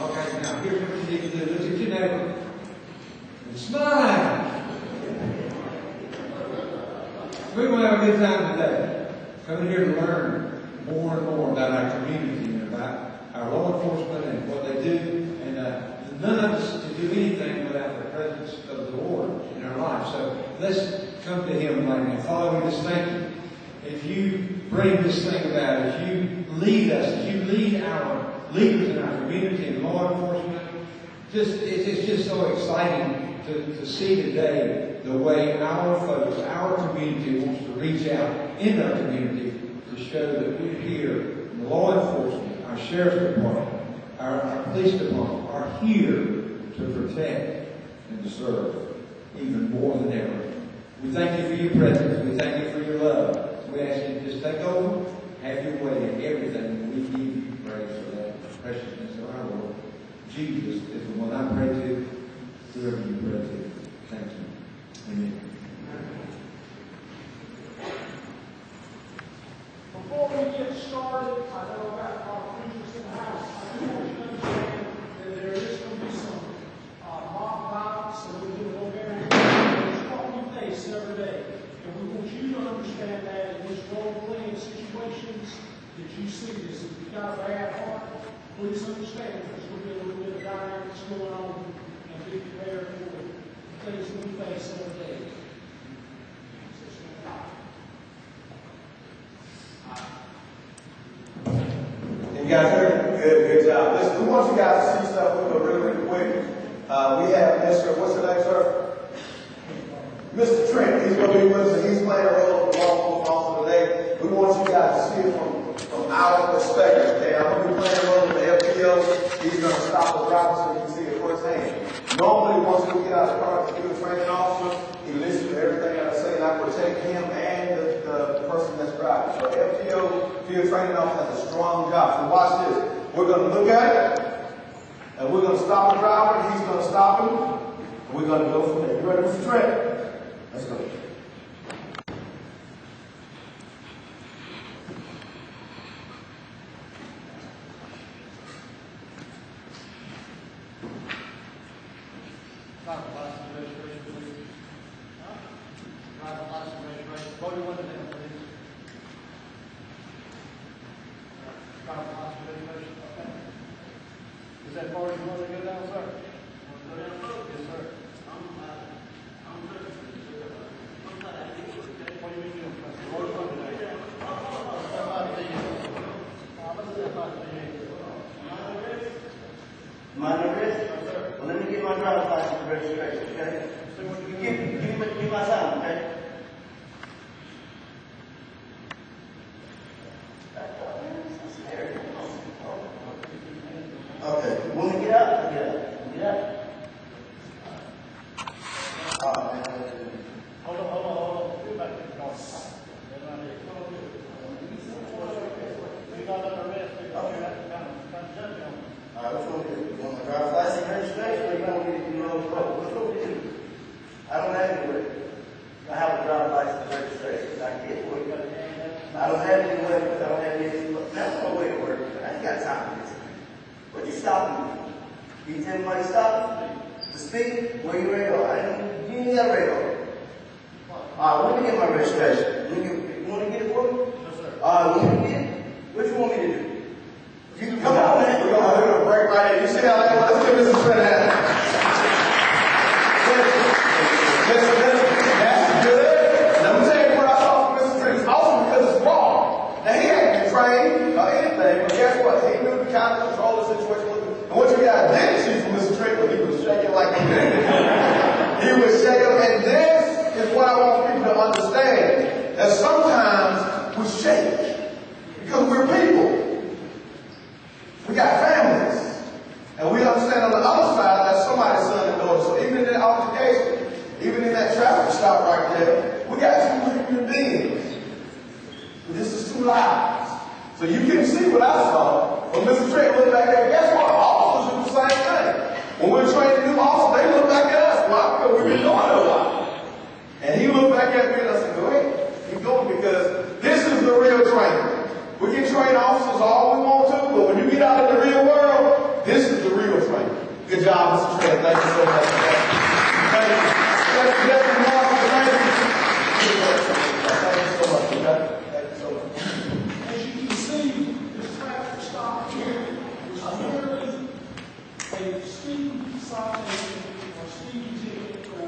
Okay, now here's what you need to do. Look at your neighbor and smile. We're going to have a good time today. Coming here to learn more and more about our community and about our law enforcement and what they do. And none of us can do anything without the presence of the Lord in our lives. So let's come to Him right now. Father, we just thank you. If you bring this thing about, if you lead us, if you lead our leaders in our community and law enforcement, it's just so exciting to see today the way our folks, our community wants to reach out in our community to show that we're here, the law enforcement, our sheriff's department, our police department are here to protect and to serve even more than ever. We thank you for your presence. We thank you for your love. We ask you to just take over, have your way in everything, and we give you praise for that. The preciousness of our Lord. Jesus is the one I pray to, whoever you pray to. Thank you. Amen. Before we get started, I know about our preachers in the house. I do want you to understand that there is going to be some mob violence that we're going to go there. It's what we face every day. And we want you to understand that in these role-playing situations that you see this. If you've got a bad heart, please understand there's going to be a little bit of dynamics going on, and be prepared for the things that we face every day. You guys heard? Good job. Listen, we want you guys to see stuff really quick. We have Mr. What's your name, sir? Mr. Trent. He's going to be with us, and he's playing a role of the law enforcement officer today. We want you guys to see it from our perspective. Okay, I'm going to be playing a role of the FPO. He's going to stop the driver so you can see it firsthand. Normally, once we get out of the car to do a training officer, he listens to everything that I say, and I protect him and the person that's driving. So FPO, field training officer, has a strong job. So watch this. We're going to look at it, and we're going to stop the driver, and he's going to stop him, and we're going to go from there. You ready, Mr. Trent? Let's go. Is that far as you want to go down, sir? Yes, sir. What do you mean you don't Mind the risk? Well, let me get my driver's license and registration, okay? Give me my time, okay? Okay, when we get out, get out. Get out. Hold on. Go back to the car. You're not under arrest. All right, which one is it? You want my driver's license and registration, or you want me to do your own vote? Which one do you do? I don't have any weapons. I have a driver's license and registration. I can get work. I don't have any weapons. I don't have any. That's no way to work. I ain't got time for this. What you stopping me? You tell me why you stopping? To speed? Where you radar? You ain't got radar. Alright, let me get my registration. You want to get it for me? Yes, sir. Alright, want me to get it? What you want me to do? You come on, man. We're going to break right here. You see how that was? Let's give Mr. Trent a hand. That's good. Let me tell you what I saw from Mr. Trent. It's awesome because it's wrong. Now, he hadn't been trained or anything, but guess what? He knew to kind of control the situation. And what you guys didn't see from Mr. Trent was he was shaking like he did. He was shaking, and this is what I want people to understand. That sometimes we shake because we're people. We got families. And we understand on the other side that somebody's son and daughter. So even in that altercation, even in that traffic stop right there, we got two human beings. This is two lives. So you can see what I saw. When Mr. Trent looked back there, guess what? Officers do the same thing. When we're training new officers, they look back at us. Why? Because we've been doing it a while. And he looked back at me and I said, go ahead. Keep going, because this is the real training. We can train officers all we want to, but when This is the real training. Good job, Mr. Trey. Thank you so much. Thank you. Thank you so much. Thank you so much. Thank you so much. As you can see, this traffic stop here is merely a speed citation or speed ticket for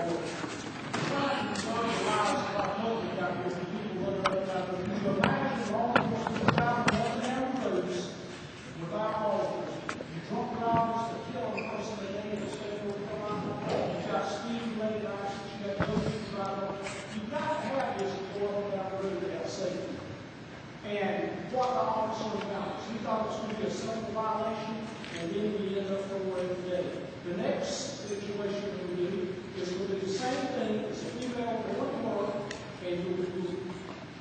trying to run the lives of our public out here for people running up and down. Can you imagine law enforcement without running down roads without law enforcement? You drunk drivers that kill a person a day in the state of North Carolina. You've got speed-related accidents. You've got drunk drivers. You've got to have this going on down the road to have safety. And what the officer found, he thought it was going to be a simple violation, and then we end up throwing away the day. The next situation that we do is we'll do the same thing as a female going to work, and you will do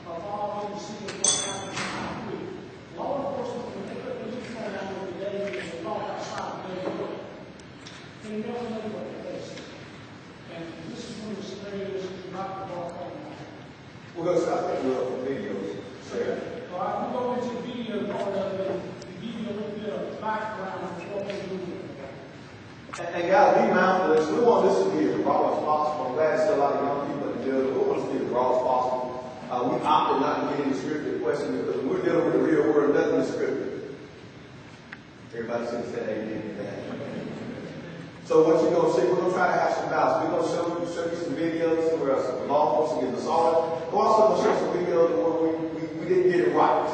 following the scene of what happened in the week. Law enforcement, when they put the uniform on with the day, they walk outside and they work. They never know what they're facing. And this is one of the scenarios that you're not going to walk on. We're going to stop that real for videos. All right, we'll go into the video part of it to give you a little bit of background of what we're doing. And guys, be mindful of this. We want this to be as raw as possible. I'm glad there's a lot of young people in the building. We want this to be as raw as possible. We opted not to get into scripted questions because when we're dealing with the real world, nothing is scripted. Everybody should have said amen to that. So what you're going to see, we're going to try to have some balance. We're going to show you some videos where some law enforcement gets assaulted. We're also going to show some videos where we didn't get it right.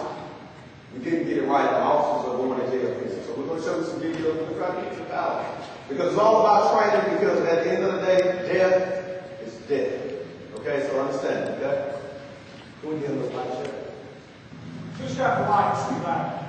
We didn't get it right. The officers are going to jail. So we're going to show you some videos. We're going to try to get some balance. Because it's all about training, because at the end of the day, death is death. Okay, so understand, okay? Can we get a little light check? Who's got the lights in the back?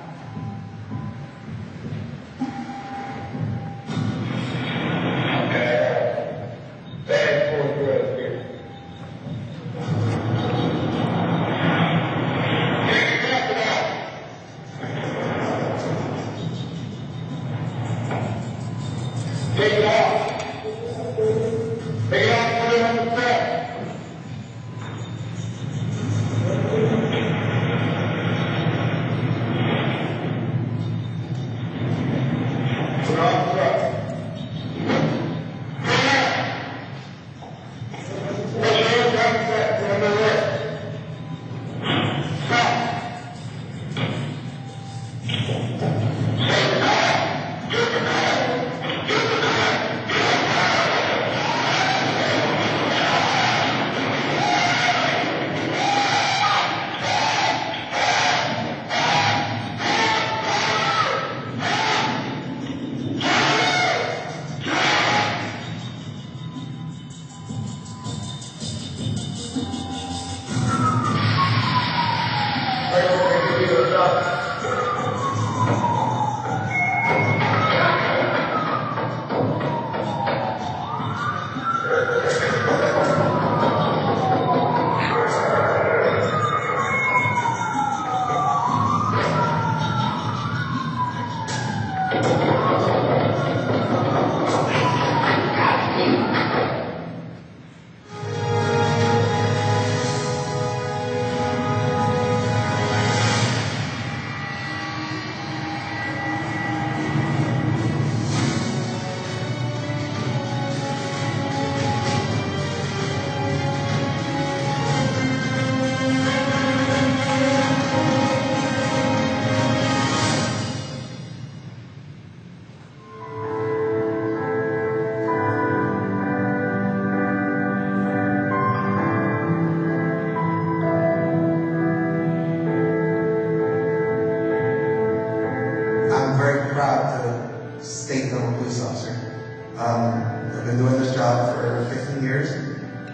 I've been doing this job for 15 years,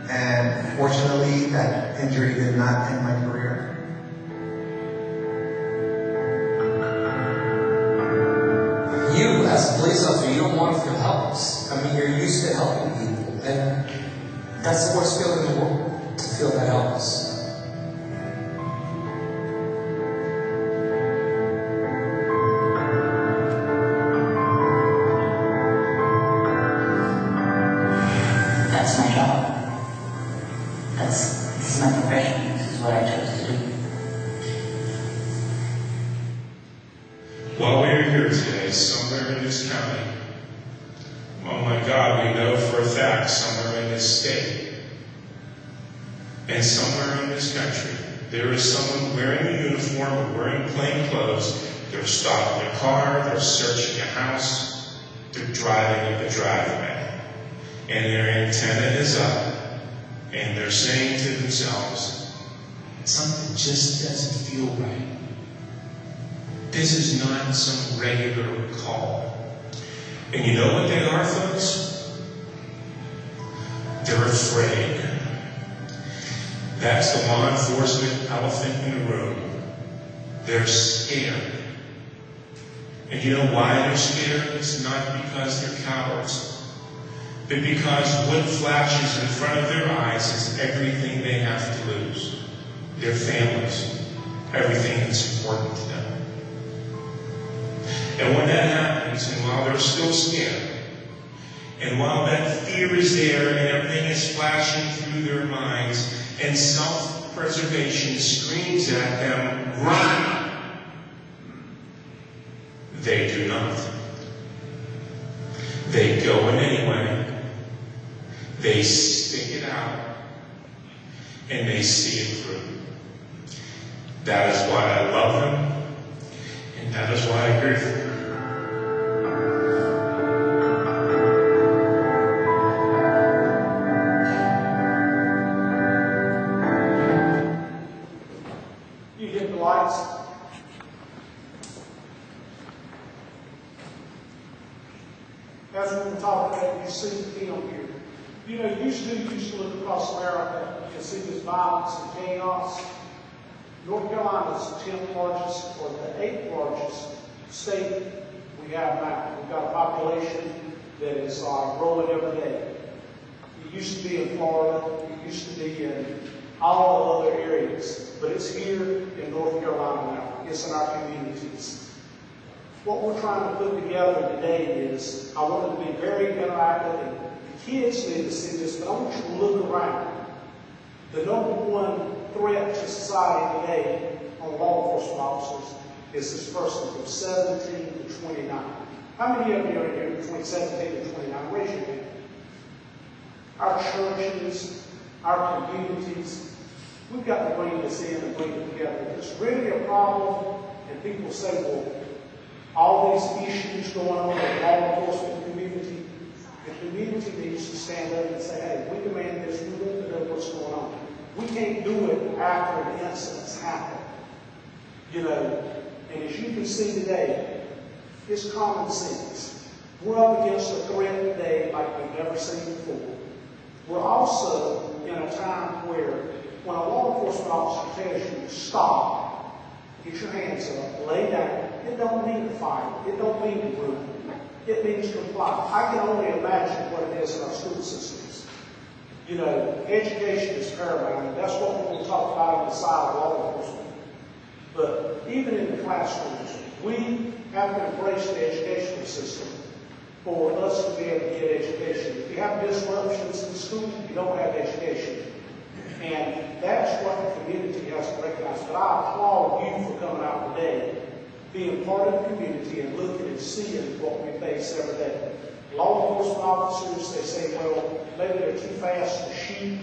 and fortunately, that injury did not end my career. You, as a police officer, you don't want to feel helpless. I mean, you're used to helping people, and that's the worst feeling in the world, to feel that helpless. That's my job. This is my profession. This is what I chose to do. While we are here today, somewhere in this county, oh my God, we know for a fact somewhere in this state and somewhere in this country, there is someone wearing a uniform or wearing plain clothes. They're stopping a car, they're searching a house, they're driving up a driveway, and their antenna is up, and they're saying to themselves, something just doesn't feel right. This is not some regular call. And you know what they are, folks? They're afraid. That's the law enforcement elephant in the room. They're scared. And you know why they're scared? It's not because they're cowards, but because what flashes in front of their eyes is everything they have to lose. Their families, everything that's important to them. And when that happens, and while they're still scared, and while that fear is there and everything is flashing through their minds, and self-preservation screams at them, run! They do not. They go in anyway. They stick it out. And they see it through. That is why I love them. And that is why I agree with them. You hit the lights. As we were talking about, you see the film here. You know, you used to look across America and see this violence and chaos. North Carolina is the 10th largest or the 8th largest state we have now. We've got a population that is growing every day. It used to be in Florida. It used to be in all the other areas. But it's here in North Carolina now. It's in our communities. What we're trying to put together today is, I want it to be very interactive, and the kids need to see this, but I want you to look around. The number one threat to society today on law enforcement officers is this person from 17 to 29. How many of you are here between 17 and 29? Raise your hand. Our churches, our communities, we've got to bring this in and bring it together. If it's really a problem, and people say, well, all these issues going on in the law enforcement community, the community needs to stand up and say, hey, we demand this, we want to know what's going on. We can't do it after an incident's happened. You know, and as you can see today, it's common sense. We're up against a threat today like we've never seen before. We're also in a time where when a law enforcement officer tells you to stop, get your hands up, lay down, it don't mean to fight. It don't mean to run. It means comply. I can only imagine what it is in our school systems. You know, education is paramount, and that's what we're going to talk about on the side of law enforcement. But even in the classrooms, we have to embrace the educational system for us to be able to get education. If you have disruptions in school, you don't have education. And that's what the community has to recognize. But I applaud you for coming out today, being part of the community and looking and seeing what we face every day. Law enforcement officers, they say, well, maybe they're too fast to shoot.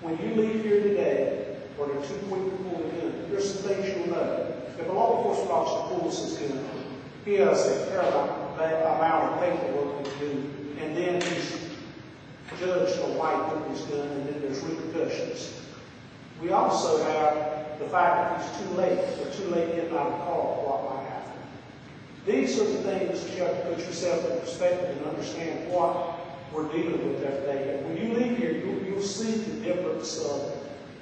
When you leave here today, or they're too quick to pull the gun, here's some things you'll know. If a law enforcement officer pulls his gun, he has a paramount amount of paperwork to do, and then he's judged for white with his gun, and then there's repercussions. We also have the fact that he's too late, or too late getting out of the car, what might happen. These are the things that you have to put yourself in perspective and understand what we're dealing with every day. And when you leave here, you'll see the difference of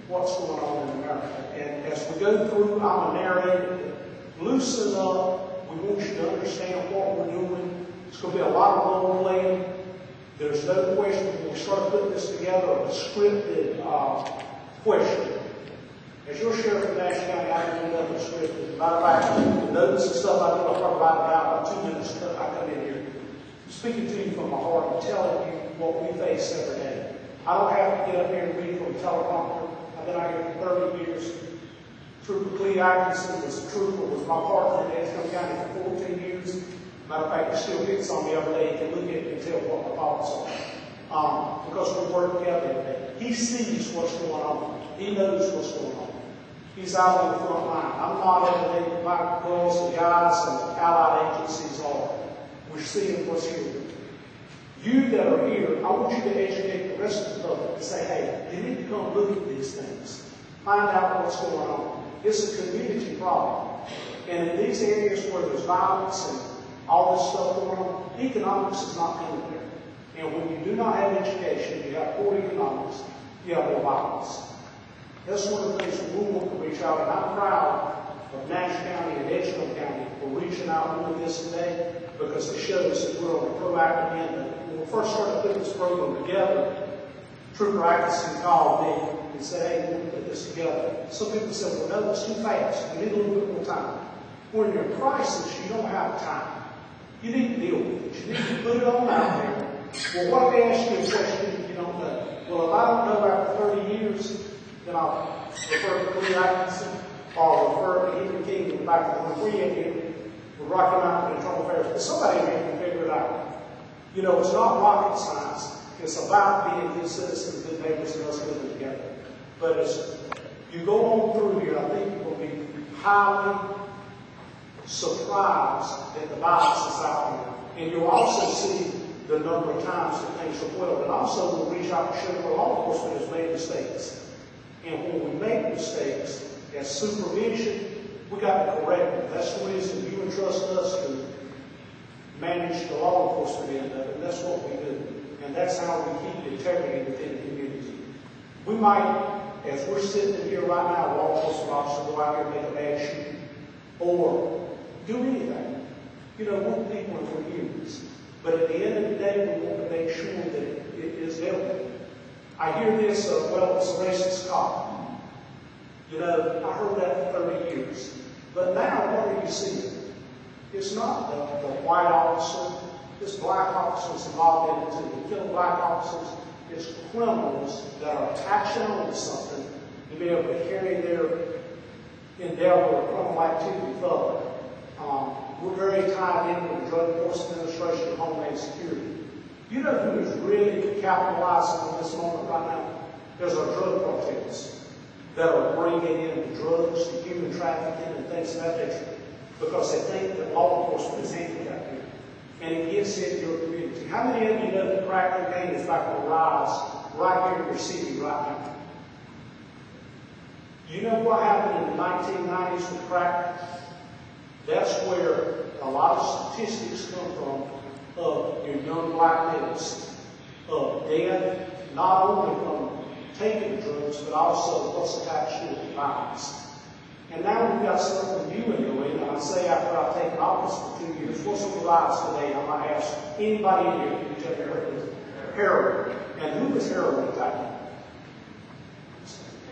what's going on in America. And as we go through, I'm a narrator. Loosen up. We want you to understand what we're doing. It's going to be a lot of role playing. There's no question when we start putting this together, a scripted question. As your sheriff of Nash County, I can end up with scripted. Matter of fact, the notes and stuff I do, I'll probably write it down about 2 minutes until I come in here. Speaking to you from my heart and telling you what we face every day. I don't have to get up here and read from a teleprompter. I've been out here for 30 years. Trooper Clee Atkinson was a trooper, was my partner in Edgecombe County for 14 years. Matter of fact, he still gets on the other day. He can look at it and tell what my thoughts are. Because we work together every day. He sees what's going on. He knows what's going on. He's out on the front line. I'm not every day. My girls and guys and allied agencies are. We're seeing what's here. You that are here, I want you to educate the rest of the public and say, hey, you need to come look at these things. Find out what's going on. It's a community problem. And in these areas where there's violence and all this stuff going on, economics is not coming there. And when you do not have education, you have poor economics, you have more violence. That's one of the things that we want to reach out. And I'm proud of Nash County and Edgecombe County for reaching out and doing this today, because it shows that we're on a proactive end. When we first started putting this program together, Trooper Atkinson called me and said, hey, we want to put this together. Some people said, well, no, it's too fast. We need a little bit more time. When you're in crisis, you don't have time. You need to deal with it. You need to put it on out there. Well, what if they ask you a question that you don't know? Well, if I don't know after 30 years, then I'll refer to Lee Atkinson or refer to Henry King in the back of the 3 with Rocky Mountain Internal Affairs. But somebody here can figure it out. You know, it's not rocket science. It's about being good citizens, good neighbors, and us living together. But as you go on through here, I think you will be highly surprised at the violence that's out there. And you'll also see the number of times that things are well. And also we'll reach out and show where law enforcement has made mistakes. And when we make mistakes, as supervision, we got to correct them. That's the reason you entrust us to manage the law enforcement end of it. And that's what we do. And that's how we keep integrity within the community. We might, as we're sitting here right now, a law enforcement officer go out here and make a bad shooting, or do anything. You know, we're people and we're humans. But at the end of the day, we want to make sure that it is dealt with. I hear this, well, it's a racist cop. You know, I heard that for 30 years. But now, what are you seeing? It's not the white officer. It's black officers involved in it too. They kill black officers. It's criminals that are attaching on to something to be able to carry their endeavor or criminal activity further. We're very tied in with the Drug Enforcement Administration and Homeland Security. You know who is really capitalizing on this moment right now? There's our drug cartels that are bringing in the drugs, the human trafficking, and things of that nature, because they think that law enforcement is handicapped here. And it gets into your community. How many of you know that crack cocaine is about to rise right here in your city right now? You know what happened in the 1990s with crack? That's where a lot of statistics come from of your young black males, of death, not only from taking drugs, but also what's attached to it, violence. And now we've got something new in the way, and I say after I've taken office for 2 years, what's on the rise today? I might ask anybody in here, can you tell me heroin? And who is heroin attacking?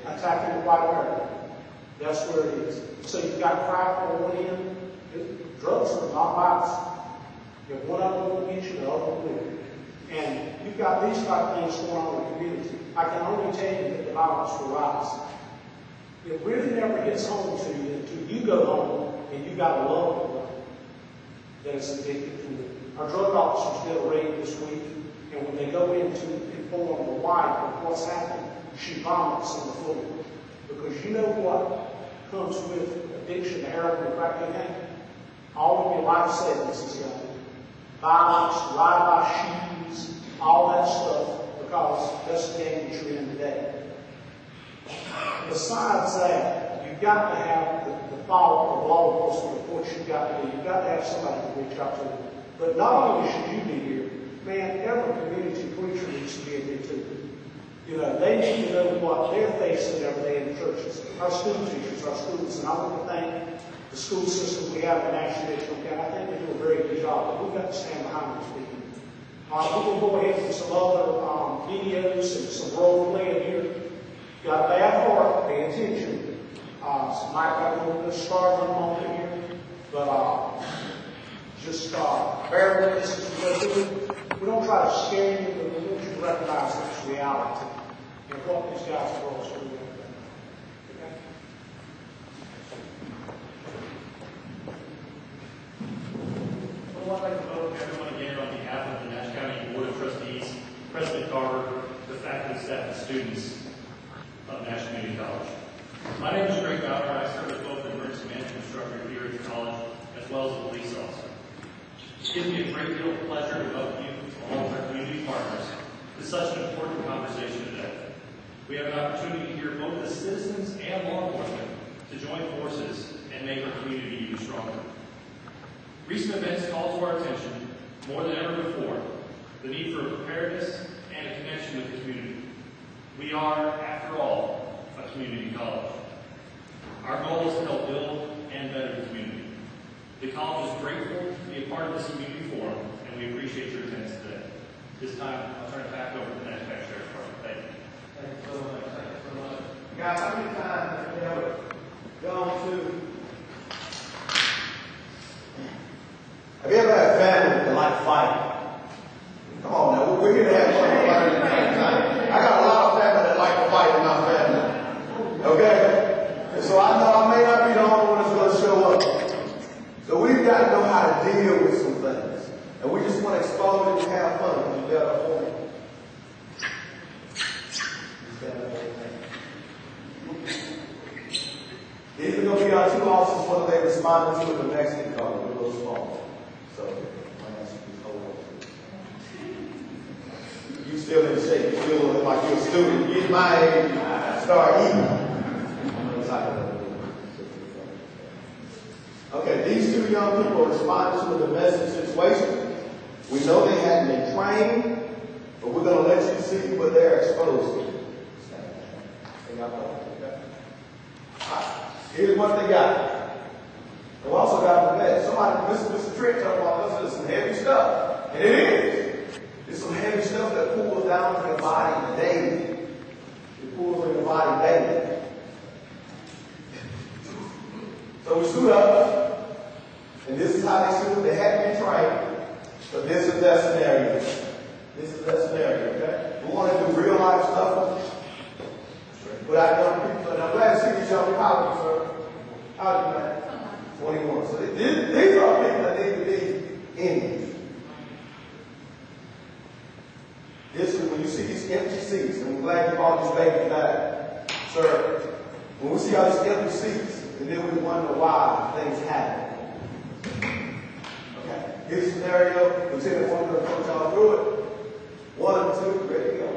Attacking the white America. That's where it is. So you've got crack rolling in. Drugs are not violence. If one of them will get you, the other will. And you've got these type of things going on in the community. I can only tell you that the violence will rise. It really never gets home to you until you go home and you got a loved one that is addicted to it. Our drug officers did a raid this week, and when they go in to inform the wife of what's happened, she vomits on the floor. Because you know what comes with addiction to heroin and crack cocaine? All of your life savings is gone. Violence, ride-by shoes, all that stuff, because that's the game that you're in today. Besides that, you've got to have the thought of law enforcement of what you've got to do. You've got to have somebody to reach out to. But not only should you be here, man, every community preacher needs to be in here too. You know, they need to know what they're facing every day in the churches. Our school teachers, our students, and I want to thank the school system we have in Nash and Edgecombe County. I think they do a very good job, but we've got to stand behind these people. We're going to go ahead with some other videos and some role playing here. Got a bad heart, pay attention. So Mike got a little bit of starving moment here, but just bear with us as we go through it. We don't try to scare you, but we want you to recognize this reality and what these guys are going through. Okay? Well, on behalf of the Nash County Board of Trustees, President Carver, the faculty, staff, and students of Nash Community College. My name is Greg Bauer, and I serve as both an emergency management instructor here at the college, as well as a police officer. It gives me a great deal of pleasure to welcome you, along with our community partners, to such an important conversation today. We have an opportunity to hear both the citizens and law enforcement to join forces and make our community even stronger. Recent events call to our attention, more than ever before, the need for preparedness and a connection with the community. We are, after all, a community college. Our goal is to help build and better the community. The college is grateful to be a part of this community forum, and we appreciate your attendance today. This time, I'll turn it back over to the Nash County Sheriff's Department. Thank you. Thank you so much. Thank you so much. Guys, how many times have you ever gone to? Have you ever had family that like fighting? Come on now, we're here to have fun. I got a lot of family that like to fight in my family. Okay? And so I know I may not be the only one that's going to show up. So we've got to know how to deal with some things. And we just want to expose it and have fun. You got a point. These are going to be our two officers whether they responded to the Mexican call. We're a little small. So, I ask you to hold on. You still in shape. You still look like you're a student. You get my age, start eating. Okay, these two young people responded to a domestic situation. We know they hadn't been trained, but we're going to let you see what they're exposed to. Here's what they got. We also got the bed. Somebody, Mr. Trent, talking about this is some heavy stuff. And it is. It's some heavy stuff that pulls down in your body daily. It pulls in your body daily. So we suit up. And this is how they suit up. They hadn't been trained. But this is their scenario. This is their scenario, okay? We want to do real life stuff without young people. And I'm glad to see these young people. How old are you, sir? How old are you, man? 21. So these are people that need to be Indians. This is when you see these empty seats, and I'm glad you brought these babies back, sir. When we see all these empty seats, and then we wonder why things happen. Okay. Here's a scenario. Lieutenant, one going to coach y'all through it. 1, 2, ready to go.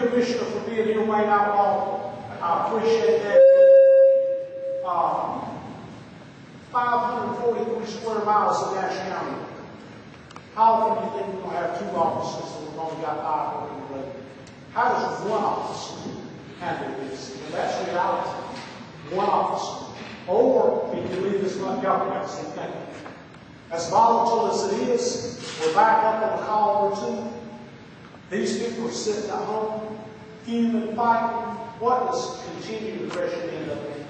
Commissioner, for being here right now. I appreciate that. 543 square miles in Nash County. How often do you think we're going to have 2 officers and we've only got 500? How does one officer handle this? And that's reality. One officer. Or, if you leave this Montgomery, that's the same thing. As volatile as it is, we're back up on a call or 2. These people are sitting at home, human fighting. What does continued aggression end up in?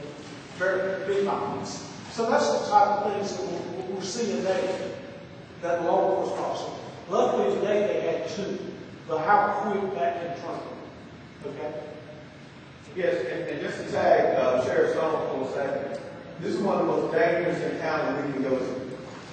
Very big violence. So that's the type of things that we're seeing there that the law enforcement officer Luckily today they had 2, but how quick that can turn. Okay? Yes, and just to tag Sheriff Stone for a second, this is one of the most dangerous encounters we can go to.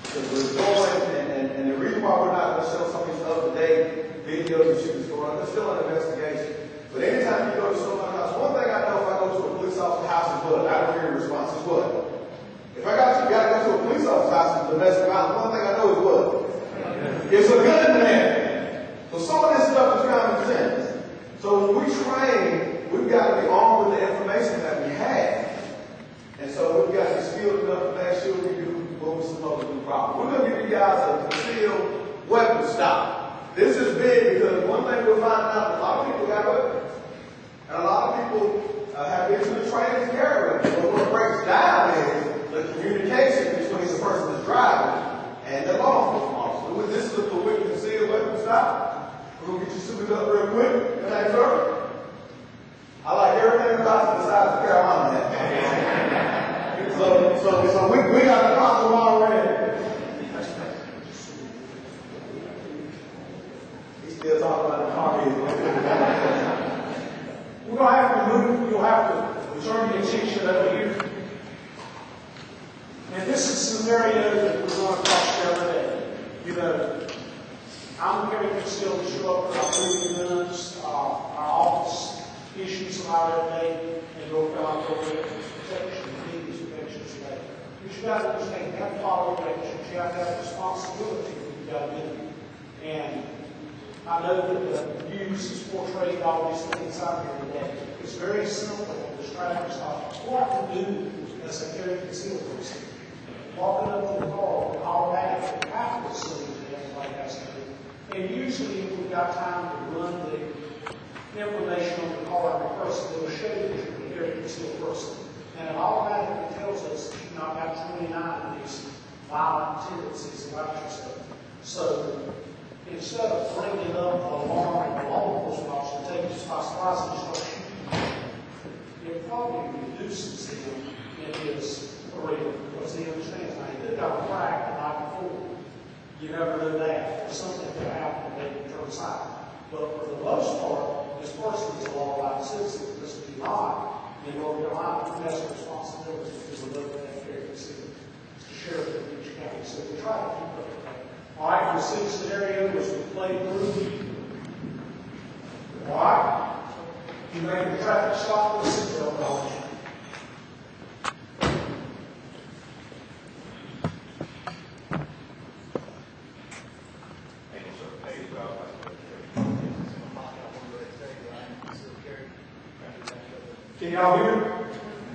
Because we're going, and the reason why we're not going to show some of these up-to-date videos and shootings going on, there's still an investigation. But anytime you go to someone's house, one thing I know if I go to a police officer's house is what? I don't hear a response is what? If I got to go to a police officer's house and domestic violence, one thing I know is what? It's a gun in there. So some of this stuff is common sense. So when we train, we've got to be armed with the information that we have. And so we've got to be skilled enough to make sure we do what we're supposed to do properly. We're going to give you guys a concealed weapon stop. This is big because one thing we'll find out, a lot of people got weapons. And a lot of people have been through the training to carry weapons. But what breaks down is the communication between the person that's driving and the law enforcement officer. This is a quick concealed weapon stop. We're going to get you suited up real quick. Thanks, sir. I like everything about the size of Carolina hat. So we got a problem already. He's still talking about the car keys. We're going to have to move. You'll have to turn your attention over here. And this is a scenario that we're going to talk about today. You know, I'm very concealed instructor. I believe in guns. Our office issues them out every day and go down protection, needs protection today. But you got to understand, you have to follow regulations. You have to have responsibility when you got to do it. And I know that the news is portrayed all these things out here today. It's very simple. This traffic stop. What I can do as a carry concealed person, walking up to the car and automatically have to see that everybody has to do. And usually if we've got time to run the information on the car and the person, it will show you that you're a carry concealed person. And it automatically tells us that you've not got 29 of these violent tendencies about yourself. So instead of bringing up the alarm and the law enforcement officer take you by surprise and start shooting, it probably reduces him in his career because he understands now he could have got cracked the night before. You never know that. Something could happen and they can turn aside. But for the most part, this person is a law-abiding citizen. Because if you're not, in North Carolina, you have some responsibility because of living in that very city. The sheriff of each county. So we try to keep up with that. All right, the city scenario was we played through. All right. You make a traffic stop with a seatbelt on. Can y'all hear me?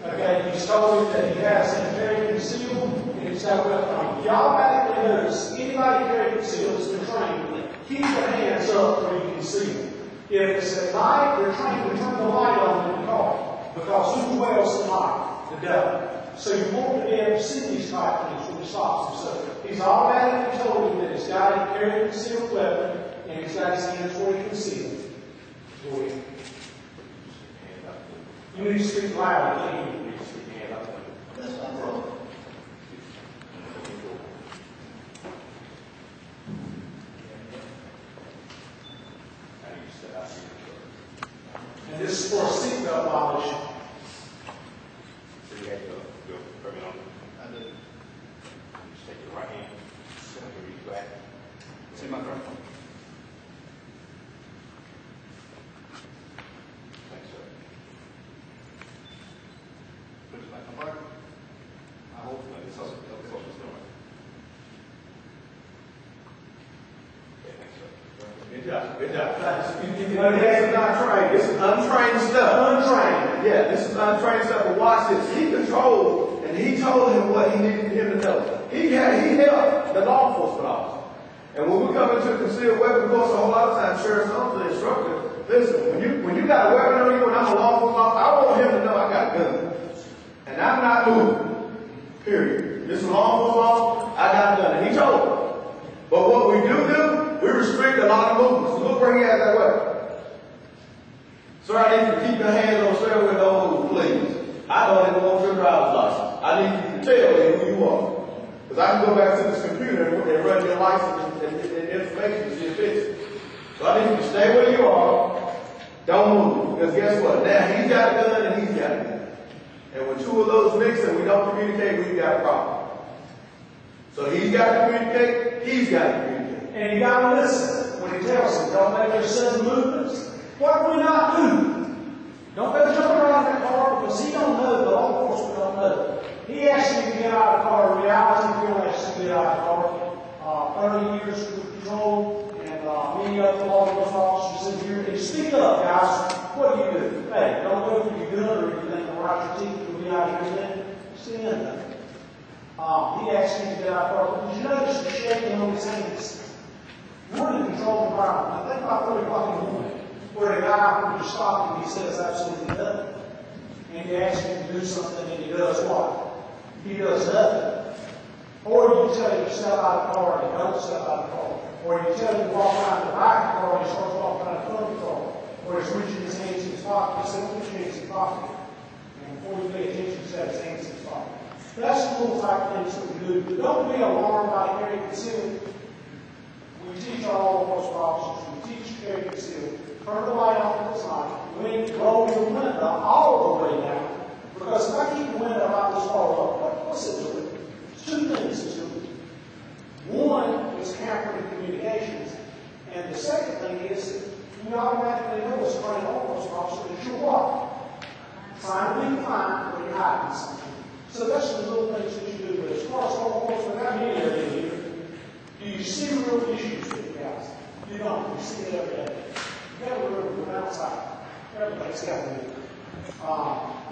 Okay, he's told me that he has a carry concealed and he's got a weapon on. You automatically notice anybody carrying concealed has been trained. Keep your hands up where you can see them. If it's at night, they're trained to turn the light on in the car. Because who dwells at night? The devil. So you want to be able to see these type things when he stops him. So he's automatically told you that he's got a carry concealed weapon and he's got his hands where he can see them. Go ahead. You need to speak loud. That's my brother. And this is for a seatbelt violation. So you have to go permit on it? I do. You just take your right hand, reach back. See my front? Thanks, sir. Put it back on fire. I hope it's also the story. Okay, thanks, sir. Good job. Good job. This is not trained. This is untrained stuff. Untrained. Yeah, this is untrained stuff. But watch this. He controlled, and he told him what he needed him to know. He helped the law enforcement officer. And when we come into a concealed weapon course, a whole lot of times, sheriff's officer, the instructor, listen, when you got a weapon on you and I'm a law enforcement officer, I want him to know I got a gun. And I'm not moving. Period. This is a law enforcement officer, I got a gun. And he told him. But what we do, we restrict a lot of movements. So look where he has that weapon. Sir, I need you to keep your hands on the steering wheel, don't move, please. I don't even want your driver's license. I need you to tell me who you are. Because I can go back to this computer and run your license and information So I need you to stay where you are. Don't move. Because guess what? Now he's got a gun and he's got a gun. And when two of those mix and we don't communicate, we've got a problem. So he's got to communicate, he's got to communicate. And you got to listen when he tells them, don't make your sudden movements. What do we not do? Don't go jumping around that car because he don't know, the law enforcement don't know. He asked me to get out of the car. In reality, Bill asked me to get out of the car. 30 years of patrol, and many other law enforcement officers in here. And speak up, guys. What do you do? Hey, don't go for your gun or anything to write your teeth. You'll be out here then. Stand up. He asked me to get out of the car. Did you notice the shaking on his hands? We're in a controlled environment. I think about 3 o'clock in the morning, where the guy when you stop him, he says absolutely nothing. And he asks him to do something, and he does what? He does nothing. Or you tell him to step out of the car, and he don't step out of the car. Or you tell him to walk around the back of the car, and he starts walking around the front of the car. Or he's reaching his hands in his pocket. He said, put your hands in your pocket. And before you pay attention, he said his hands in his pocket. That's the little type of things that we do. But don't be alarmed by carrying concealed. We teach our law enforcement officers, we teach carry concealed. Turn the light off at the side. We roll your window all the way down. Because if I keep the window about this far up, what's it doing? Two things it's doing. One is hampering communications. And the second thing is that you automatically know as a trained law enforcement officer that you're what? Trying to be fine when you're hiding something. So that's the little things that you do. But as far as law enforcement, I'm here in here. Do you see real issues with you guys? You don't. You see it every day. You got to remember from outside. Everybody's got to do it.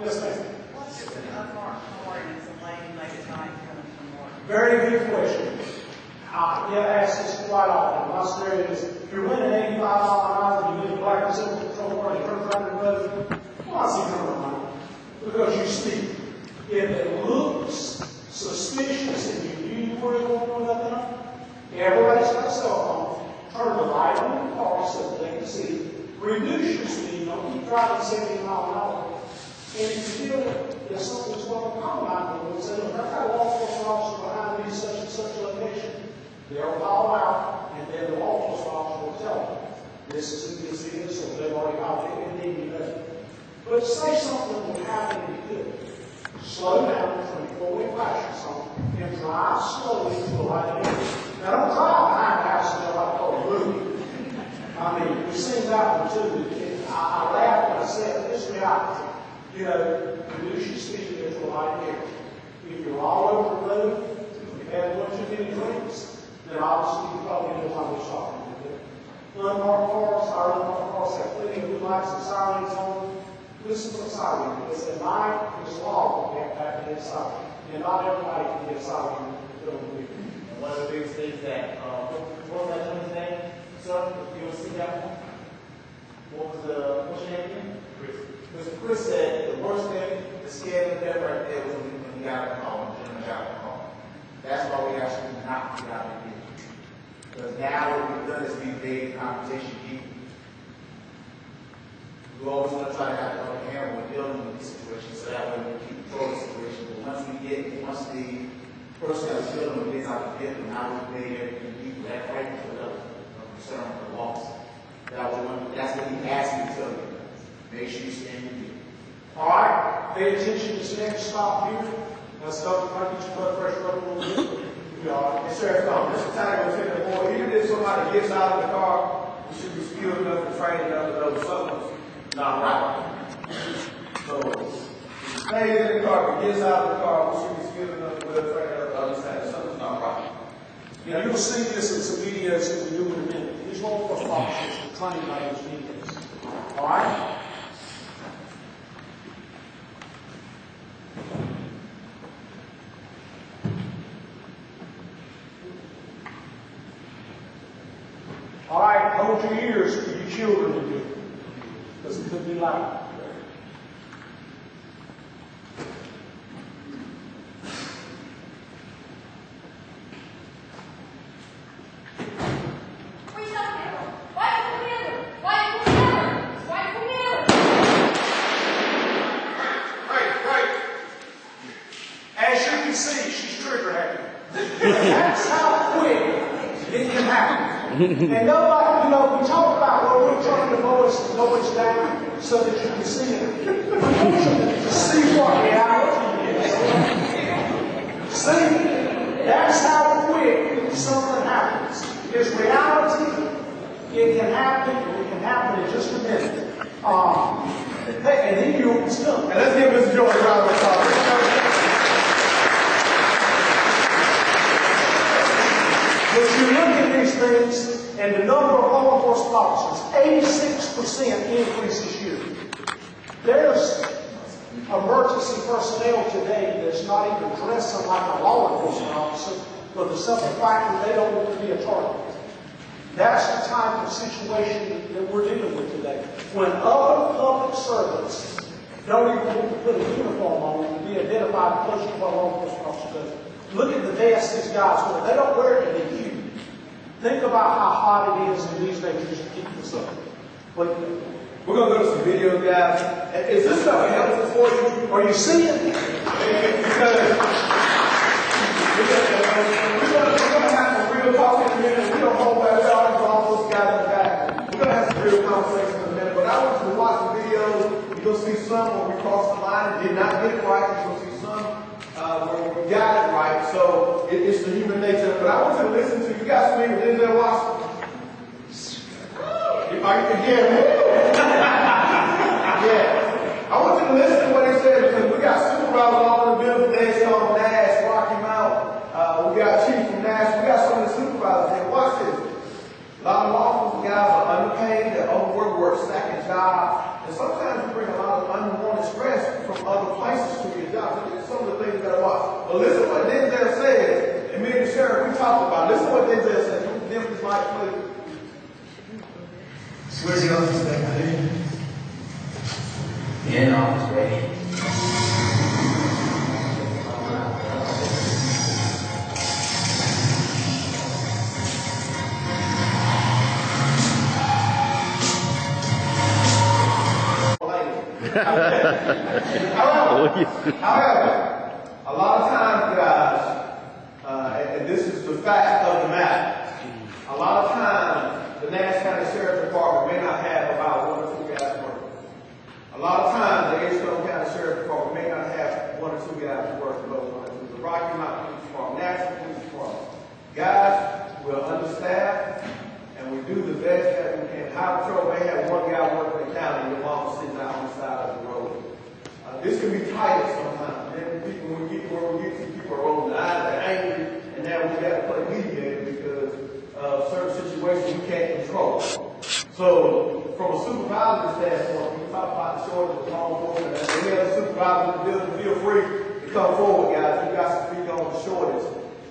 Yes, ma'am. What's the unmarked ordinance of lane late at night coming from work? Very good question. I ask this quite often. My scenario is, if you're winning 85 miles an hour and you leave black and silver patrol car and you turn around the road, why is he coming around? Because you speak. If it looks suspicious and you knew you weren't going to do nothing, everybody's got a cell phone. Turn the light on your car so they can see. Reduce your speed. Don't keep driving 70 miles an hour. And if you feel that something's going to compromise you, we'll say, look, I've got a law enforcement officer behind me such and such a location. They'll call out, and then the law enforcement officer will tell them, this is who this is, or they've already called it, and then you know. But say something will happen and you could. Slow down from your four-way flashing zone and drive slowly to the right area. Now don't drive behind the house and like a movie. I mean, we've seen that one too. I laughed when I said this reality. You know, reduce your speed to the right area. If you're all over the road, if you've had one too many drinks, then obviously you probably know how much talking to do. Unmarked cars, our unmarked cars have plenty of blue lights and sirens on. Listen to the siren, because at night, there's law we have to have to get siren. And not everybody can get siren. One of the biggest things that, what was that gentleman's name? Sir, you want to see that one? What's your name again? Chris. Mr. Chris said the worst thing that scared him there right there was when he got out of the car, when the gentleman got out of the car. That's why we actually not get out of here. Because now what we've done is we've made competition people. We always want to try to have the upper hand when we're dealing with these situations, so that way we keep control of the situation. But once the person that was dealing with gets out of the vehicle, now we've made everything people that right to the concern for the loss. That's what he asked me to tell you. Make sure you stand your feet. All right, pay attention to this next stop here. Let's start to get your blood pressure up a little bit. Yes, sir. Mr. Tiger will take the board. Even if somebody gets out of the car, we should be skilled enough and trained enough to know something's not right. So, if he stays in the car, if he gets out of the car, we should be skilled enough and well trained enough to understand that something's not right. Now, you'll see this in some videos that we do in a minute. These law enforcement officers are trained by those videos. All right? All right, hold your ears for your children to do, because it could be loud. As you can see, she's trigger happy. That's how quick it can happen. And nobody you know, we talk about, well, we're turning the noise down so that you can see it. To see what reality is. See, that's how quick something happens. There's reality, it can happen in just a minute. Hey, and then you open stuff. And let's give Mr. George a round of applause. But you look at these things, and the number of law enforcement officers, 86% increase this year. There's emergency personnel today that's not even dressing like a law enforcement officer for the simple fact that they don't want to be a target. That's the type of situation that we're dealing with today. When other public servants don't even want to put a uniform on to be identified close to what a law enforcement officer does. Look at the vests these guys wear. They don't wear it to be cute. Think about how hot it is in these days just to keep this up. We're going to go to some videos, guys. Is this stuff helpful for you? Are you seeing it? Because we're going to have some real talk in a minute. We don't hold back. We always go all those guys in the back. We're going to have some real conversations in a minute. But I want you to watch the videos. You're going to see some where we crossed the line and did not get it right. You're going to see some where we got it right. So it's the human nature. But I want you to listen to, you guys familiar with Denzel Washington? Yeah. I want you to listen to what he said because we got supervisors all in the building today. It's called Nash, Rocky Mount. We got Chief from Nash. We got some of the supervisors here. Watch this. A lot of law enforcement guys are underpaid. They're overworked, second job. And sometimes you bring a lot of unwanted stress from other places to your job. So these are some of the things you got to watch. But listen to what Denzel says. And me and the sheriff, we talked about it. Listen to what Denzel says. Dim this mic, please. So where's the office back there? The in office, baby. However, a lot of times, guys, and this is the fact of the matter, a lot of times the Nash County Sheriff's Department may not have about 1 or 2 guys working. A lot of times the Edgewater County Sheriff's Department may not have 1 or 2 guys working, but the Rocky Mountain Police Department, National Police Department, guys, we're understaffed and we do the best that we can. Highway Patrol may have 1 guy working in the county and your mama sitting out on the side of the road. This can be tight sometimes. Then people, when we get where we get to, people are rolling their eyes, they're angry, and now we got to play mediator because certain situations we can't control. So, from a supervisory standpoint, when you talk about the shortage of law enforcement, and any other supervisor in the building, feel free to come forward, guys. You got to speak on the shortage,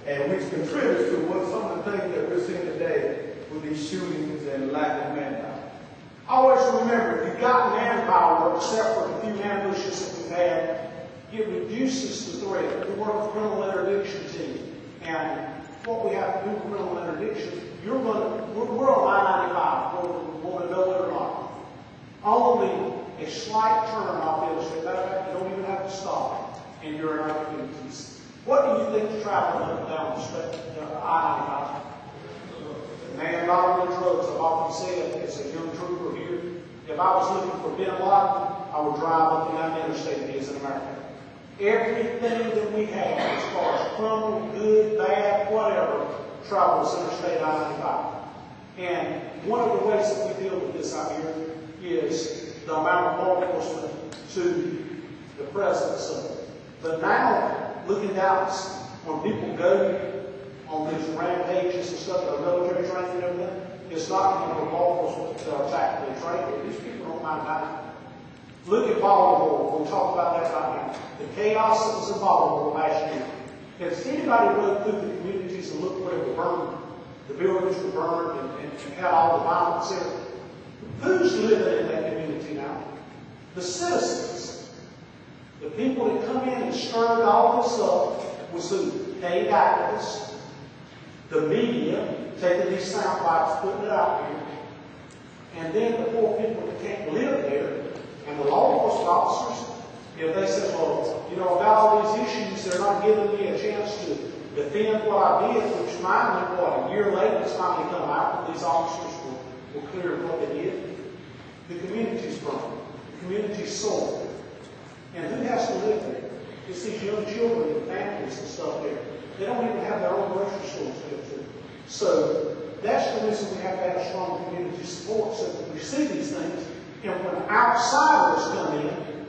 and which contributes to what some of the things that we're seeing today with these shootings and lack of manpower. Always remember, if you've got manpower, except for the few ambushes that we've had, it reduces the threat. We work with criminal interdiction team, and what we have to do with criminal interdiction, we're on I-95, whether we want to know it or not. Only a slight turn off the interstate. Matter of fact, you don't even have to stop, and you're in our communities. What do you think is traveling up and down the street, I-95? Man, not only drugs. I've often said, as a young trooper here, if I was looking for Bin Laden, I would drive up and down the interstate it is in America. Everything that we have, as far as criminal, good, bad, whatever, travels interstate I-95. And one of the ways that we deal with this out here is the amount of law enforcement to the presence of it. But now, looking out, when people go on these rampages and stuff, the military training and everything, it's not going to law enforcement to attack the training. These people don't mind dying. Look at Baltimore. We'll talk about that right now. The chaos that was in Baltimore last year. Has anybody rode through the communities and looked where they were burned? The buildings were burned and had all the violence there. Who's living in that community now? The citizens. The people that come in and stirred all this up was who? Paid activists. The media taking these sound bites, putting it out here, and then the poor people that can't live there, and the law enforcement officers, if they say, well, you know, about all these issues, they're not giving me a chance to defend what I did, which finally, a year later, it's finally come out that these officers were were clear of what they did, the community's grown. The community's sold. And who has to live there? It's these young children and families and stuff there. They don't even have their own grocery stores to go to. So that's the reason we have to have strong community support, so that we see these things, and when outsiders come in,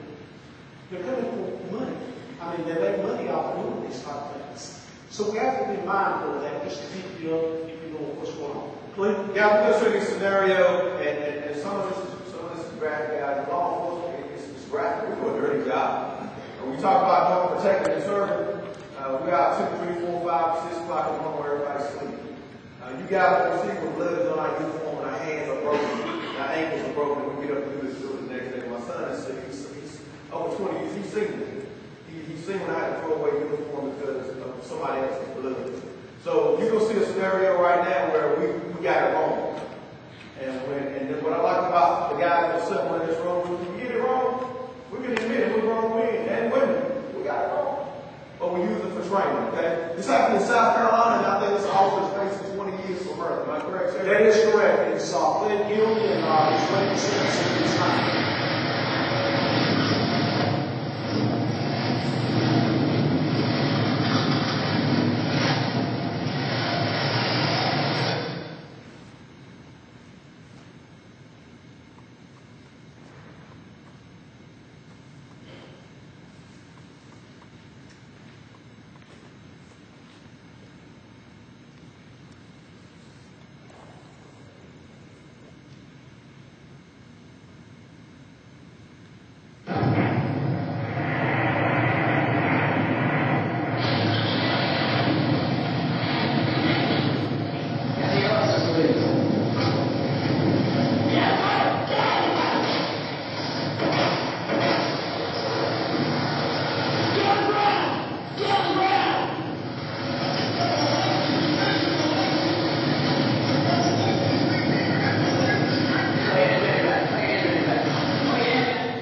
they're coming for money. I mean, they make money off of doing these type of things. So we have to be mindful of that, just to keep you up, keep you know what's going on. Please? Yeah, I'm going to show you a scenario, and some of this is graphic, guys. Law enforcement, it's graphic. We do a dirty job. When we talk about doing protecting and serving, we're out 2, 3, 4, 5, 6 o'clock in the morning where everybody's sleeping. You guys will see where blood is on our uniform and our hands are broken, and our ankles are broken. We get up and do this the next day. My son is sick. He's over 20 years. He's seen it. He's seen when I had to throw away uniform because of somebody else's blood. So you're going to see a scenario right now where we got it wrong. And what I like about the guys that are sitting in this room, when we get it wrong, we can admit it. We're wrong men and women. We got it wrong. But we use it for training, okay? This happened in South Carolina, and I think this officer is facing 20 years for murder. Am I correct, sir? That is correct. It's pled guilty and he's waiting sentencing this time.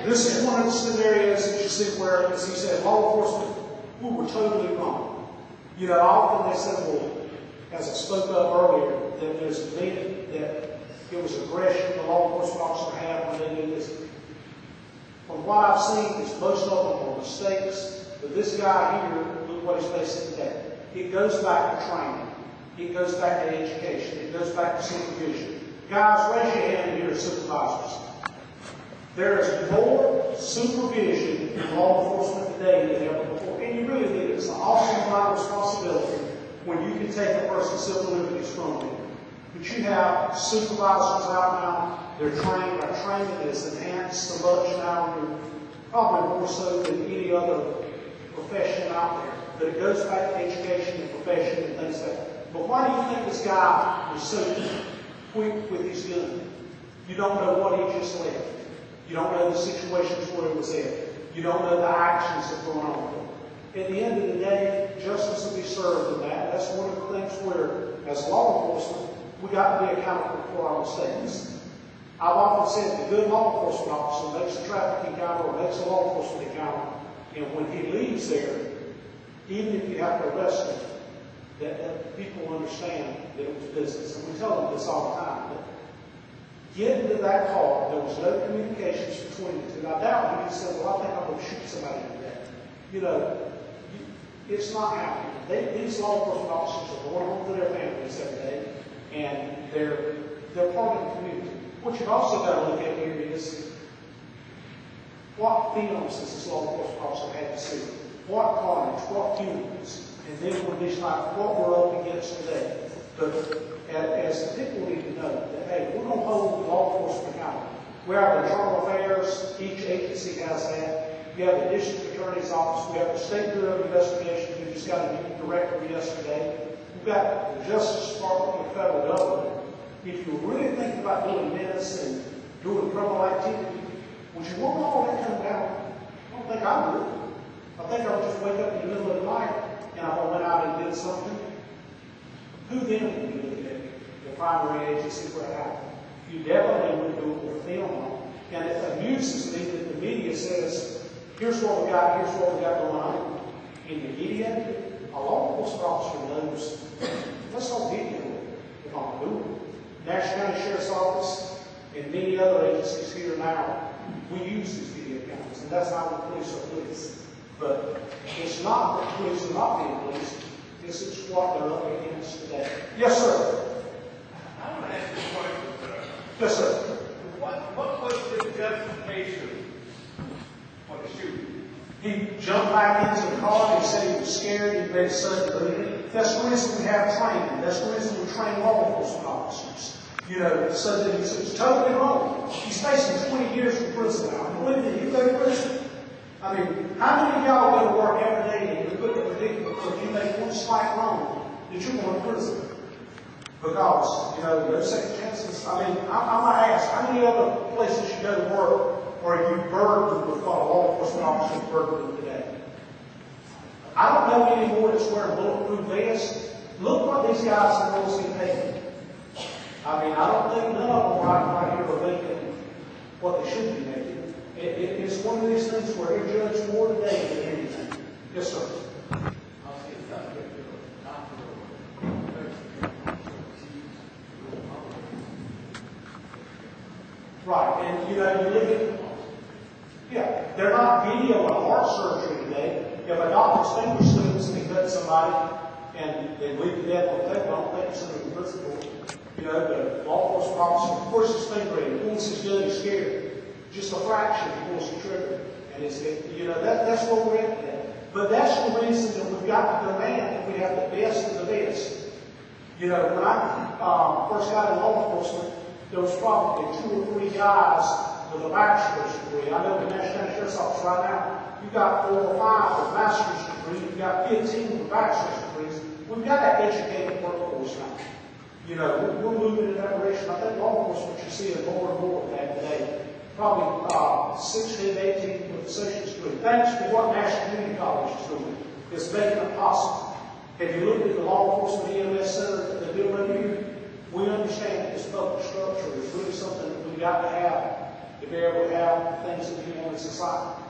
This is one of the scenarios that you see where, as he said, law enforcement, we were totally wrong. You know, often they said, well, as I spoke of earlier, that there's a myth that it was aggression the law enforcement officer had when they did this. From what I've seen, it's most of them are mistakes. But this guy here, look what he's facing today. It goes back to training. It goes back to education. It goes back to supervision. Guys, raise your hand here as supervisors. There is more supervision in law enforcement today than ever before. And you really need it. It's an awesome amount of responsibility when you can take a person's civil liberties from them. But you have supervisors out now, they're trained, our training is enhanced so much now, probably more so than any other profession out there. But it goes back to education and profession and things like that. But why do you think this guy was so quick with his gun? You don't know what he just left. You don't know the situations where he was in. You don't know the actions that are going on. At the end of the day, justice will be served in that. That's one of the things where, as law enforcement, we got to be accountable for our mistakes. I've often said the good law enforcement officer makes a traffic encounter or makes a law enforcement encounter. And when he leaves there, even if you have to arrest him, that people understand that it was business. And we tell them this all the time. But get into that car, there was no communications between the two. I doubt he said, well, I think I'm going to shoot somebody today. You know, it's not happening. These law enforcement officers are going home to their families every day, and they're part of the community. What you've also got to look at here is what films has this law enforcement officer had to see? What carnage, what funerals, and then when these like what we're up against today. But as the people need to know that, hey, we're going to hold the law enforcement accountable. We have internal affairs, each agency has that. We have the district attorney's office, we have the state bureau of investigation, who just got a new director yesterday. We've got the Justice Department and the federal government. If you're really thinking about doing this and doing criminal activity, would you want all that come down? I don't think I would. I think I would just wake up in the middle of the night and I went out and did something. Who then would be looking at the primary agency where it happened? You definitely would do it with film on. And it amuses me that the media says, here's what we got going on. In the media, a law enforcement officer knows, let's not video it if I'm doing it. Nash County Sheriff's Office and many other agencies here now, we use these video cameras, and that's how the police are policed. But it's not that police are not being policed. This is what they're up against today. Yes, sir. I want to ask you a question, sir. Yes, sir. What was his justification for the shooting? He jumped back into the car. He said he was scared. He made sudden. That's the reason we have training. That's the reason we train law enforcement officers. You know, so that it's totally wrong. He's facing 20 years in prison now. And believe me, you go to prison. I mean, how many of y'all go to work every day and you look at the predicament because you make one slight wrong that you're going to prison? Because, you know, no second chances. I mean, I'm going to ask, how many other places you go to work are you burdened with what a law enforcement officer is burdened with today? I don't know anymore that's wearing bulletproof vests. Look what these guys and girls get paid. I mean, I don't think none of them right here are making what they should be making. It's one of these things where they're judged more today than anything. Yes, sir. Right, and you know, you look at, yeah, they're not videoing heart surgery today. If a doctor's finger slips and he cuts somebody and they bleed to death on tape, I don't think it's under the principle. You know, the law enforcement officer pushes his finger in, pulls his gun, he's scared. Just a fraction, he pulls the trigger. And it's, you know, that's where we're at today. But that's the reason that we've got to demand that we have the best of the best. You know, when I first got in law enforcement, there was probably 2 or 3 guys with a bachelor's degree. I know the Nash County Sheriff's Office right now, you've got 4 or 5 with master's degrees, you've got 15 with bachelor's degrees. We've got that educated workforce now. You know, we're moving in that direction. I think law enforcement should see more and more of that today. Probably 16, 18 with associate's degree. Thanks for what Nash Community College is doing. It's making it possible. Have you looked at the law enforcement EMS center that they're building here? We understand that this public structure is really something that we've got to have to be able to have things that we want in society.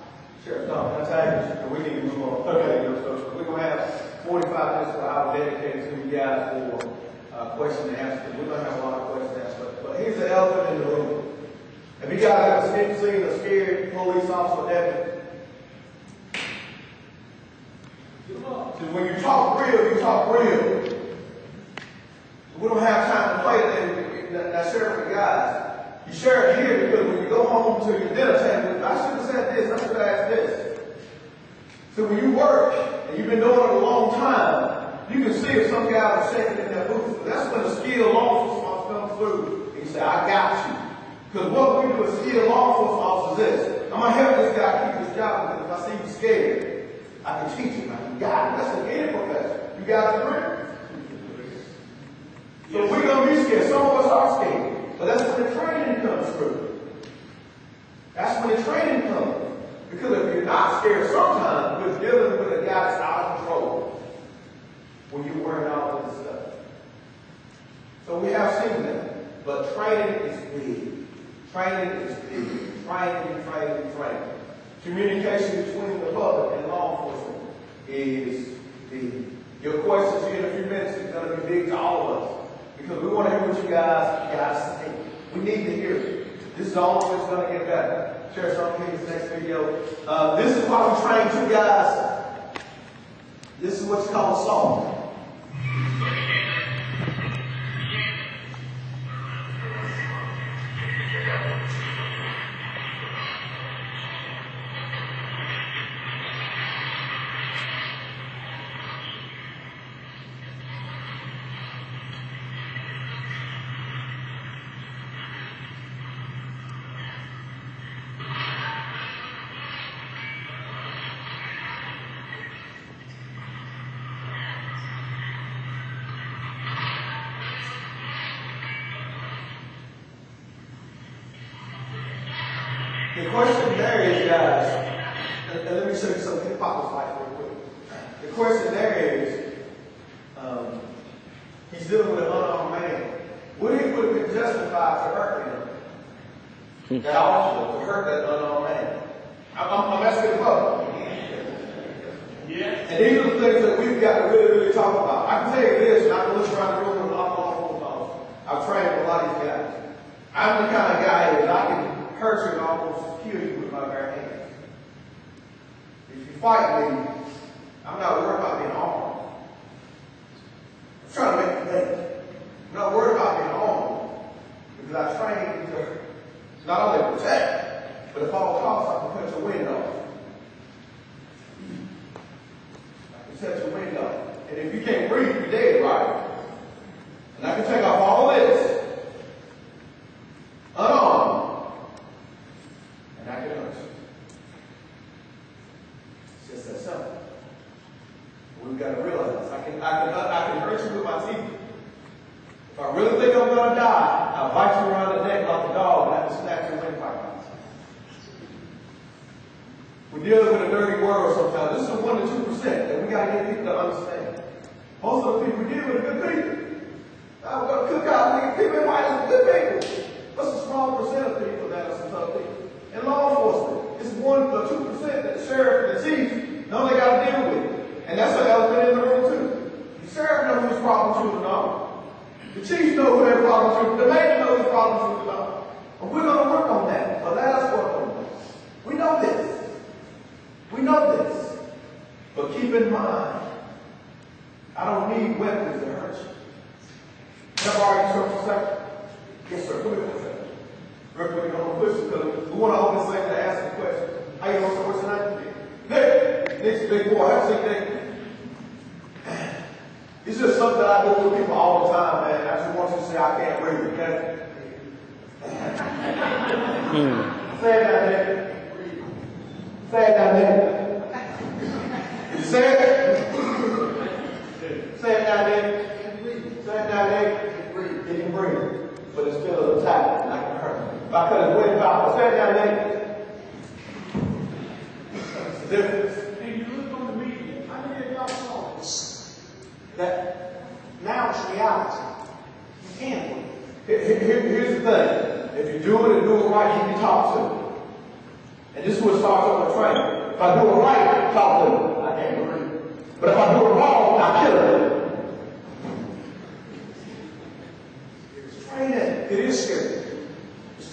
Sure, no, that's how we need to move on. Okay, so we're going to have 45 minutes for our dedicated to you guys for question and answer. We're going to have a lot of questions and answers. But here's the elephant in the room. Have you guys ever seen a scared police officer or deputy? When you talk real, you talk real. We don't have time to play that sheriff guys. You share it here because when you go home to your dinner table, I should have said this, I should have asked this. So when you work, and you've been doing it a long time, you can see if some guys are shaking in their boots. But that's when the skilled law enforcement comes through and you say, I got you. Because what we do as skilled law enforcement officers is this. I'm going to help this guy keep his job because if I see you scared, I can teach him. I can guide him. That's in any profession. You got to agree? So we're going to be scared. Some of us are scared. But that's when the training comes through. That's when the training comes. Because if you're not scared, sometimes we're dealing with a guy that's out of control when you're wearing all of this stuff. So we have seen that. But training is big. Training is big. Training. Communication between the public and law enforcement is big. Your questions here in a few minutes is going to be big to all of us. Because we want to hear what you guys think. We need to hear it. This is the only way it's going to get better. Share something in this next video. This is why we train 2 guys. This is what's called a song. The question there is, guys, and let me show you something hip-hop was like real quick. The question there is, he's dealing with an unarmed man. Would he have been justified to hurt him? That officer to hurt that unarmed man? I'm asking the public. Yeah. And these are the things that we've got to really talk about. I can tell you this, and I can look around the room with a lot of law enforcement officers. I've trained a lot of these I'm the kind of guy that I can hurt you and almost kill you with my bare hands. If you fight me, I'm not worried about being armed. I'm trying to make you think. I'm not worried about being armed because I train to not only protect, but if all costs, I can cut your wind off. I can cut your wind off. And if you can't breathe, you're dead, right? And I can take off all this, unarmed, and I can hurt you. It's just that simple. We've got to realize I can hurt you with my teeth. If I really think I'm going to die, I'll bite you around the neck like a dog and I can snatch your windpipe out. We're dealing with a dirty world sometimes. This is 1 to 2% that we got to get people to understand. Most of the people we deal with are good people. I'm going to cook out people in white are good people. What's a small percent of people that are some tough people? In law enforcement, it's 1 or 2% that the sheriff and the chief know they got to deal with. And that's an elephant in the room too. The sheriff knows whose problem children are. The chief knows who their problem children are. The major knows whose problem children are. And we're going to work on that. But let us work on this. We know this. We know this. But keep in mind, I don't need weapons to hurt you. Can I borrow your short second? Yes, sir. Come here for a second. Real quick, I'm going to push you because we want to open this thing to ask a question. How you doing, sir? What's your name? Nick. Nick's a big boy. Have a seat, Nick. It's just something that I do with people all the time, man. I just want you to say I can't breathe, okay? Say it now, Nick. Say it now, Nick. You say it? Say it now, Nick. Say it now, Nick. He can breathe. But it's still a little tight and I can hurt him. If I cut his wind out, say it now, Nick. It's the difference. And you look on the media, how many of y'all saw this? That now it's reality. You can breathe. Here's the thing. If you do it and do it right, you can talk to me. And this is what starts on the training. If I do it right, talk to me. I can't breathe. But if I do it wrong, I kill it. It's training. It is scary.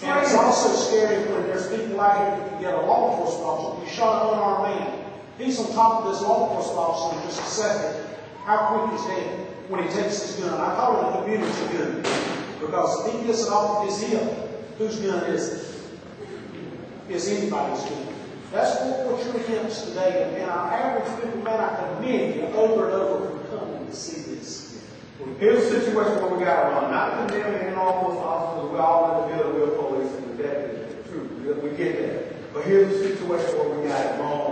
And it's also scary when there's people out here that can get a law enforcement officer. You shot an unarmed man. He's on top of this law enforcement officer in just a second. How quick is dead when he takes his gun? I call it a community gun. Because if he gets it off of his hip, whose gun is it? Is anybody's gun. That's what you're against today. And our average people, man, I commend you over and over for coming to see this. Here's a situation where we got to run. Not condemning any law enforcement officers. We're all in the middle. We're police and we're deputies. True. We get that. But here's a situation where we got it wrong.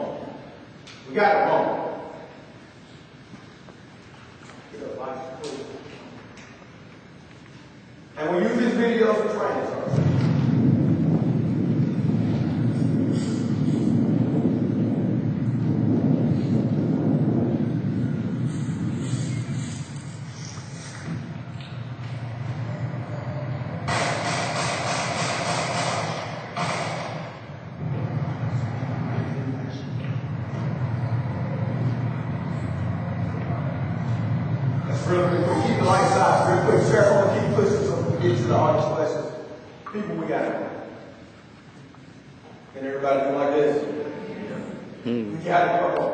We got it wrong. And we use these videos for training. Keep the lights out real quick. Sheriff, I'm going to keep pushing so we can get to the hardest questions. People, we got it. Can everybody do like this? We got it wrong.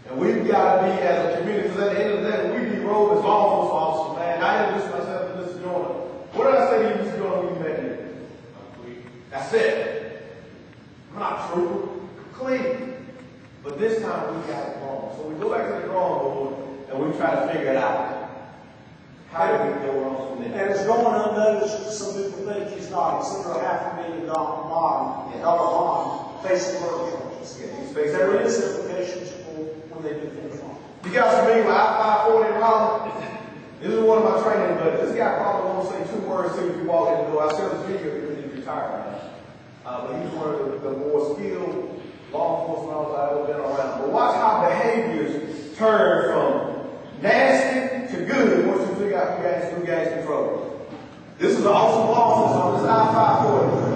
And we've got to be as a community, because at the end of the day, we be rolled as law enforcement officers, man. I introduced myself to Mr. Jordan. What did I say to you, Mr. Jordan, when you met me? That's it. I'm not true. Clean. But this time we got it wrong. So we go back to the drawing board and we try to figure it out. How do we go wrong from there? And it's going unnoticed. Some people think he's not. He's under $500,000 bond, facing murder charges. There is implications for when they do things wrong. You guys familiar with I-540 in Raleigh? This is one of my training buddies. This guy probably won't say 2 words to you if you walk in the door. I showed this video because he's retired now. But he's one of the more skilled law enforcement officers I've ever been around. But watch how behaviors turn from nasty to good once you figure out who gains control. This is an awesome law officer on this I-540.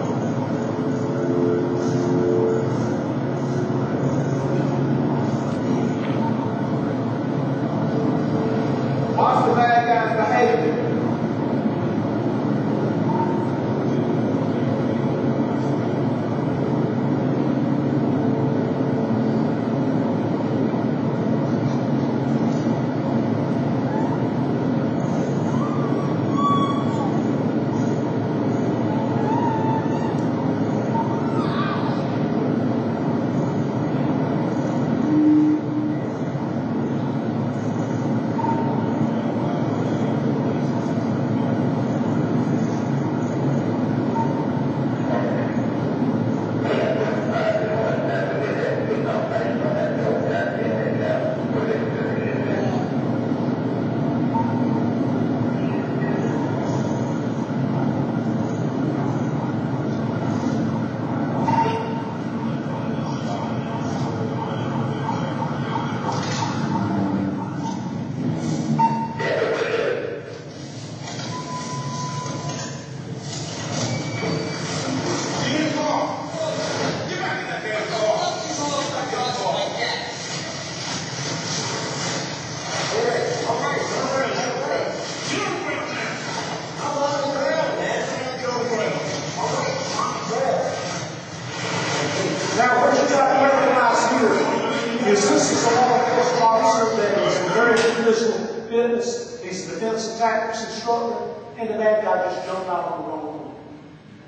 Watch the bad guy's behavior. business. He's a defensive tactics instructor, and the bad guy just jumped out on the wrong one.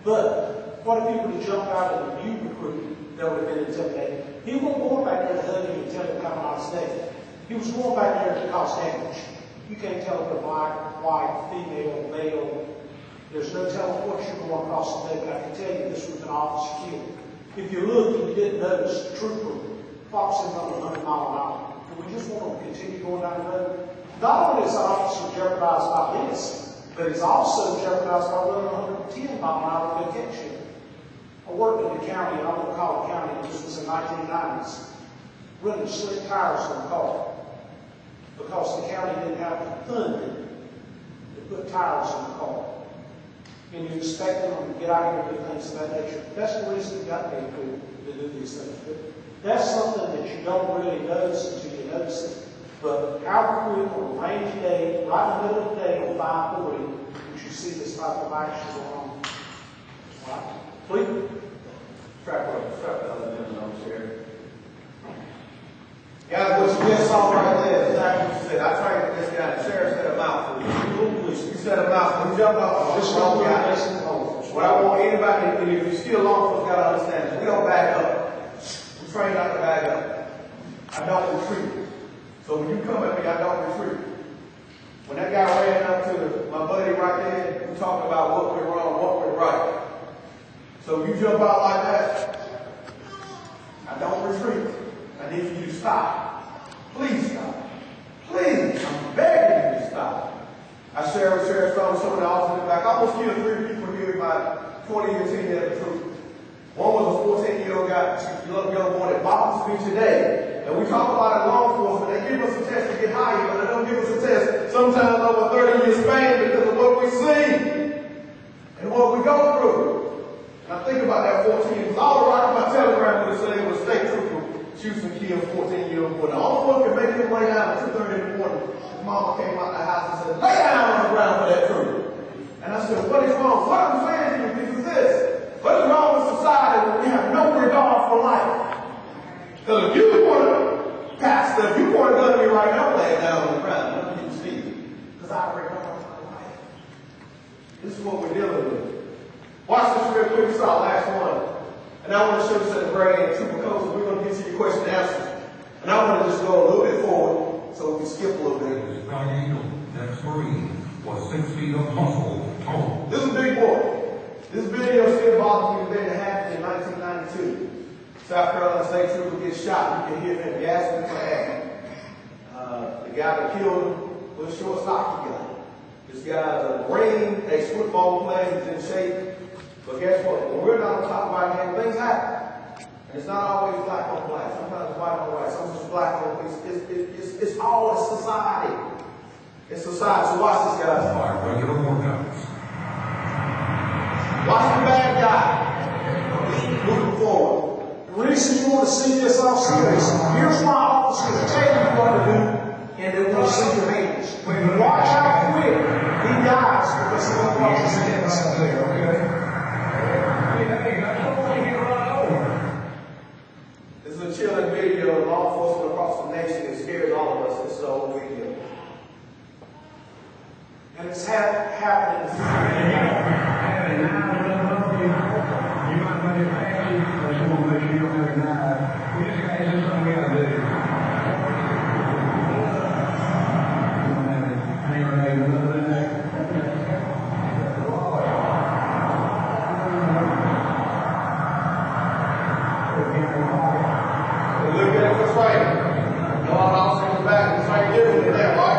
But what if he would have jumped out at a new recruit that would have been intimidating? He wasn't going back there to hug him and tell him how nice day. He was going back there to cause damage. You can't tell if they're black, white, female, male. There's no telling what you're going across the day, but I can tell you this was an officer killed. If you look and you didn't notice, the trooper foxing on 100 mile an hour. And we just want to continue going down the road. Not only is the officer jeopardized by this, but he's also jeopardized by running 110 mile an hour to catch him. I worked in the county, and I won't call it county, this was in the 1990s, running slick tires on the car because the county didn't have the funding to put tires in the car. And you expect them to get out here and do things of that nature. That's the reason it got me to do these things. But that's something that you don't really notice until you notice it. But how quick on a rainy day, right in the middle of the day on 540, would you see this type of action going on? Right? Please. Strap the other gentleman over here. Guys, what you just saw right there is exactly what you said. I trained this guy, the sheriff set him out for you. You set him out, when you jump out, this wrong guy. What I want anybody, and if you're still long, folks got to understand is we don't back up. We train not to back up. I don't retreat. So when you come at me, I don't retreat. When that guy ran up to my buddy right there, we talked about what went wrong, what went right. So if you jump out like that, I don't retreat. I need for you to stop. Please stop. Please, I'm begging you to stop. I shared with Sheriff Stone, some of the officers in the back. I almost killed 3 people here in my 20-year tenure at the troop. One was a 14-year-old guy, young boy that bothers me today. And we talk about it in law enforcement. They give us a test to get higher, but they don't give us a test sometimes over 30 years span because of what we see and what we go through. And I think about that 14 years. All the right on my telegram would have said it was a state trooper shoots and kills 14-year-old boy. The only one can make him lay down at 2:30 in the morning. His mama came out the house and said, lay down on the ground for that trooper. And I said, what is wrong? What I'm saying to you is this. What is wrong with society when we have no regard for life? Because if you want to, Pastor, if you want to gun me right now, lay down on the ground. Let me see. Because I regard my life. This is what we're dealing with. Watch this real quick. This is our last one. And I want to show you some grade trooper codes. We're going to get to your question and answers. And I want to just go a little bit forward so we can skip a little bit. Next Marine was 6 feet of muscle tall. This is a big boy. This video still bothers me the day that happened in 1992. South Carolina State Trooper gets shot. You can hear him gasping for air. The guy that killed him was a short, stocky guy. This guy's a Marine, ex-football player, he's in shape. But guess what? When we're not on top of our game, things happen. And it's not always black on black. Sometimes it's white on white. Sometimes it's black on white. It's all in society. It's society. So watch this, guys. Regular workouts. Watch the bad guy. Moving forward. The reason you want to see this also is here's my officers tell you what to do, and they want to see your hands. Watch how quick he dies because he won't watch his hands. This is a chilling video of law enforcement across the nation. It scares all of us. It's so video. And it's happening. Look at it for training. No one else in the back. It's right there with that, right?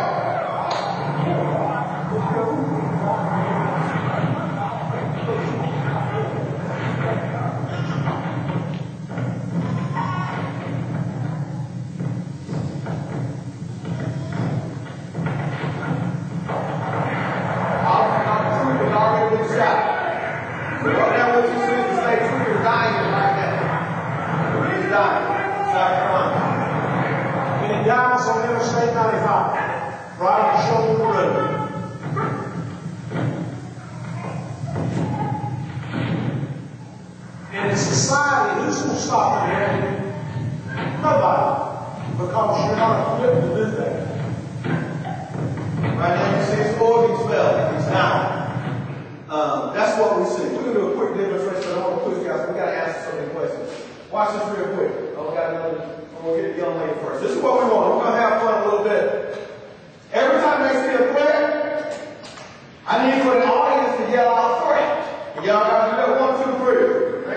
I need for the audience to yell out threat. And y'all got to do that 1, 2, 3.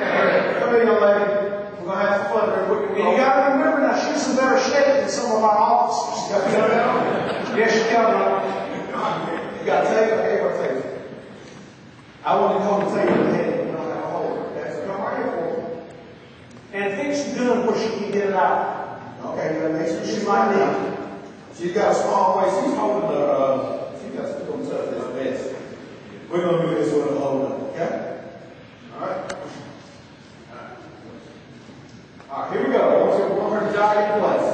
Come here, young lady. We're going to have some fun real quick. And you got to remember now, she's in better shape than some of our officers. You got to know that? Yes, you can. You got to take it. Hey, what's it? I want to hold the table in the head. You know how to hold it. Okay, so come right here for me. And fix the gun where she can get it out. Okay, you got to make sure she's like that. She's got a small waist. She's holding the, she's got to touch this vest. We're going to do this with a hold up, okay? All right. All right, here we go. I want her to jog in place.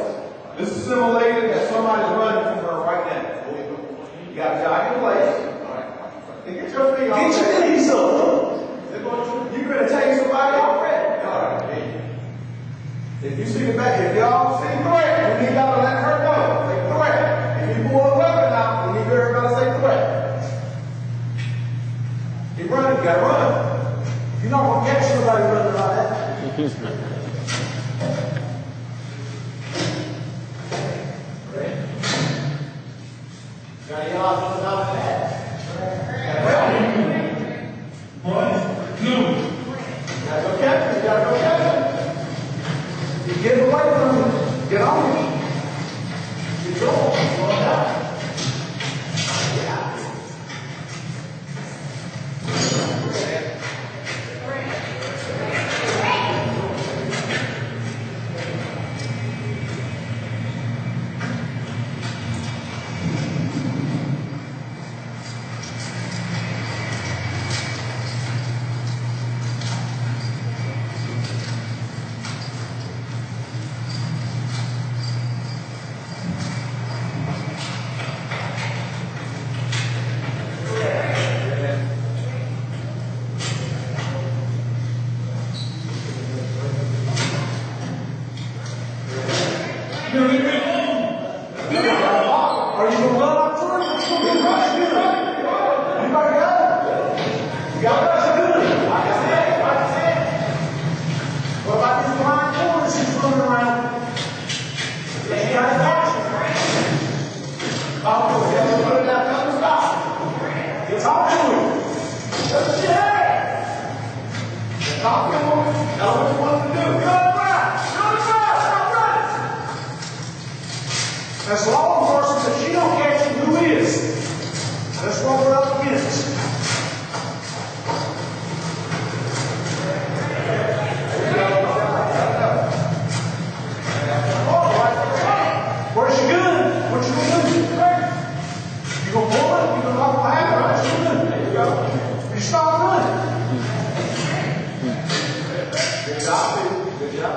This is simulating that somebody's running from her right now. You got to jog in place. All right. Get your feet off. Get your knees up. You're going to take somebody already. All right. If you see the back, if y'all see threat, we need y'all to let her know. Say threat. If you pull a weapon out, we need everybody to say threat. Keep running. You got to run. You're not going to catch somebody running like that. Got yell out something out of that. Gotta go catch him. You gotta go catch him. You get away from him. Get on him. Get going. Slow down. Yeah. As law enforcement, if she don't catch him, who is? That's what we're up against. Where's your gun? What you gonna do? You gonna pull it? You gonna lock behind it? What's your gun? There you go. You stop running. Good job, dude. Good job.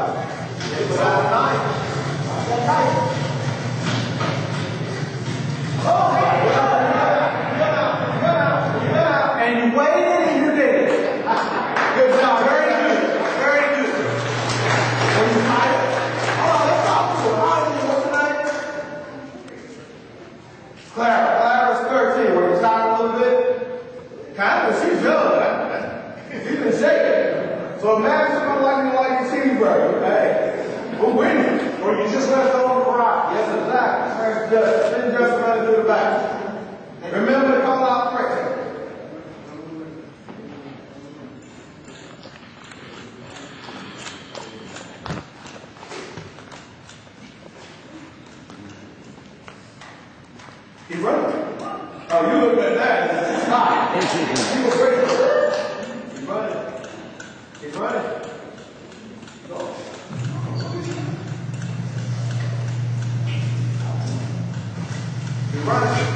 It was all night. All night. And you waited and you're dead. Good job. Very good. Very good. When you fight it, let's talk to her. What's her name? Clara. Clara's 13. Were you tired a little bit? Kind of. She's young. She's been shaking. So imagine somebody like me like a cheeseburger. Hey, we're winning. Or you just left over the right. Yes, exactly. Then just running through the back. Remember to call out threats. Keep running. Oh, you look at that. It's hot. You were great. Keep running. Keep running. Go. Keep running.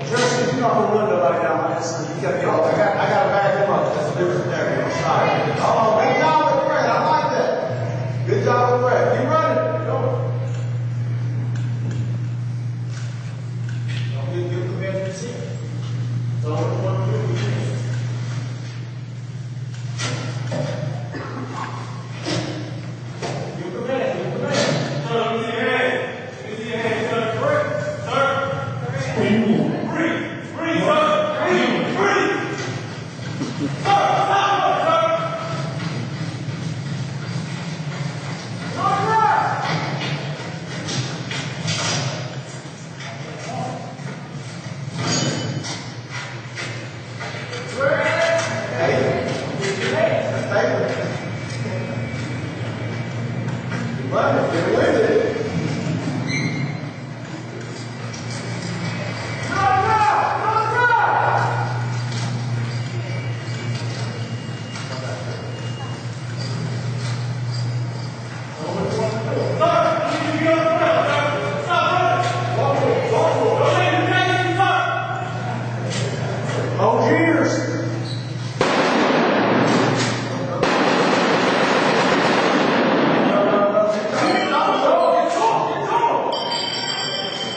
Just you're not gonna run nobody down like this. You gotta get off. I gotta back him up. That's a different scenario. All right. Oh, good job with Fred. I like that. Good job with Fred. Keep running. Go. Don't give command to see. Don't want to do it. Give command. Give command. Sir, with your hand. With your hand, sir. Correct. Sir. Breathe. Breathe, sir. Breathe. Breathe. Sir, stop, sir. All right.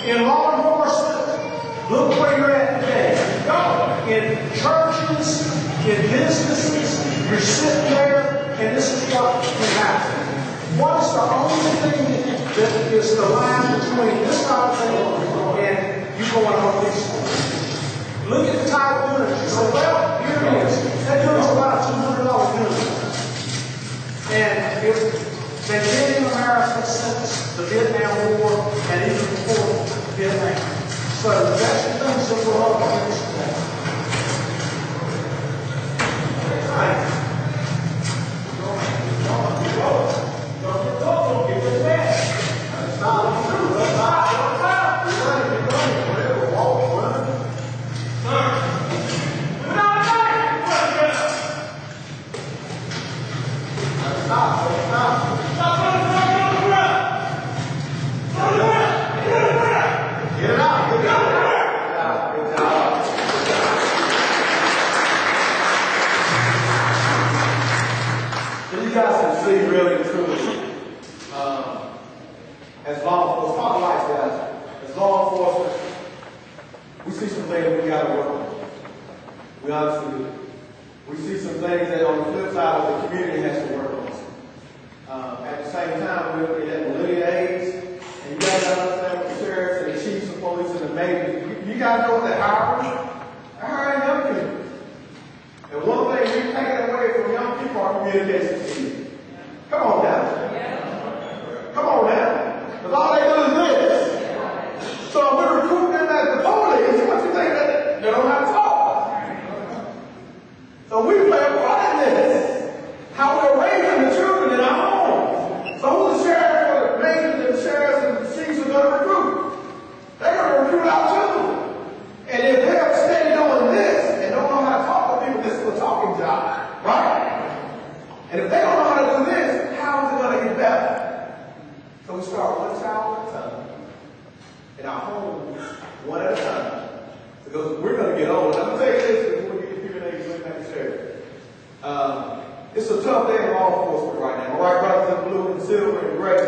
In law enforcement, look where you're at today. In churches, in businesses, you're sitting there, and this is what can happen. What is the only thing that is the line between this kind of thing and you going on this? Look at the type of unit. You say, well, here it is. That unit's about a $200 unit. And they've been in America since the Vietnam War and even before Vietnam. So that's the things that we're up against today. Thank you. Don't give it back. That's not true. That's not true. You're running, whatever, walk, run. We're not running. That's not. Stop running, run. Get it out. Get it out. Good job. So you guys can see really and truly, as law enforcement, talk lights, guys. As law enforcement, we see some things we got to work on. We honestly do. We see some things that on the flip side of the community has to work on. At the same time, we're in that millennial age, and you guys got to understand what the sheriffs and the chiefs of police and the mayors, you guys know what they're hiring? They're hiring young people. And one thing we've taken away from young people are communication skills. Come on now. Come on now. Because all they do is this. So if we're recruiting them as the police, what you think that they don't have to talk? So we play a part in this. How we're raising the children in our home. So who the sheriff or the majors and the sheriffs and the chiefs are going to recruit? They're going to recruit our children. And if they're steady doing this and don't know how to talk to people, this is a talking job. Right? And if they don't know how to do this, how is it going to get better? So we start one child at a time. In our homes, one at a time. Because we're going to get old. I'm going to tell you this before we get people in age back to sheriff. It's a tough day in law enforcement right now. All right, brothers in blue and silver and gray.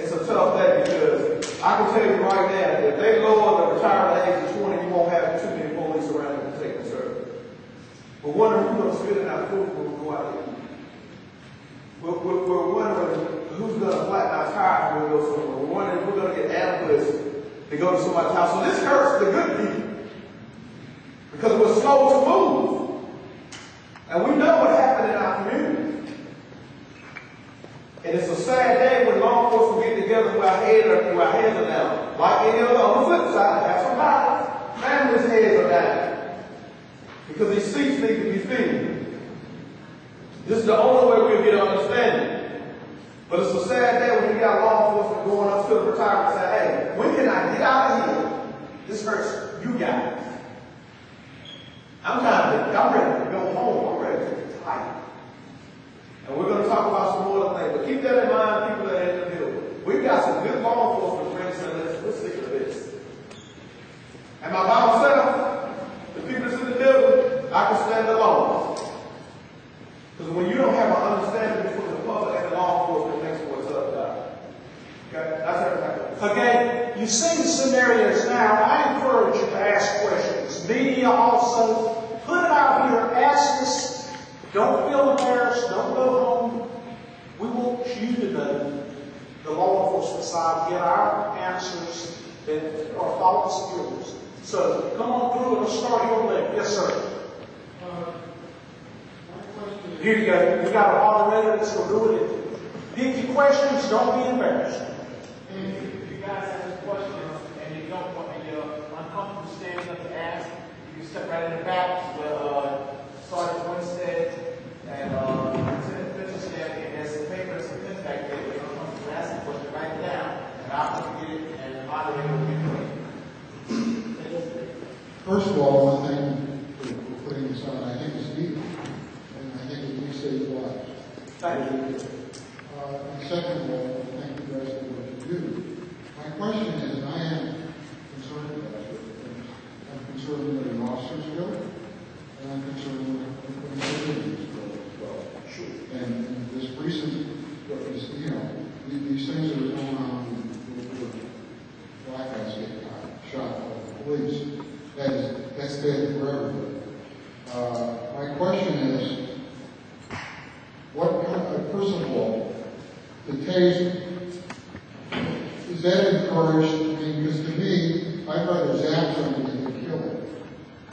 It's a tough day because I can tell you right now, if they lower the retirement age to 20, you won't have too many police around to take the service. We're wondering who's going to spit in our food when we go out there. We're wondering who's going to flatten our tires when we go somewhere. We're wondering if we're going to get ambulance to go to somebody's house. So this hurts the good people because we're slow to move. And we know what happened in our community. And it's a sad day when law enforcement get together with our heads are down. Like any other, on the flip side, that's some violence. Families' heads are down. Because these seats need to be filled. This is the only way we'll get understanding. But it's a sad day when you got law enforcement going up to the retirement and saying, hey, when can I get out of here? This hurts you guys. I'm ready to go home. I'm ready to retire. And we're going to talk about some more other things. But keep that in mind, people that are in the building. We've got some good law enforcement friends saying, let's stick to this. Am I by myself? The people that's in the building, I can stand alone. Because when you don't have an understanding between the public and the law enforcement, it makes what's up, guys. Okay? That's everything. Okay, you've seen the scenarios now. I encourage you to ask questions. Media also. Put it out here. Ask us. Don't feel embarrassed. Don't go home. We want you to know the law enforcement side. Get our answers that are thoughts of yours. So come on through and let's start here on the left. Yes, sir. Here you go. We got a moderator that's going to do it. Pick your questions. Don't be embarrassed. If you guys have any questions and you don't want and you're uncomfortable standing up to ask, you can step right in the back where Sergeant Winstead and Lieutenant Fisher stand, and there's some paper and some pens back there. If you're uncomfortable to ask a question, write it down, and I'll come get it, and the moderator will get it. First of all, one thing for putting this on, I think it's needed. And I think it will save lives. Thank you. And second of all, thank you guys for what you do. My question is, and I am concerned about it. I'm concerned with the officers go, and I'm concerned with the civilians go as well. Sure. And this recent, these things that are going on with blackouts getting police. That's dead forever. My question is, first of all, the taser, is that encouraged? I mean, because to me, I'd rather zap somebody than kill them.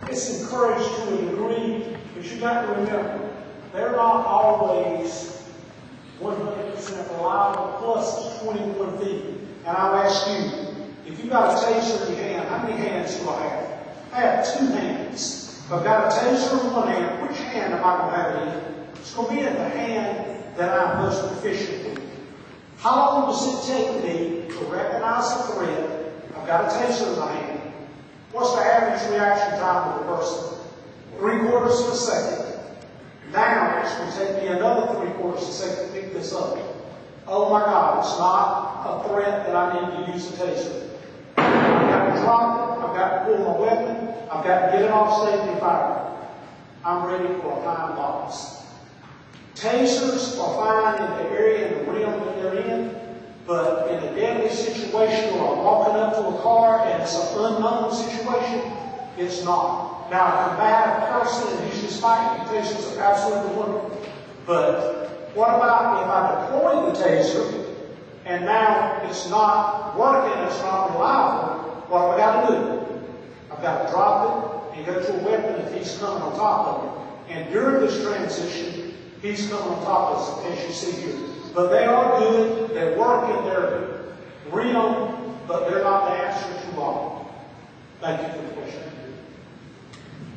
It's encouraged to a degree, but you got to remember, they're not always 100% reliable, plus it's 21 feet. And I'll ask you, if you've got a taser in your hand, how many hands do I have? I have 2 hands. If I've got a taser in one hand, which hand am I going to have it in? It's going to be in the hand that I'm most proficient with. How long does it take me to recognize a threat? I've got a taser in my hand. What's the average reaction time of a person? 3/4 of a second. Now it's going to take me another 3/4 of a second to pick this up. Oh my God, it's not a threat that I need to use a taser. I've got to drop it, I've got to pull my weapon, I've got to get it off safety fire. I'm ready for a fine box. Tasers are fine in the area and the realm that they're in, but in a deadly situation or I'm walking up to a car and it's an unknown situation, it's not. Now, a combative person and he's just fighting, tasers are absolutely wonderful. But what about if I deploy the taser and now it's not working, it's not reliable? What have I got to do? I've got to drop it and go to a weapon if he's coming on top of it. And during this transition, he's coming on top of us, as you see here. But they are good, they work in their realm, but they're not the answer to all. Thank you for the question.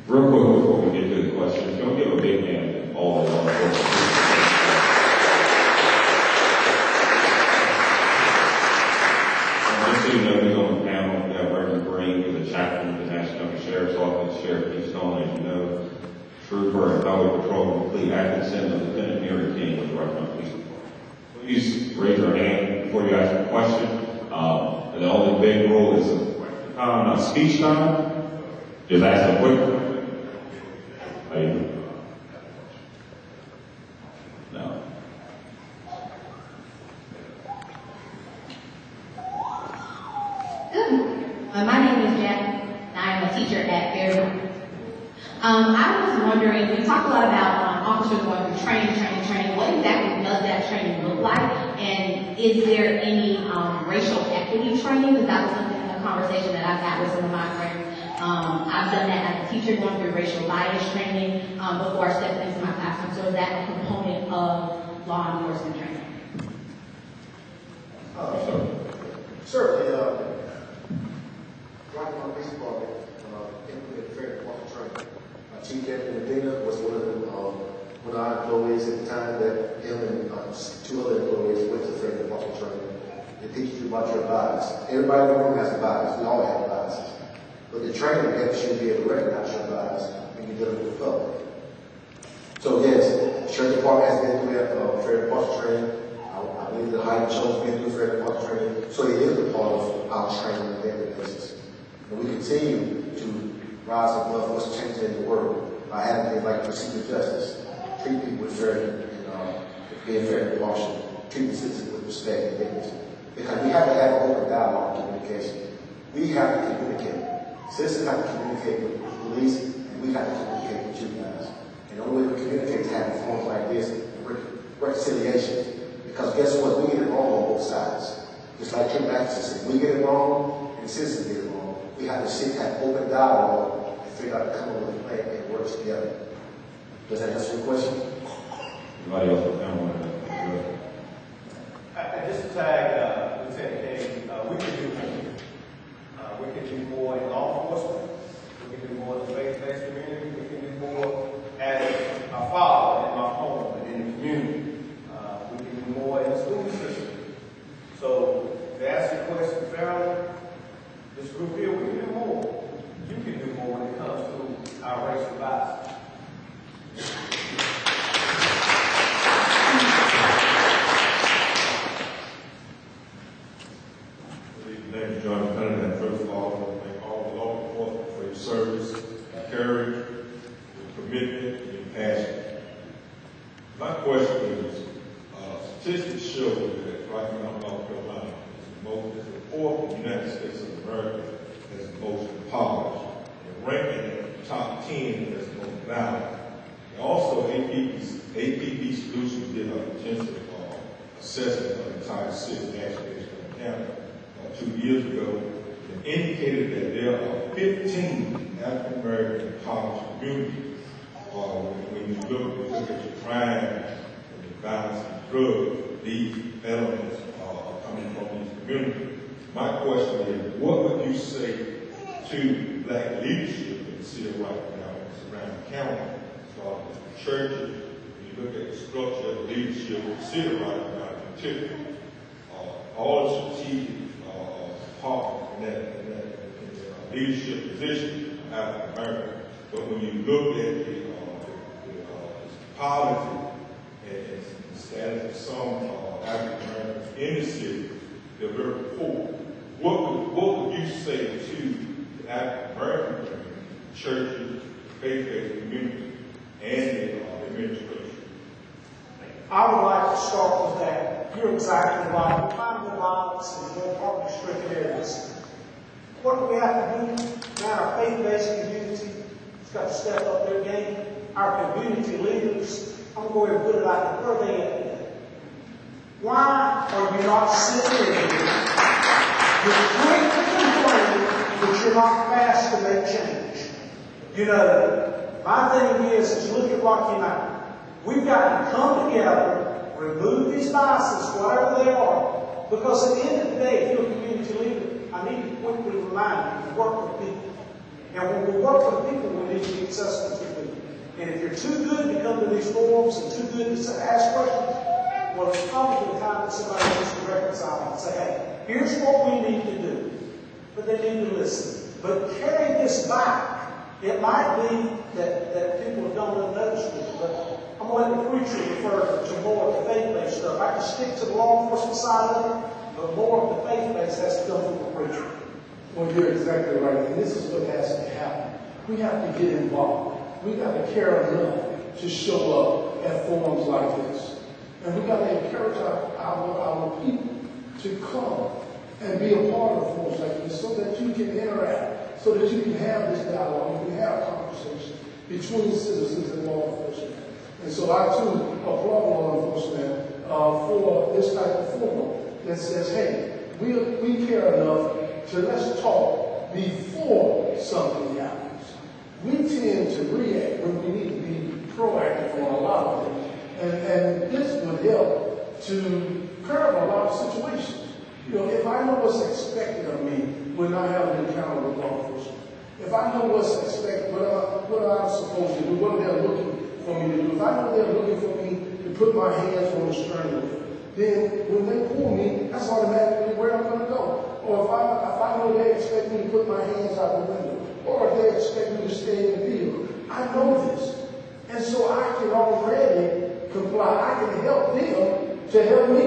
Real quick before we get to the questions, can we give a big hand to all the law enforcement? Just so you know, who's on the panel, we have Reverend Green, who's a chaplain with the Nash County Sheriff's Office, Sheriff Keystone, as you know, Trooper and Highway Patrol, Lee Atkinson, and Lieutenant Mary King with the Rockmount Police Department. Please raise your hand before you ask a question. And the only big rule is not speech time. Just ask a quick question. No. Good morning. My name is Jack. I am a teacher at Fairview. I was wondering, we talk a lot about officers going through training. What exactly does that training look like? And is there any racial equity training? Because that was something, a conversation that I've had with some of my friends. I've done that as a teacher, going through racial bias training before I stepped into my classroom. So is that a component of law enforcement training? Certainly, Rockmount Police Department implemented fair department training. Chief Deputy Medina was one of our employees at the time that him and 2 other employees went to fair department training. It teaches you about your bias. Everybody in the room has a bias. We all have biases. But the training helps you be able to recognize your bias when you're dealing with the public. So yes, the Sheriff Department has been through fair department training. I believe the Highland Show's been through fair department training. So it is a part of our training on a daily basis. And we continue to rise above what's changing in the world by having things like procedural justice, treat people with fairness, and being fair and impartial, treat the citizens with respect and dignity. Because we have to have open dialogue and communication. We have to communicate. Citizens have to communicate with the police, and we have to communicate with you guys. And the only way we communicate is having forums like this, reconciliation. Because guess what? We get it wrong on both sides. Just like Kim Atkinson said, we get it wrong, and the citizens get it wrong. We have to sit, have open dialogue, and figure out to come up with a plan and work together. Does that answer your question? Anybody else with them want to? Just to tag Lieutenant King, we can do more in law enforcement. We can do more in the faith-based community. We can do more as a father in my home and in the community. We can do more in the school system. So to answer your question fairly, this group here, we can do more. You can do more when it comes to our racial bias. First of all, I want to thank all the law enforcement for your service, your courage, your commitment, and your passion. My question is, statistics show that Rockmount, North Carolina is the fourth in the United States of America as the most empowered 10 as the most violent. And also, APB Solutions did an intensive assessment of the entire city of Nashville County 2 years ago, and indicated that there are 15 African American college communities. When you look at the crime and the violence and drugs, these elements are coming from these communities. My question is, what would you say to black leadership in the city right now, surrounding county, as far as the churches? When you look at the structure of the leadership in the city right now, particularly, all the strategic part in that leadership position of African American. But when you look at the poverty and the status of some African Americans in the city, they're very poor. What would you say to the African American churches, faith-based community, and the administration? I would like to start with that. You're exactly right. We find the violence in more poverty-stricken areas. What do we have to do? Now, our faith-based community has got to step up their game. Our community leaders, I'm going to put it out there, where are they at today? Why are you not sitting in here? You're quick to complain, but you're not fast to make change. You know, my thing is look at Rocky Mountain. We've got to come together, remove these biases, whatever they are, because at the end of the day, if you're a community leader, I need to quickly remind you to work with people. And when we work with people, we need to be accessible to people. And if you're too good to come to these forums and too good to ask questions, well, it's probably the time that somebody needs to reconcile and say, hey, here's what we need to do. But they need to listen. But carry this back. It might be that people don't notice it, but I'm going to let the preacher refer to more of the faith-based stuff. I can stick to the law enforcement side of it, but more of the faith-based has to come from the preacher. Well, you're exactly right, and this is what has to happen. We have to get involved. We got to care enough to show up at forums like this. And we got to encourage our people to come and be a part of forums like this so that you can interact, so that you can have this dialogue, you can have conversations between citizens and law enforcement. And so I, too, applaud law enforcement for this type of forum that says, hey, we care enough to let's talk before something happens. We tend to react when we need to be proactive on a lot of things. And this would help to curb a lot of situations. You know, if I know what's expected of me when I have an encounter with law enforcement, if I know what's expected, what I'm supposed to do, what they're looking for me to do, if I know they're looking for me to put my hands on the steering wheel, then when they pull me, that's automatically where I'm going to go. Or if I know they expect me to put my hands out the window, or if they expect me to stay in the vehicle, I know this. And so I can already comply. I can help them to help me.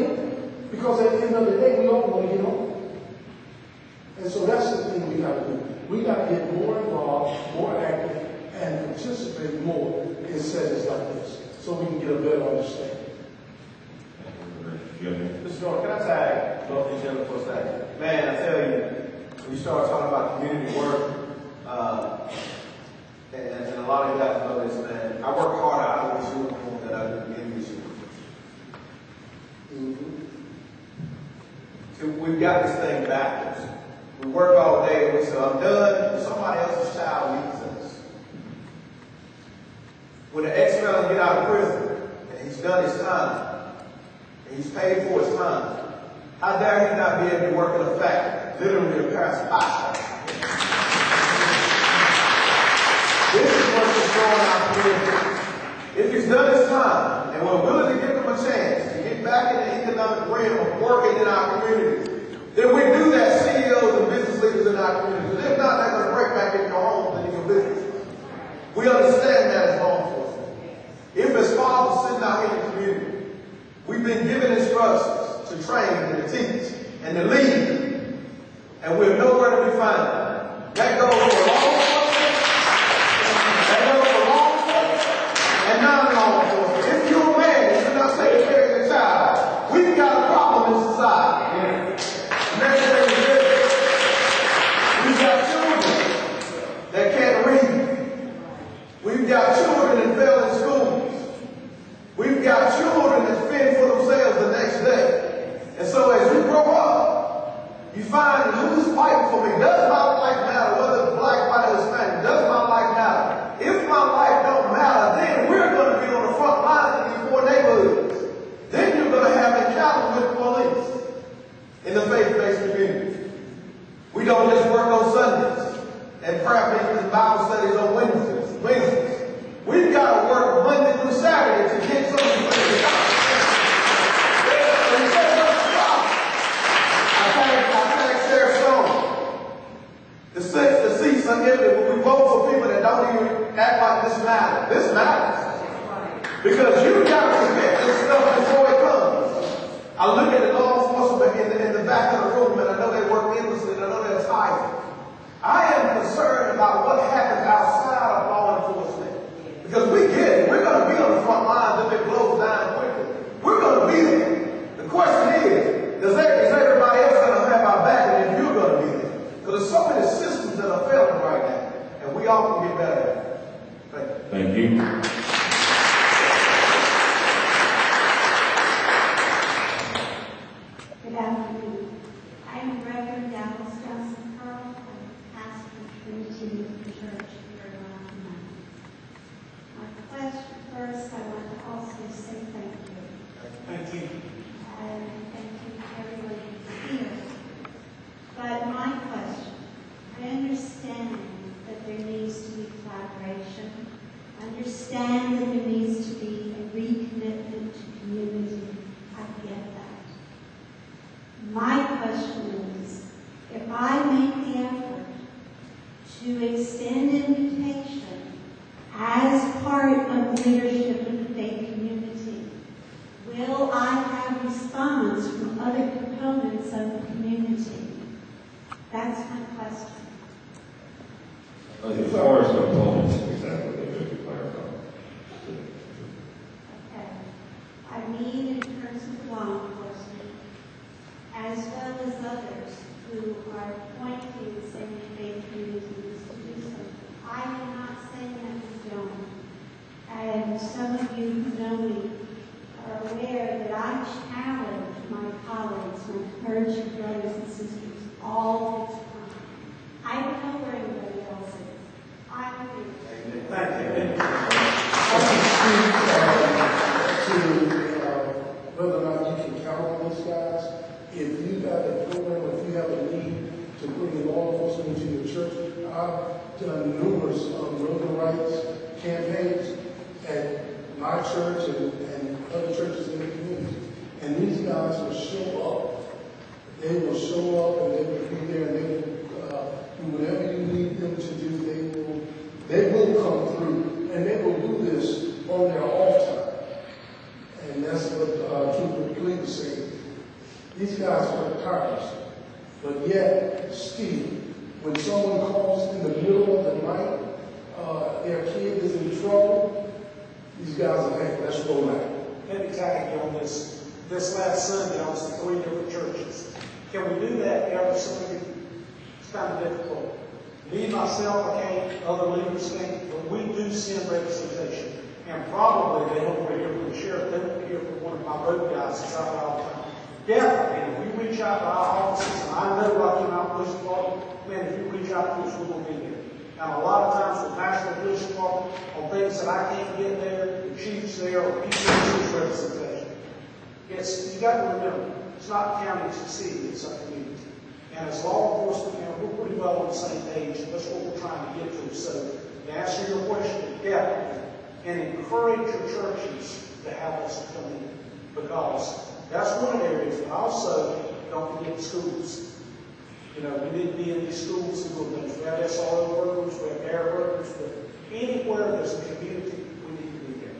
Because at the end of the day, we all want to get home. And so that's the thing we got to do. We got to get more involved, more active, and participate more in settings like this so we can get a better understanding. Mr. Jordan, can I tag both these gentlemen for a second? Man, I tell you, when you start talking about community work, and a lot of you guys know this, man, I work hard out of this uniform that I do in this uniform. So we've got this thing backwards. We work all day and we say, I'm done. Somebody else's child needs us. When the ex-felon get out of prison and he's done his time, and he's paid for his time, how dare he not be able to work in a factory, literally a parent's spot. This is what's destroying our community. If he's done his time, and we're willing to give him a chance to get back in the economic realm of working in our community, then we do that, CEOs and business leaders in our community. If not, they're going to break back into your homes and in your business. We understand that as law enforcement. If as fathers sitting out here in the community, we've been given instructions to train and to teach and to lead, and we're nowhere to be found. That goes for law enforcement, that goes for law enforcement, and non-law enforcement. If you're a man and you're not taking care of your child, we've got a problem in society. Next thing is this. We've got children that can't read. forget that when we vote for people that don't even act like this matters. This matters. Because you've got to forget this stuff before it comes. I look at the law enforcement in the back of the room, and I know they work endlessly, and I know they're tired. I am concerned about what happens outside of law enforcement. Because we get it. We're going to be on the front lines if it blows down quickly. We're going to be there. The question is everybody else going to have our back, and if you're going to be there? Because there's so many systems that are failing right now, and we all can get better at it. Thank you. Good afternoon. I am Reverend Dallas Johnson Pearl, pastor of Trinity Lutheran Church here in Rocky Mountain. My question first, I want to also say thank you. Thank you. And thank you to everyone who's here. But my question, I understand that there needs to be collaboration. I understand that there needs to be a recommitment to community. I get that. My question is, if I make the effort to extend invitation as part of the leadership of the faith community, will I have response from other components of the community? That's my question. As far as components, exactly what they should clarify. Okay. I mean in terms of law enforcement, as well as others who are pointing and saying faith communities to do something. I am not saying that we don't. And some of you who know me are aware that I challenge my colleagues, my clergy brothers and sisters, all the time. I don't know where anybody else is. I'm here. Thank you. Whether or not you can count on these guys, if you got a program, if you have a need to bring law enforcement into your church, I've done numerous voting rights campaigns at my church and other churches in the community. And these guys will show up. They will show up and they will be there and they will do whatever you need them to do. They will come through and they will do this on their off time. And that's what Trooper Cleveland said. These guys work tirelessly, but yet, still, when someone calls in the middle of the night, their kid is in trouble, these guys are, hey, let's roll out. Let me tag you on this. This last Sunday, I was in 3 different churches. Can we do that every Sunday? It's kind of difficult. Me, myself, I can't, other leaders can't, but we do send representation. And probably they don't hear from the sheriff, they don't hear from one of my road guys that's out there all the time. Definitely, if we reach out to our offices, and I know Rocky Mountain Police Department, man, if you reach out to us, we're going to be there. And a lot of times with National Police Department, on things that I can't get there, the chief's there, or PCC's representation. You got to remember, it's not county, it's a city, it's a community. And as law enforcement, we're pretty well on the same page, and that's what we're trying to get to. So, to answer your question, definitely, and encourage your churches to have us come in, because that's one area, but also don't forget schools. We need to be in these schools and doing things. We have SRO workers, we have air workers, but anywhere there's a community, we need to be there.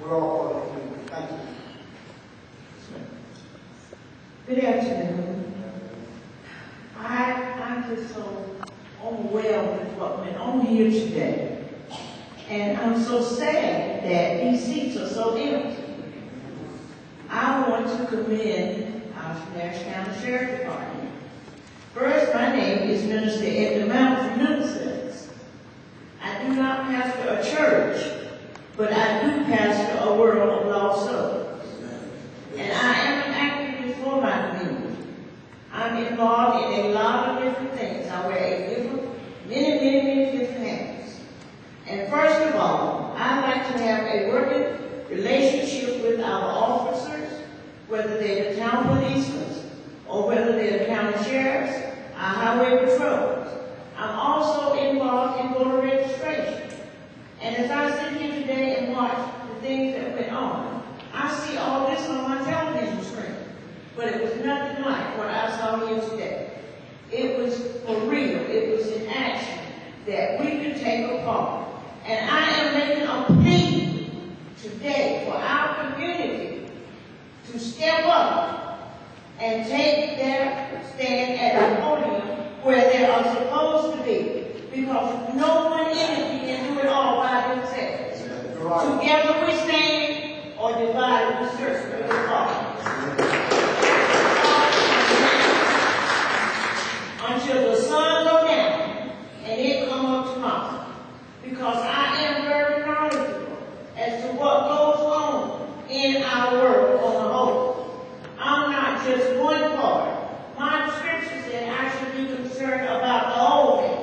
We're all part of the community. Thank you. Good afternoon. I'm just so overwhelmed with what went on here today. And I'm so sad that these seats are so empty. I want to commend our Nash County Sheriff Department. First, my name is Minister Edna Mount from Middlesex. I do not pastor a church, but I do pastor a world of lost souls. And I am an activist for my community. I'm involved in a lot of different things. I wear many different hats. And first of all, I like to have a working relationship with our officers, whether they're the town policemen or whether they're the county sheriffs, our highway patrols. I'm also involved in voter registration. And as I sit here today and watch the things that went on, I see all this on my television screen. But it was nothing like what I saw here today. It was for real. It was in action. that we can take apart. And I am making a plea today for our community to step up and take their stand at the podium where they are supposed to be. Because no one entity can do it all by themselves. Together we stand, or divided we certainly fall. Until the sun go down and it come up tomorrow. Because I am very knowledgeable as to what goes on in our world on the whole. I'm not just one part. My scripture said I should be concerned about the whole thing.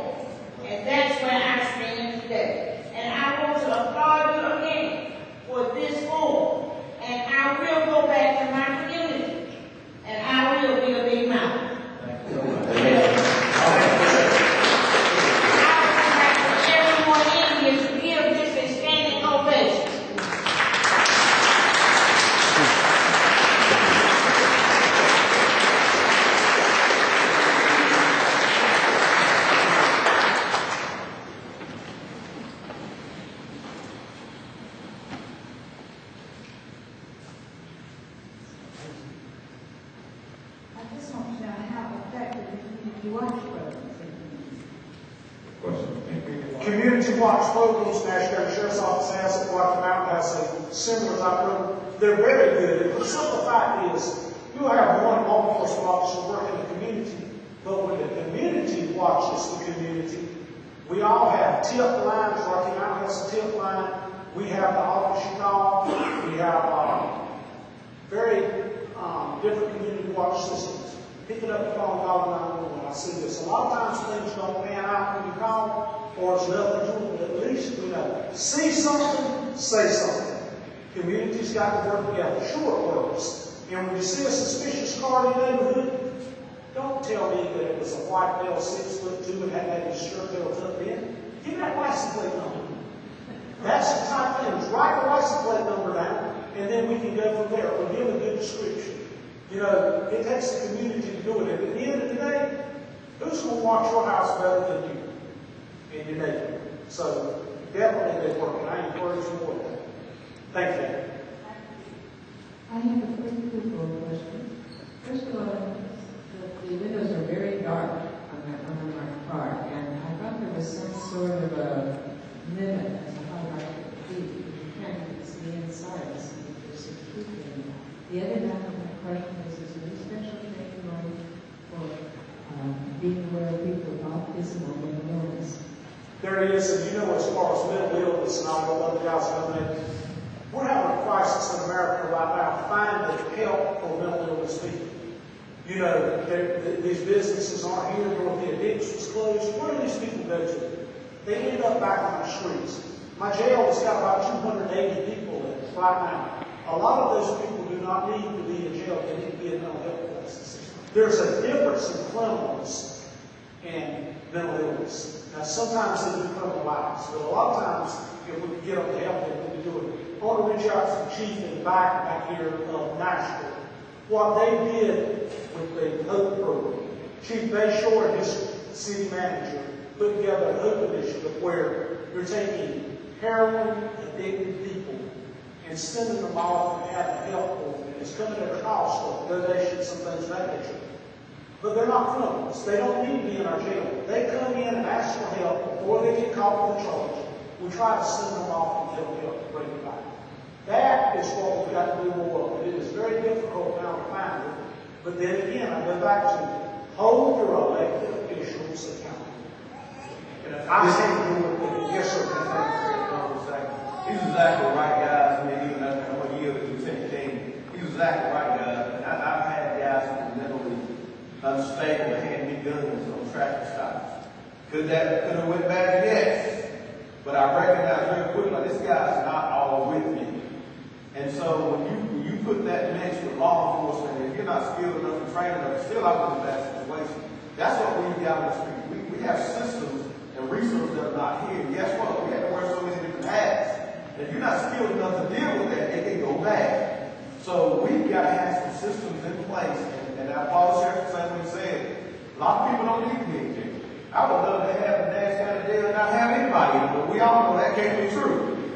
And that's where I stand today. And I want to applaud you again for this forum. And I will go back to my community. And I will be a big mouth. Community watch programs, Nash County Sheriff's Office has it, Rocky Mountain has a similar type program. They're very good. The simple fact is, you'll have one law enforcement officer work in the community, but when the community watches the community, we all have tip lines. Rocky Mountain has a tip line. We have the office you call. We have very different community watch systems. Picking up the phone, calling 911. I see this. A lot of times things don't pan out when you call, or it's nothing to it, but at least we know. See something, say something. Communities got to work together. Sure, it works. And when you see a suspicious car in your neighborhood, don't tell me that it was a white male 6'2" and had his shirt tail tucked in. Give me that license plate number. That's the type of thing. Write the license plate number down, and then we can go from there. We'll give a good description. You know, it takes the community to do it. And at the end of the day, who's going to watch your house better than you and your neighbor? So definitely they work, and I encourage you more than that. Thank you. I have a quick question. First of all, the windows are very dark on my car, and I thought there was some sort of a limit as to how dark it could be. You can't see inside, so there's a key in. The other half of my question is there any special training for being aware of people with autism or mental illness? There is, and you know, as far as mental illness, and I'll let other guys know that, we're having a crisis in America right now, finding help for mental illness people. You know, these businesses aren't here, nor the addictions closed. Where do these people go to? They end up back on the streets. My jail has got about 280 people in it right now. A lot of those people do not need to be in jail. They need to be in mental health places. There's a difference in criminals and mental illness. Now, sometimes they do criminalize, but a lot of times, if we can get them to help them, we can do it. I want to reach out to the chief in the back here of Nashville. What they did with the HOPE program, Chief Bayshore and his city manager put together a HOPE initiative where you're taking heroin-addicted people and sending them off and having help for them. And it's coming at a cost of donations and things of that nature. But they're not criminals. They don't need to be in our jail. They come in and ask for help before they get caught with a charge. We try to send them off and get them help and bring them back. That is what we've got to do more of. It is very difficult now to find it. But then again, I go back to hold your elected officials accountable. And if I say do it, yes, sir. He's exactly right, guys. I mean, even after what year that he was 15, he's exactly right, guys. And I've had guys who were mentally unstable and hand me guns on traffic stops. Could have went bad? Yes. But I recognize very quickly this guy's not all with me. And so when you put that mix with law enforcement, if you're not skilled enough and trained enough, still out in a bad situation. That's what we've got in the street. We have systems and resources that are not here. And guess what? We have to wear so many different hats. If you're not skilled enough to deal with that, it can go bad. So we've got to have some systems in place. And our policy, the same way said, a lot of people don't need to be in jail. I would love to have the Nash County Jail me, but we all know that can't be true.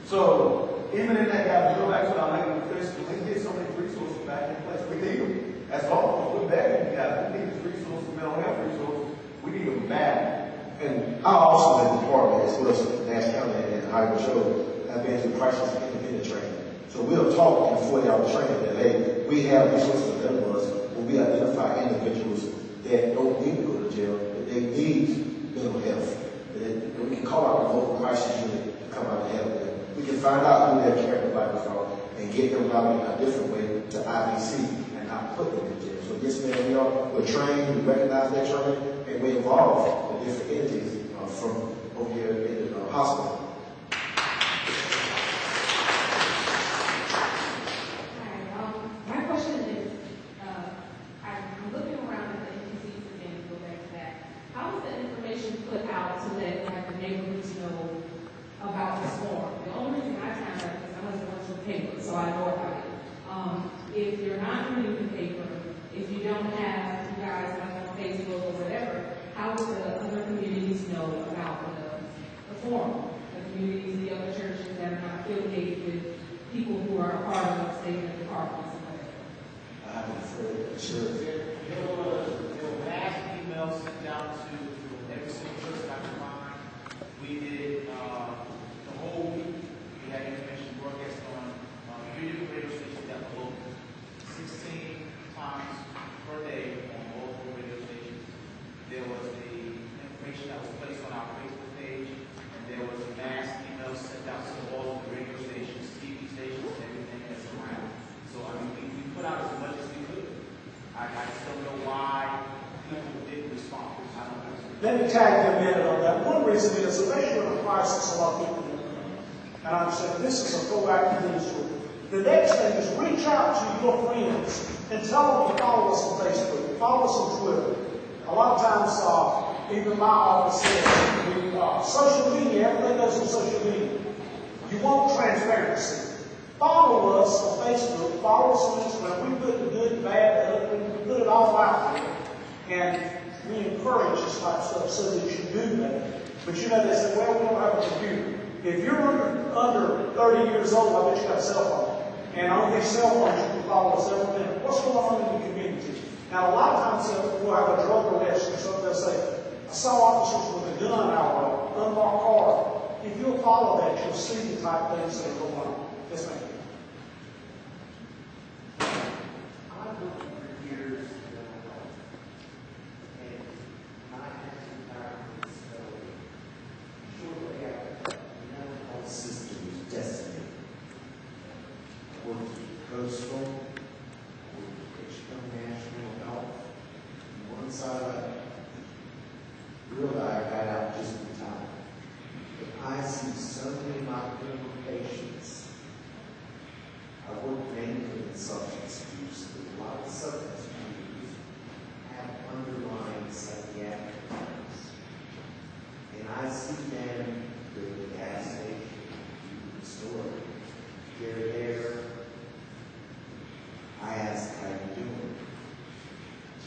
So even in that, guys, go back to our language, we get some of these resources back in place. We need them. As long as we're begging you guys, we need these resources, mental health resources. We need them back. And I also in the department as well as Nash County and Iowa Show have been through crisis independent training. So we'll talk in 40-hour training that, hey, we have resources available to us when we identify individuals that don't need to go to jail, but they need mental health. And we can call out the local crisis unit to come out and help them. We can find out who their care providers are and get them out in a different way to IVC and not put them in jail. So yes, man, we're trained, we recognize that training, and we involve the different entities from over here in the hospital. My question is, I'm looking around at the NPCs again, to go back to that. How is the information put out to let the neighborhoods know about this form? The only reason I found out is I wasn't watching the paper, so I know about it. If you're not reading the paper, if you don't have you guys like on Facebook or whatever, how will the other communities know about the forum? The communities, the other churches that are not affiliated with people who are a part of the statement departments and whatever. I'm afraid, sure. There were mass emails sent out to every single church I could find. We did the whole week. We had information broadcast on 3 different radio stations that were local, 16 times per day on multiple radio stations. There was the information that was placed on our Facebook page, and there was a mass email sent out to all of the radio stations, TV stations, everything that's around. So I mean, we put out as much as we could. I just don't know why people didn't respond. I don't know. Let me tag you a minute on that. One reason is, unless you're in a crisis, a lot of people don't know. And I'm saying this is a proactive ministry. The next thing is reach out to your friends and tell them to follow us on Facebook, follow us on Twitter. A lot of times, even my office says, social media, everything goes on social media. You want transparency. Follow us on Facebook, follow us on Instagram. We put the good and bad, the ugly, we put it all out there. And we encourage this type of stuff so that you do that. But you know, they say, well, we don't have a computer. If you're under 30 years old, I bet you got a cell phone. And on these cell phones, you can follow us every minute. What's going on in the community? Now, a lot of times we'll have a drug arrest or something. They'll say, I saw officers with a gun out of an unmarked car. If you'll follow that, you'll see the type of things that are going on. Yes, ma'am. I've worked for years in mental health, and I had to retire from this facility shortly after the mental health system was decimated. I worked at Coastal, I worked at Hitchcock National Health. And once I realized I got out just in time. But I see so many of my clinical patients. I work mainly in substance abuse, but a lot of substance abuse have underlying psychiatric problems. And I see them go to the gas station, to the store, they're there. I ask, how you doing?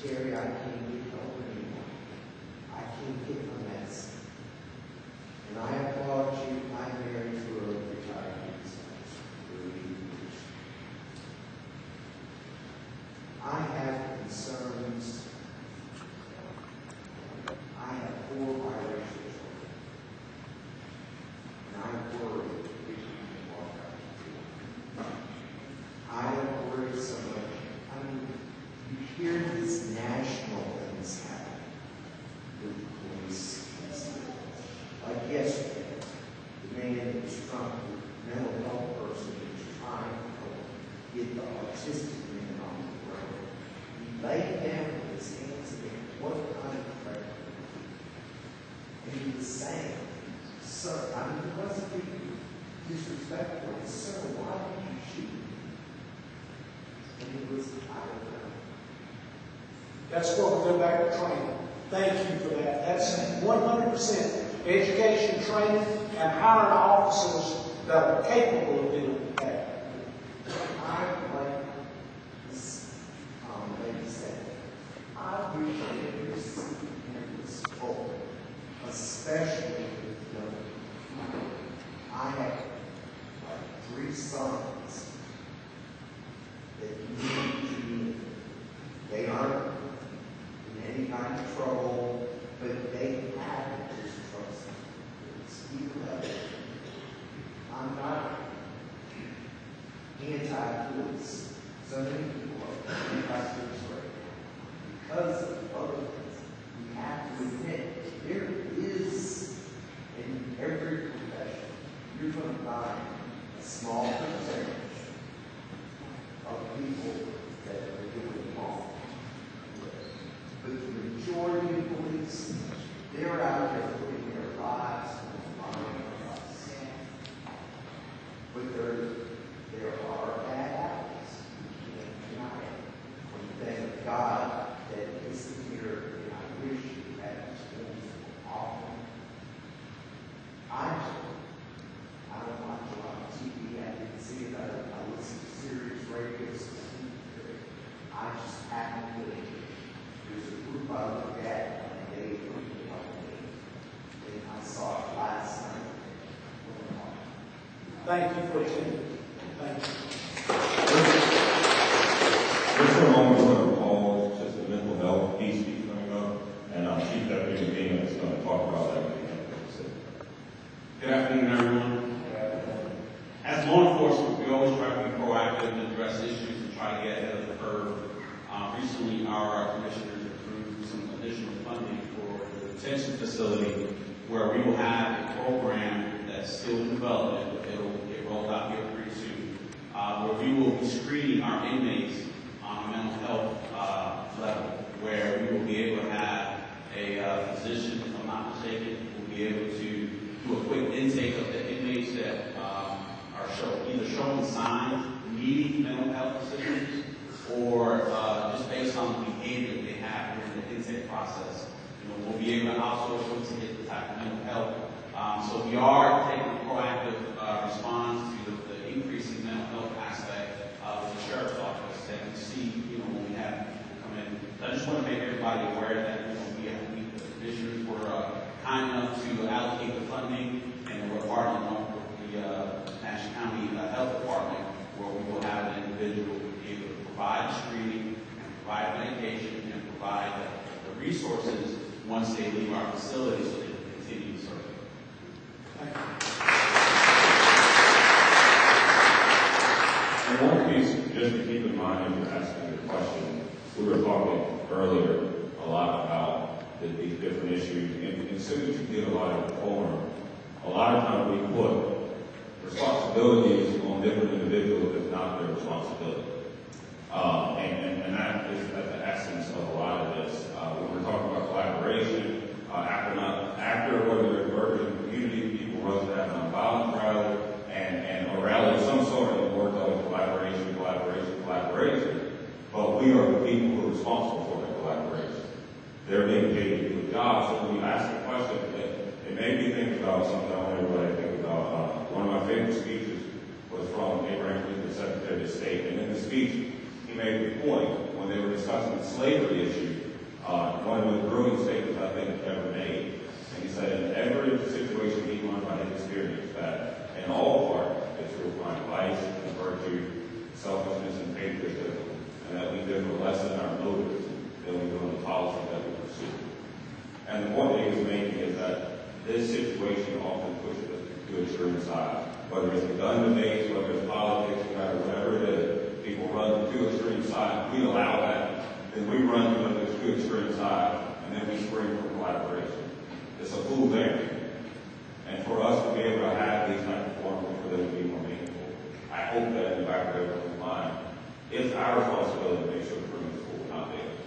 Terry, I can't get help anymore. I can't get my medicine. And I applaud you. I'm married to a retired I have concerns. I have 4 biracial children. And I worry if you can walk out. I don't worry so much. I mean, you hear these national things happen with the police. Like yesterday, the man that was trying, the mental health person that was trying to help get the autistic man on the ground. He laid down with his hands in what kind of prayer? And he was saying, sir, I mean, it wasn't being disrespectful. Sir, why did you shoot me? And he was, I don't know. That's where we go back to training. Thank you for that. That's 100% education, training, and hiring officers that are capable of doing that. I like this lady said, I wish every seat in this full, especially with young people. 3 sons that you need to be. They aren't in any kind of trouble, but they have distrust. It's even I'm not anti-police. So many people are anti-police right now because of other things. We have to admit there is, in every profession, you're going to find a small percentage of people that are doing wrong. But the majority of police, they're out there putting their lives on the line for us. But there are bad apples. You can't deny it. And thank God that it's here, and I wish you had experience often. I don't watch a lot of TV. I didn't see it. I listen to Sirius radio. I just happen to. There's a group I look at on a daily and I saw it last night. Thank you for attending. Thank you. Just for a moment, we're going to pause. Just a mental health piece coming up, and Chief Deputy McGee is going to talk about that. Good afternoon, everyone. As law enforcement, we always try to be proactive and address issues and try to get ahead of the curve. Recently, our commissioners approved some additional funding for the detention facility, where we will have a program that's still in development. It'll get rolled out here pretty soon, where we will be screening our inmates on a mental health level, where we will be able to have a physician, if I'm not mistaken, will be able to do a quick intake of the inmates that are either showing signs needing mental health assistance or just based on the behavior they have during the intake process. We'll be able to outsource them to get the type of mental health. So we are taking a proactive response to the increasing mental health aspect of the sheriff's office that we see, when we have people come in. So I just want to make everybody aware that the commissioners were kind enough to allocate the funding, and we're partnering up with the Nash County Health Department, where we will have an individual be able to provide screening, and provide medication, and provide the resources once they leave our facility so they can continue to serve. Thank you. And one piece, just to keep in mind when you're asking your question, we were talking earlier a lot about these different issues. And as soon as you get a lot of reform, a lot of times we put responsibilities on different individuals that's not their responsibility. And that is at the essence of a lot of this. When we're talking about collaboration, after whether it's urban community, people run to have a nonviolent rally and a rally of some sort, and work on collaboration. But we are the people who are responsible for that collaboration. They're being paid to do a job. So when you ask the question, it made me think about something I want everybody to think about. One of my favorite speeches was from Abraham Lincoln, Secretary of State. And in the speech, he made the point when they were discussing the slavery issue, one of the brilliant statements I think ever made. And he said, in every situation he learned by his experience that in all parts, it's you'll find vice and virtue, selfishness and patriotism, and that we differ less in our motives than we do in the policy that we pursue. And the point that he was making is that this situation often pushes us to extreme side. Whether it's the gun debates, whether it's politics, no matter whatever it is, people run to extreme side. We allow that, then we run to the extreme side, and then we scream for collaboration. It's a fool's errand. And for us to be able to have these type of forums for them to be more meaningful, I hope that in the back of everyone's mind, it's our responsibility to make sure the room is full, not theirs.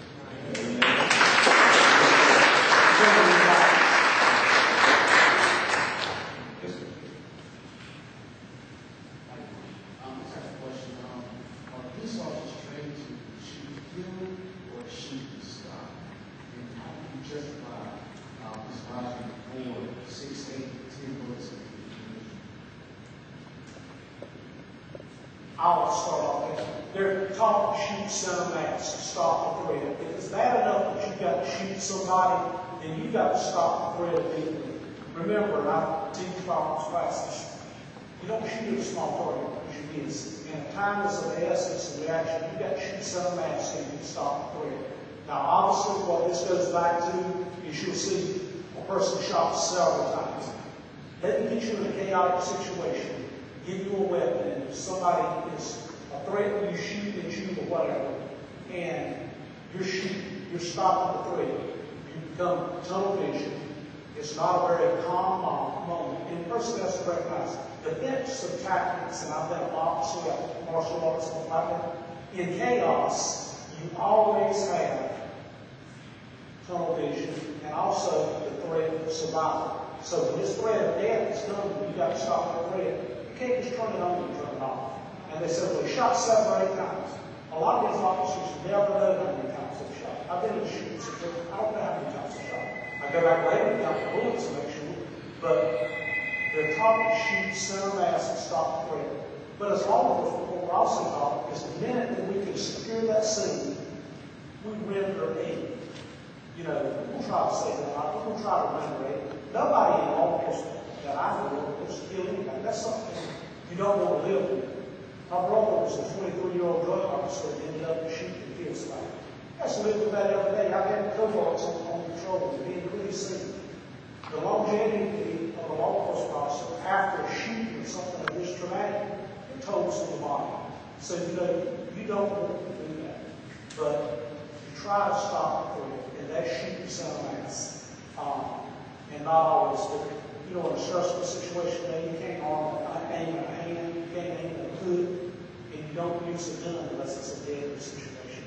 I'll start off there. They're taught to shoot cinemax to stop the threat. If it's bad enough that you've got to shoot somebody, then you've got to stop the threat immediately. Remember, I teach problems classes You don't shoot at a small target because you miss. And time is of the essence of the action. You've got to shoot some match so you can stop the threat. Now, obviously, what this goes back to is you'll see a person shot several times. Let me get you in a chaotic situation, give you a weapon, and if somebody is a threat, you shoot at you or whatever, and you're shooting, you're stopping the threat. You become tunnel vision. It's not a very calm moment. And the person has to recognize defensive tactics, and I've been a boxer, martial arts, stuff like that. In chaos, you always have tunnel vision and also the threat of survival. So when this threat of death is coming, you've got to stop the threat. You can't just turn it on and turn it off. And they said, well, he shot 7 or 8 times. A lot of these officers never know how many times they've shot. I've been in shooting situations. I don't know how many times they've shot. I go back later and count the bullets to make sure. But they're taught to shoot center mass and stop the threat. But as law enforcement, what we're also taught is the minute that we can secure that scene, we render aid. You know, we'll try to say that. We'll try to render aid. Nobody in law enforcement that I know wants to kill anybody. That's something you don't want to live with. My brother was a 23-year-old drug officer that ended up shooting and killing somebody. I used to live with that every day. I've had cohorts on patrol and being pretty sick. The longevity of a law enforcement officer after a shooting or something of this traumatic, it tolls to the body. So, you don't want to do that. But you try to stop the threat, and that's shooting some ass. And not always, but, in a stressful situation, you can't aim a hand, you can't aim a hood, and you don't use a gun unless it's a deadly situation.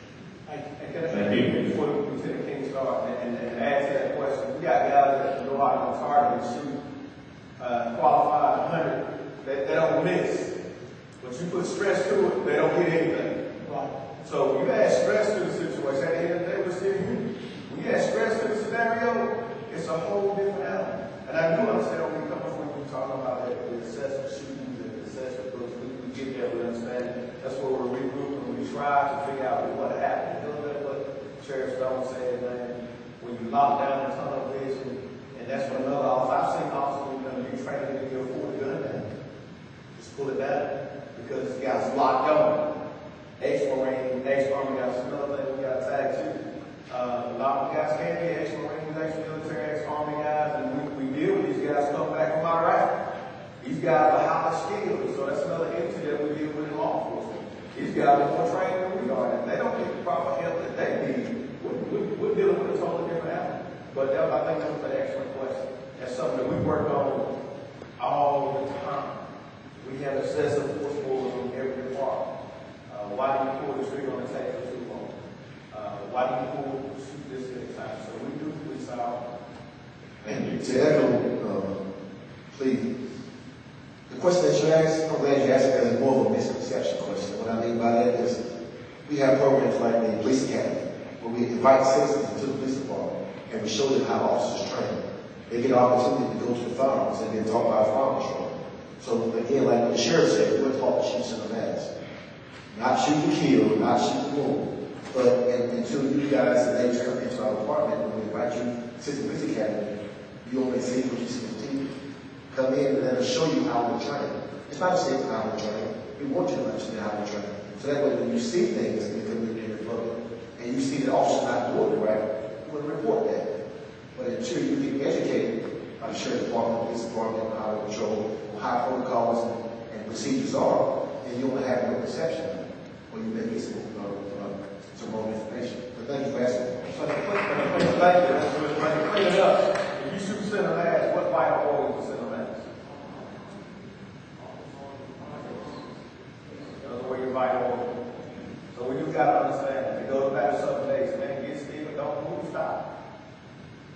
Thank you. Thank you. Before Lieutenant King start, and add to that question, we got guys that go out on target and shoot qualified 100. They don't miss. But you put stress to it, they don't get anything. Right. So you add stress to the situation. At the end of the day, we're still human. When you add stress to the scenario, it's a whole different animal. And I do understand where we come from when we talk about the excessive shootings and excessive books. We get there, we understand. That's where we're regrouping and we try to figure out what happened. You know what Sheriff Stone said, man, when you lock down the tunnel vision, and that's what another officer, I've seen officers who've done new training to get a 40 gun down. Just pull it down because the guy's locked on. Ex-Marine, ex-Army guys, another thing we got tagged too. A lot of guys can't be ex-Marines, ex-military, ex-Army guys, and we deal with these guys coming back from Iraq. These guys are highly skilled, so that's another entity that we deal with in law enforcement. These guys are more trained than we are, and they don't get the proper help that they need. We're dealing with a totally different animal. But I think that was an excellent question. That's something that we work on all the time. We have excessive force in every department. Why do you pull the trigger on the tape for too long? Why do you pull shoot this at a time? So we do police out. Thank you. To echo, please, the question that you asked, I'm glad you asked it, is more of a misconception question. What I mean by that is we have programs like the Police Academy where we invite citizens into the police department and we show them how officers train. They get an opportunity to go to the farms and get taught by a farm patrol. So again, like the sheriff said, we're taught to shoot center mass. Not shoot to kill, not shoot to wound. But until you guys and they turn into our department, when we invite you to the Police Academy, you only see what you see on TV. Come in and let us show you how we train. It's not just how we train. We want you to understand how we train. So that way when you see things in the community and the public, and you see the officer not doing it right, you want to report that. But until you get educated by the Sheriff's Department, Police Department, Highway Patrol, how protocols and procedures are, then you won't have no perception. Or you may get some wrong information. But thank you for asking. So thank you. Clean it up. If you shoot center mass, what vital organ is center mass? Another way your vital organ. So we do got to understand. It goes back to something days. Man, get still, don't move, stop.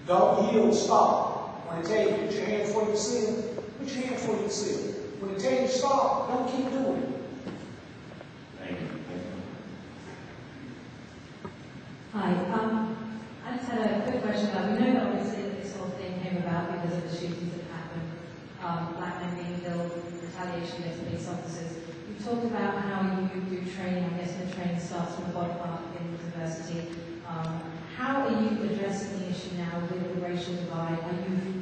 Don't yield, stop. When they tell you put your hands where you see them, put your hands where you see them. When they tell you stop, don't keep doing it. Thank you. Hi, I just had a quick question about, we know that obviously this whole thing came about because of the shootings that happened, black men being killed, retaliation against police officers. You talked about how you do training, I guess the training starts from the bottom up in university. How are you addressing the issue now with the racial divide? Are you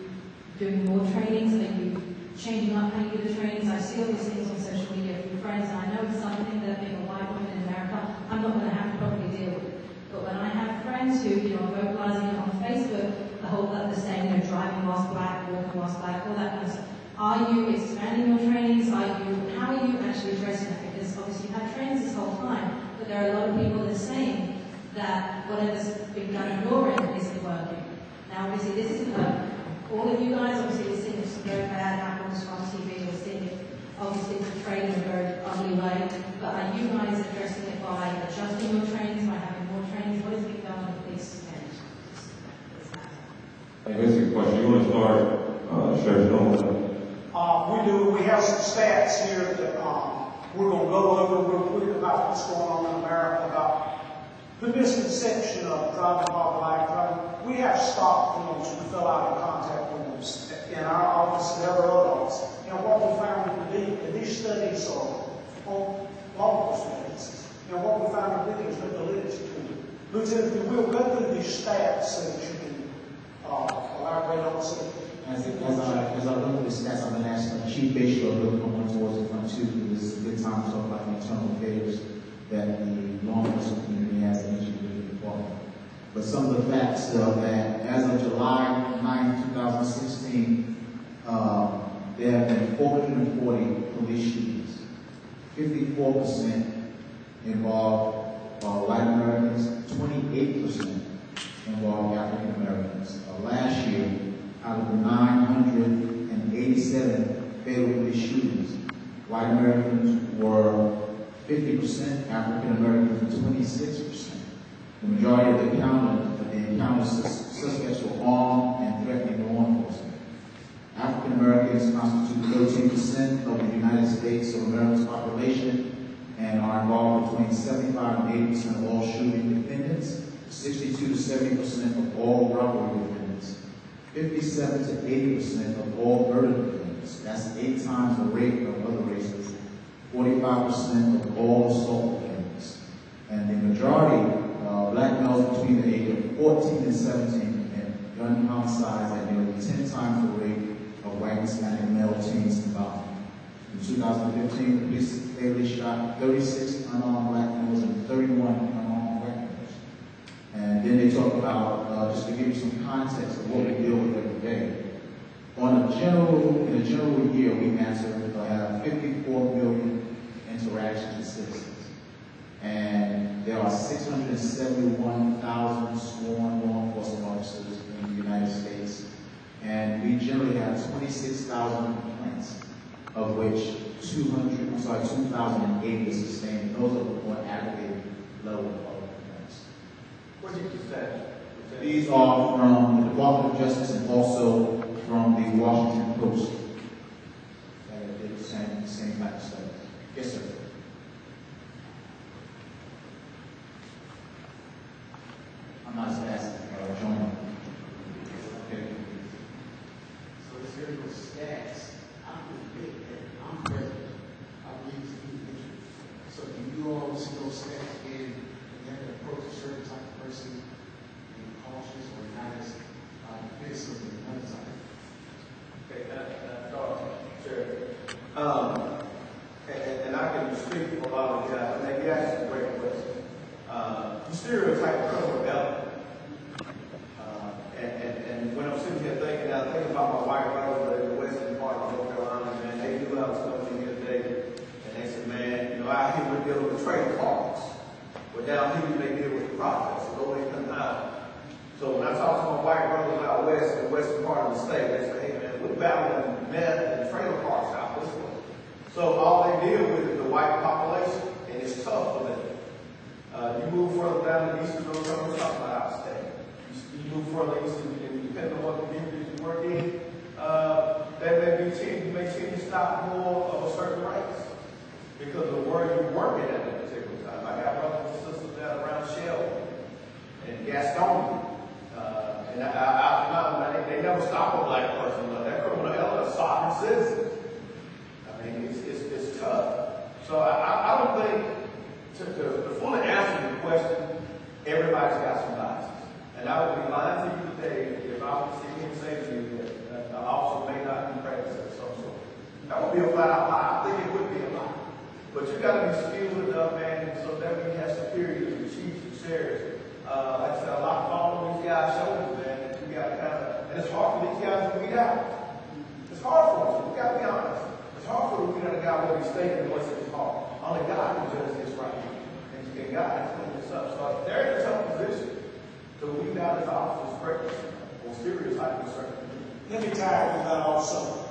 doing more trainings? Are you changing up how you do the trainings. I see all these things on social media from friends, and I know it's something that being a white woman in America, I'm not going to have to probably deal with. But when I have friends who, are vocalizing it on Facebook, the whole that they're saying, driving whilst black, walking whilst black, all that kind of stuff. Are you expanding your trainings? How are you actually addressing that? Because obviously you've had trainings this whole time, but there are a lot of people that are saying that whatever's been done in your end isn't working. Now obviously this isn't all of you guys, obviously we're seeing some very bad apples from TV, we're seeing it obviously portrayed in a very ugly way, but are you guys addressing it by adjusting your trainings, by having more trainings? What is being done on the police end? That's a good question. You want to start, Sheriff Nolan? We have some stats here that we're going to go over real quick about what's going on in America, about the misconception of driving while black driving. We have stopped forms we fill out in contact forms in our office and every other office. And what we found to be, and these studies are on law enforcement agencies, and what we found to be is no validity to it. Lieutenant, if you will, go through these stats so that you can elaborate on something. As I look at the stats, I'm going to ask my Chief Bishop to look on towards the front too, because this is a good time to talk about the internal affairs that the law enforcement community has in each individual department. But some of the facts that as of July 9, 2016, there have been 440 police shootings. 54% involved white Americans, 28% involved African Americans. Last year, out of the 987 fatal police shootings, white Americans were 50%, African Americans 26%. The majority of the encounters suspects were armed and threatening law enforcement. African Americans constitute 13% of the United States of America's population and are involved between 75 and 80% of all shooting defendants, 62 to 70% of all robbery defendants, 57 to 80% of all murder defendants. That's 8 times the rate of other races. 45% of all assault defendants. And the majority, black males between the age of 14 and 17, and gun homicides at nearly 10 times the rate of white Hispanic male teens combined. In 2015, the police fatally shot 36 unarmed black males and 31 unarmed white males. And then they talk about, just to give you some context of what we deal with every day. In a general year, we answer have 54 million interactions with citizens. And there are 671,000 sworn law enforcement officers in the United States. And we generally have 26,000 complaints, of which 2,008 is sustained. Those are more aggregated level of complaints. What did you say? These are from the Department of Justice and also from the Washington Post. They did the same type of study. Yes, sir. I'm not as fast as John. Okay. So this here was stats. I'm president. I believe it's individual. So do you all see those stats and you have to approach a certain type of person being cautious or not as defensive as another type? Okay, sure. And I can speak for a lot of guys. I mean, you asked a great question. You stereotype criminal element. And when I'm sitting here thinking about my white brothers in the western part of North Carolina, man, they knew I was coming here today. And they said, man, out here we're dealing with trade parks. But down here they deal with the projects, low income housing. So when I talk to my white brothers out west, in the western part of the state, they say, hey man, we're battling meth and trailer parks out this way. So all they deal with is the white population, and it's tough for them. You move further down the eastern road, we're talking about out of state. You move further east, and depending on what communities you work in, you may tend to stop more of a certain race because of where you're working at that particular time. I got brothers and sisters down around Shell and Gastonia. And they never stop a black person. That criminal element stopping citizens. I mean, it's tough. So I don't think, to fully answer your question, everybody's got some biases. And I would be lying to you today if I was sitting here and say to you that the officer may not be practicing some sort. It's hard for us. We've got to be honest. It's hard for us to look at a guy whether he's thinking and what's in his heart. Only God can judge this right now. And God has cleaned this up. So they're in a tough position to weed out his officer's greatness or serious height concern. Let me tag with that also.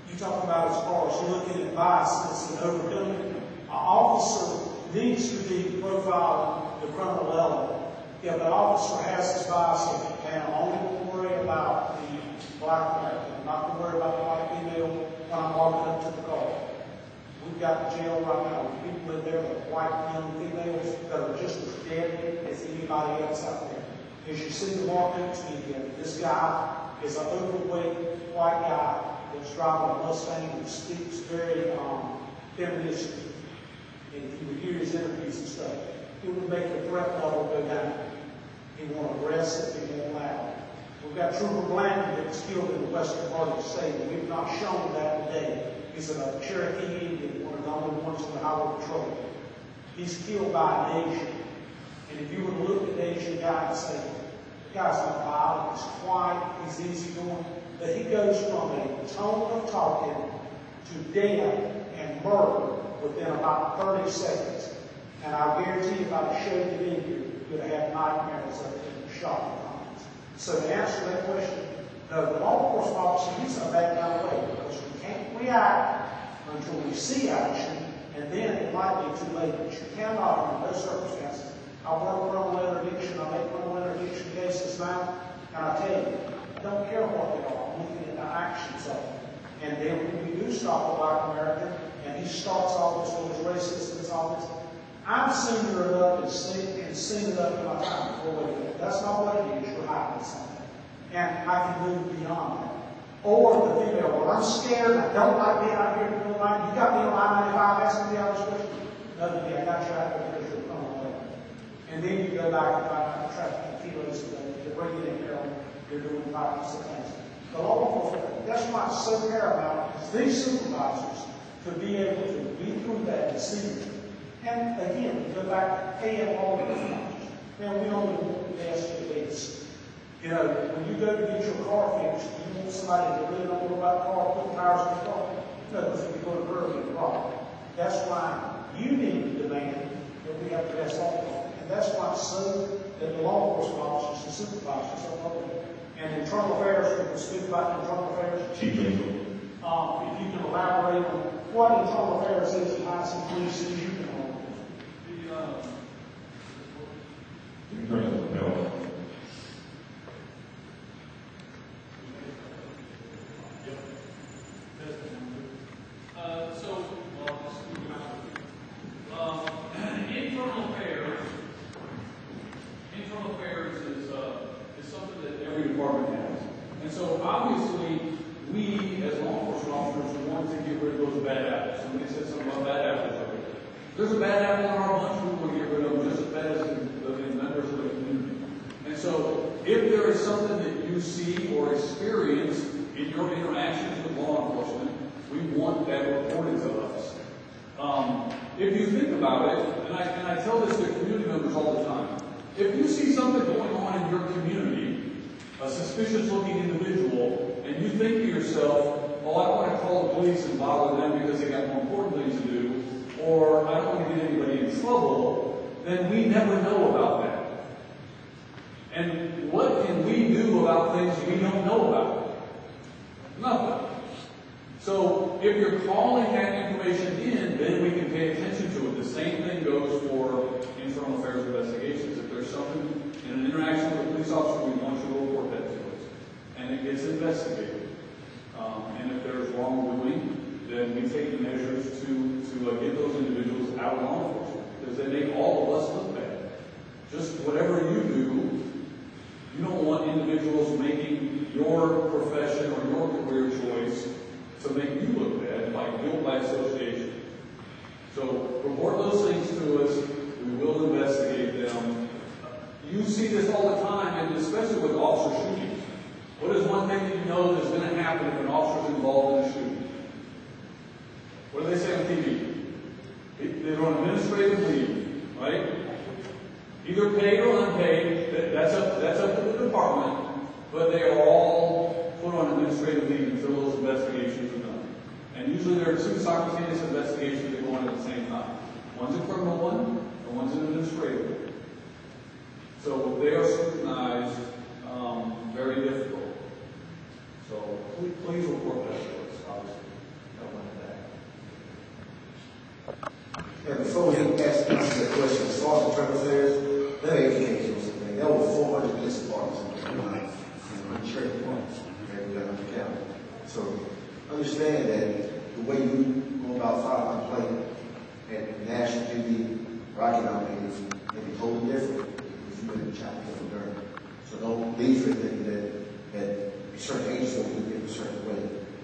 You talk about as far as you're looking at biases and overdoing. An officer needs to be profiling the criminal element. If an officer has his bias, and I'm only going to worry about the black American. I'm not going to worry about the white female when I'm walking up to the car. We've got the jail right now with people in there that are white young females that are just as deadly as anybody else out there. As you see the walk next to you, this guy is an overweight white guy that's driving a Mustang who speaks very feminist. And if you would hear his interviews and stuff, it would make the threat level go down. He won't aggressive, he won't loud. We've got Trooper Blanton that was killed in the western part of the state, and we've not shown that today. He's a Cherokee Indian, one of the only ones in the highway patrol. He's killed by an Asian. And if you were to look at the Asian guy and say, the guy's not violent, he's quiet, he's easygoing, but he goes from a tone of talking to death and murder within about 30 seconds. And I guarantee if I'd showed it in here, you'd have had nightmares of it, shocking comments. So to answer that question, no, the law enforcement officer needs to back that way because we can't react until we see action, and then it might be too late. But you cannot, under those circumstances. I work criminal interdiction, I make criminal interdiction cases now, and I tell you, I don't care what they are. I'm looking at the actions of them. And then when we do stop a black American, and he starts all this with his racist and all this, I'm senior enough and seen enough in my time before we do it. That's not what it is. You're hiding something. And I can move beyond that. Or the female, well, I'm scared, I don't like being out here in the middle of the night. You got me on I-95 asking me out this question? No, I got you out there because you're coming away. And then you go back and find out the traffic kilos to bring it in here. You're doing 5 or 6 things. The law enforcement, that's why it's so paramount, is these supervisors to be able to be through that and see it. And again, we go back to paying all the officers. Now, we only want the best of this. You know, when you go to get your car fixed, you want somebody to really know about the car, put tires in the car. No, because if you go to Burger and problem. That's why you need to demand that we have the best officers. And that's why it's so that the law enforcement officers and supervisors are public. And internal affairs, we can speak about internal affairs. Chief Angel. If you can elaborate on what internal affairs is and how it's inclusive, you can internal affairs is something that every department has. And so obviously, we as law enforcement officers want to get rid of those bad apples. Somebody said something about bad apples over there. There's a bad apple in our bunch, we want to get rid of them just as bad as the members of the community. And so, if there is something that you see or experience in your interactions with law enforcement, we want that reported to us. If you think about it, and I tell this to community members all the time, if you see something going on in your community, a suspicious-looking individual, and you think to yourself, oh, I don't want to call the police and bother them because they got more important things to do, or I don't want to get anybody in trouble, then we never know about that. And what can we do about things we don't know about? Nothing. So if you're calling that information in, then we can pay attention to it. The same thing goes for internal affairs investigations. If there's something in an interaction with a police officer, we want you to report that to us. And it gets investigated. And if there's wrongdoing, then we take the measures to get those individuals out of law enforcement. Because they make all of us look bad. Just whatever you do, you don't want individuals making your profession or your career choice to make you look bad, like guilt by association. So report those things to us. We will investigate them. You see this all the time, and especially with officer shootings. What is one thing that you know that's going to happen if an officer is involved in a shooting? What do they say on TV? They're on administrative leave, right? Either paid or unpaid. That's up to the department, but they are all put on administrative leave until those investigations are done. And usually there are two simultaneous investigations that go on at the same time. One's a criminal one, and one's an administrative one. So they are scrutinized, very difficult. So please report that to us, obviously. And before we answer that question, as far as the travel fairs, let me educate you on something. There were 400 police departments in the church in the county. So understand that the way you go about filing a complaint at Nash PD, Rocky Mountain PD, may be totally different if you're in the chapter of Durham. So don't leave for thinking that certain agents will do it a certain way.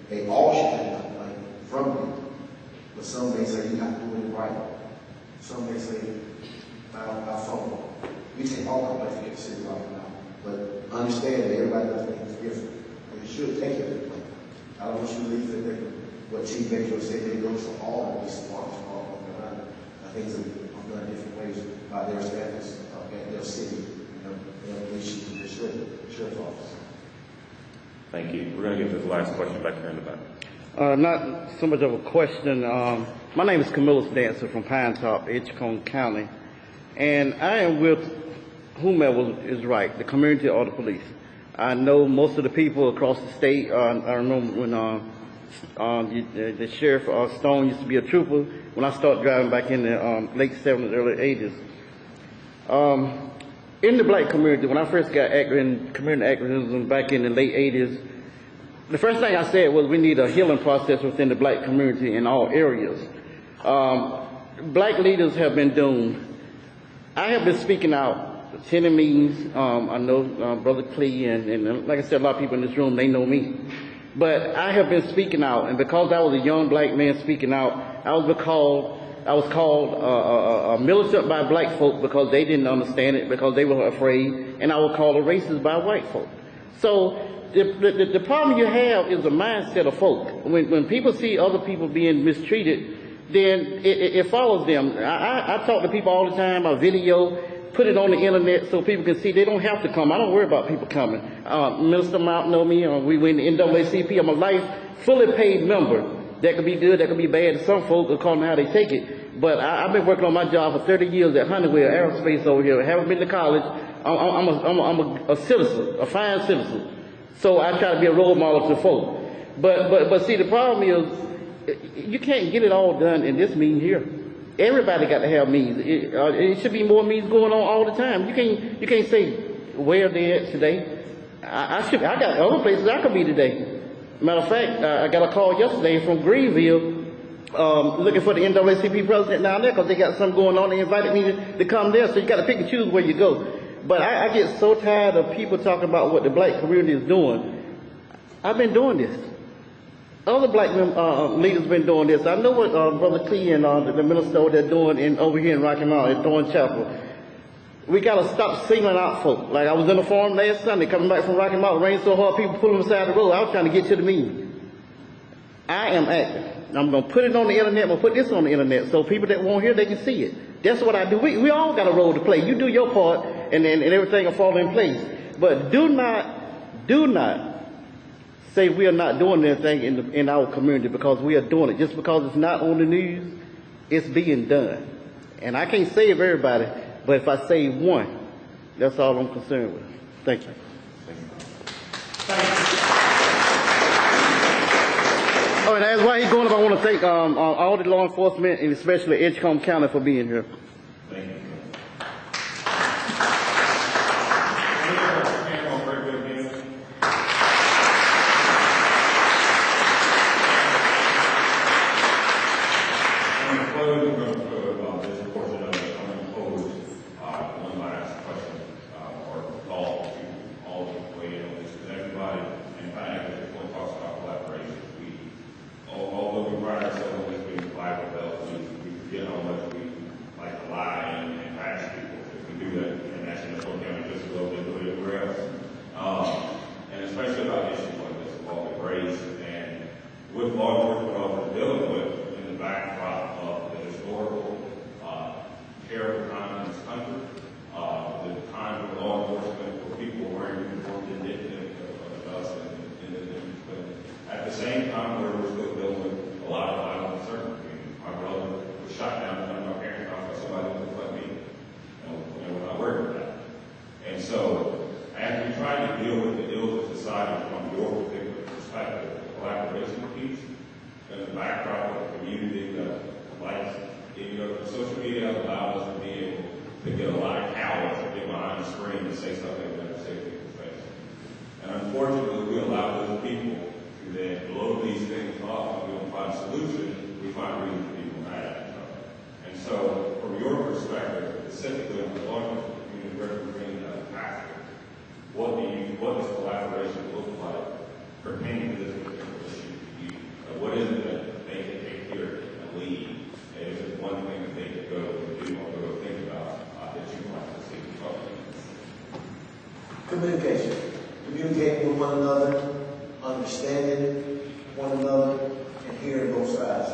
They all should have a complaint from you. But some may say you have to do it right. Some may say by phone. We take all complaints to get the city right now. But understand that everybody does things different. And you should take it. I don't want you to leave it what Chief Baker said, they go for all the police departments all around. Things are done different ways by their staffs at their city, their police chief, their sheriff's office. Thank you. We're going to get to the last question back here in the back. Not so much of a question. My name is Camillus Dancer from Pine Top, Edgecombe County, and I am with whomever is right, the community or the police. I know most of the people across the state. I remember when the sheriff Stone used to be a trooper when I started driving back in the late 70s, early 80s. In the black community, when I first got active in community activism back in the late 80s, the first thing I said was we need a healing process within the black community in all areas. Black leaders have been doomed. I have been speaking out, attending meetings. I know Brother Clee and like I said, a lot of people in this room, they know me. But I have been speaking out, and because I was a young black man speaking out, I was called a militant by black folk because they didn't understand it, because they were afraid, and I was called a racist by white folk. So the problem you have is a mindset of folk. When people see other people being mistreated, then it follows them. I talk to people all the time, I video, put it on the internet so people can see. They don't have to come. I don't worry about people coming. Minister Mount know me. We were in the NAACP. I'm a life fully paid member. That could be good, that could be bad to some folks according to how they take it. But I've been working on my job for 30 years at Honeywell Aerospace over here. I haven't been to college. I'm a citizen, a fine citizen. So I try to be a role model to folk. But see, the problem is you can't get it all done in this meeting here. Everybody got to have meetings. It should be more meetings going on all the time. You can't say where they're at today. I got other places I could be today. Matter of fact, I got a call yesterday from Greenville looking for the NAACP president down there because they got something going on. They invited me to come there, so you got to pick and choose where you go. But I get so tired of people talking about what the black community is doing. I've been doing this. Other black leaders have been doing this. I know what Brother Clee and the minister they're doing over here in Rocky Mountain at Thorn Chapel. We got to stop singling out folk. Like I was in the forum last Sunday, coming back from Rocky Mountain, rained so hard, people pulling beside the road. I was trying to get to the meeting. I am active. I'm going to put it on the internet. I'm going to put this on the internet so people that won't hear, they can see it. That's what I do. We all got a role to play. You do your part, and everything will fall in place. But do not say we are not doing anything in our community because we are doing it. Just because it's not on the news, it's being done. And I can't save everybody, but if I save one, that's all I'm concerned with. Thank you. Oh, and as why he's going up, I want to thank all the law enforcement and especially Edgecombe County for being here. Thank you. same time, we're still dealing with a lot of violence in certain communities. My brother was shot down in front of my parents' house by somebody who looked like me. And we're not worried about it. And so, as we try to deal with the ills of society from your particular perspective, the collaboration piece, and the backdrop of the community that likes, social media allows us to be able to get a lot of cowards to get behind the screen and say something that never say people's face. And unfortunately, we allow those people to then blow these things off, and we don't find solutions, we find reason for people mad at each other. And so, from your perspective, specifically on the larger community representing as a pastor, what does collaboration look like pertaining to this particular issue to you? What is it that they can take here and lead? And is it one thing that they could go and do or go think about that you'd like to see talk about? Communication. Communicating with one another, understanding one another, and hearing both sides.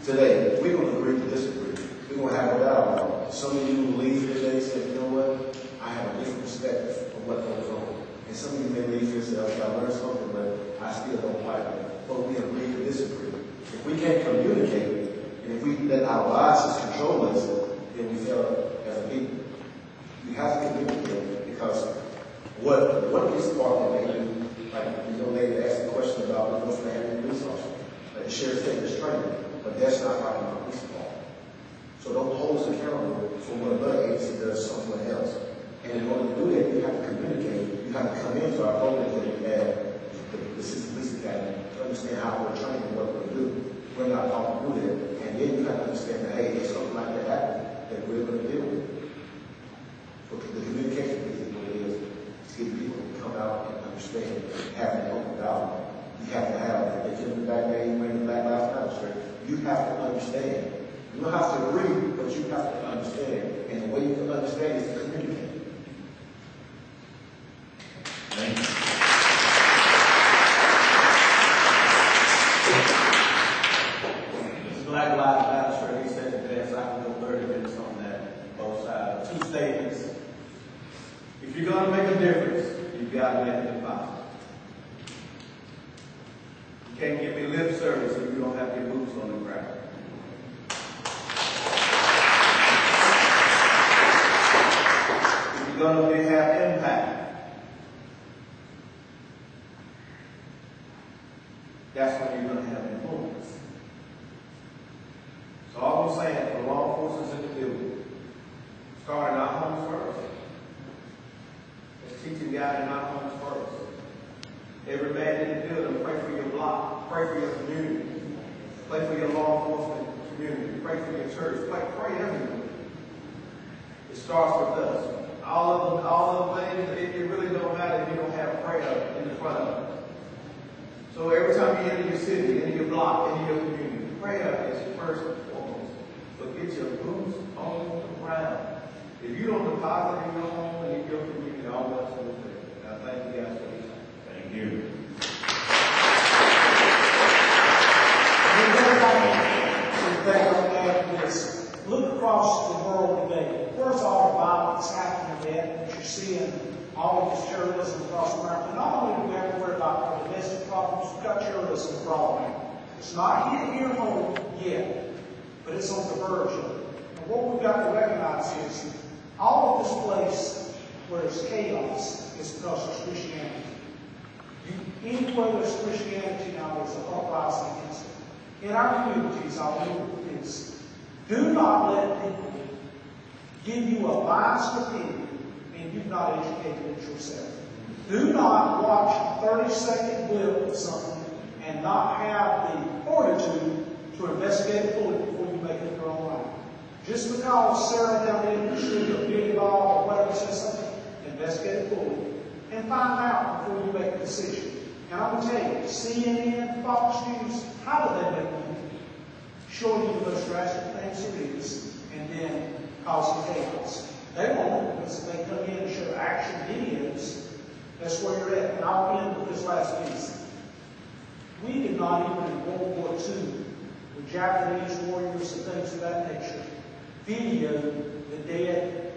Today, we're going to agree to disagree. We're going to have a dialogue. Some of you who leave today said, you know what? I have a different perspective of what goes on. And some of you may leave here and say, okay, I learned something, but I still don't like it. But we agree to disagree. If we can't communicate, and if we let our biases control us, then we fail as a people. We have to communicate because what police department they do, like the young lady asked a question about what's going to happen in police officer. The sheriff's taking this training, but that's not like my police department. So don't hold us accountable for what another agency does somewhere else. And in order to do that, you have to communicate. You have to come into our programs that we have, the City Police Academy, to understand how we're training and what we're going to do. We're not taught to do that. And then you have to understand that, hey, if something like that happens, that we're going to deal with it. So the communication piece is what it is. To get people to come out and understand, have an open dialogue. You have to have, if they give the back day, you bring the Black Lives Matter straight, you have to understand. You don't have to agree, but you have to understand. And the way you can understand is to communicate. Thank you. This is Black Lives Matter straight. He said it best. I can go 30 minutes on that, both sides. Two statements. If you're going to make a difference, you've got to make it deposit. You can't give me lip service if you don't have your boots on the ground. If you're going to have impact, that's when you're going to have influence. So all I'm saying for law enforcement in the building, start in our homes first. Let's teach you guys in our homes first. Every man in the building, pray for your block, pray for your community, pray for your law enforcement community, pray for your church, pray everywhere. It starts with us. All of the things, it really don't matter if you don't have prayer in the front of it. So every time you enter your city, enter your block, enter your community, prayer is first and foremost. But get your boots on the ground. If you don't deposit in your home and in your community, all that's going to do. And I thank you guys for your time. Thank you. Look across the world today. Where's all the violence happening at that you're seeing all of this terrorism across America? Not only do we have to worry about our domestic problems, we've got terrorism abroad. It's not here home yet, but it's on the verge of it. And what we've got to recognize is all of this place where there's chaos is because there's Christianity. Anywhere there's Christianity now, there's an uprising against it. In our communities, I'll leave it with this. Do not let people give you a biased opinion and you've not educated it yourself. Do not watch a 30-second clip of something and not have the fortitude to investigate it fully before you make it your own mind. Just because Sarah down in the street or Billy Bob or whatever says something, investigate it fully and find out before you make a decision. And I'm going to tell you, CNN, Fox News, how do they make money? Showing you the most drastic things there is, and then causing chaos. They won't, because if they come in and show action videos, that's where you're at. And I'll end with this last piece. We did not even in World War II, with Japanese warriors and things of that nature, video the dead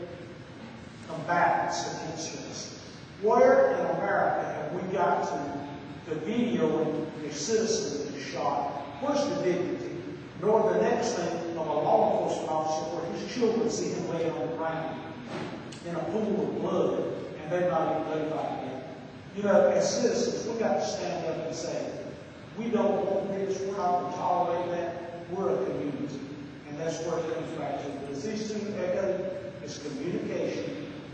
combatants against us. Where in America have we got to to videoing a citizen that is shot. Where's the dignity? Nor the next thing of a law enforcement officer where his children see him laying on the ground in a pool of blood and they're not even notified yet. You know, as citizens, we've got to stand up and say, we don't want this, we're not going to tolerate that, we're a community. And that's where it comes back to. But as these two echo, it's communication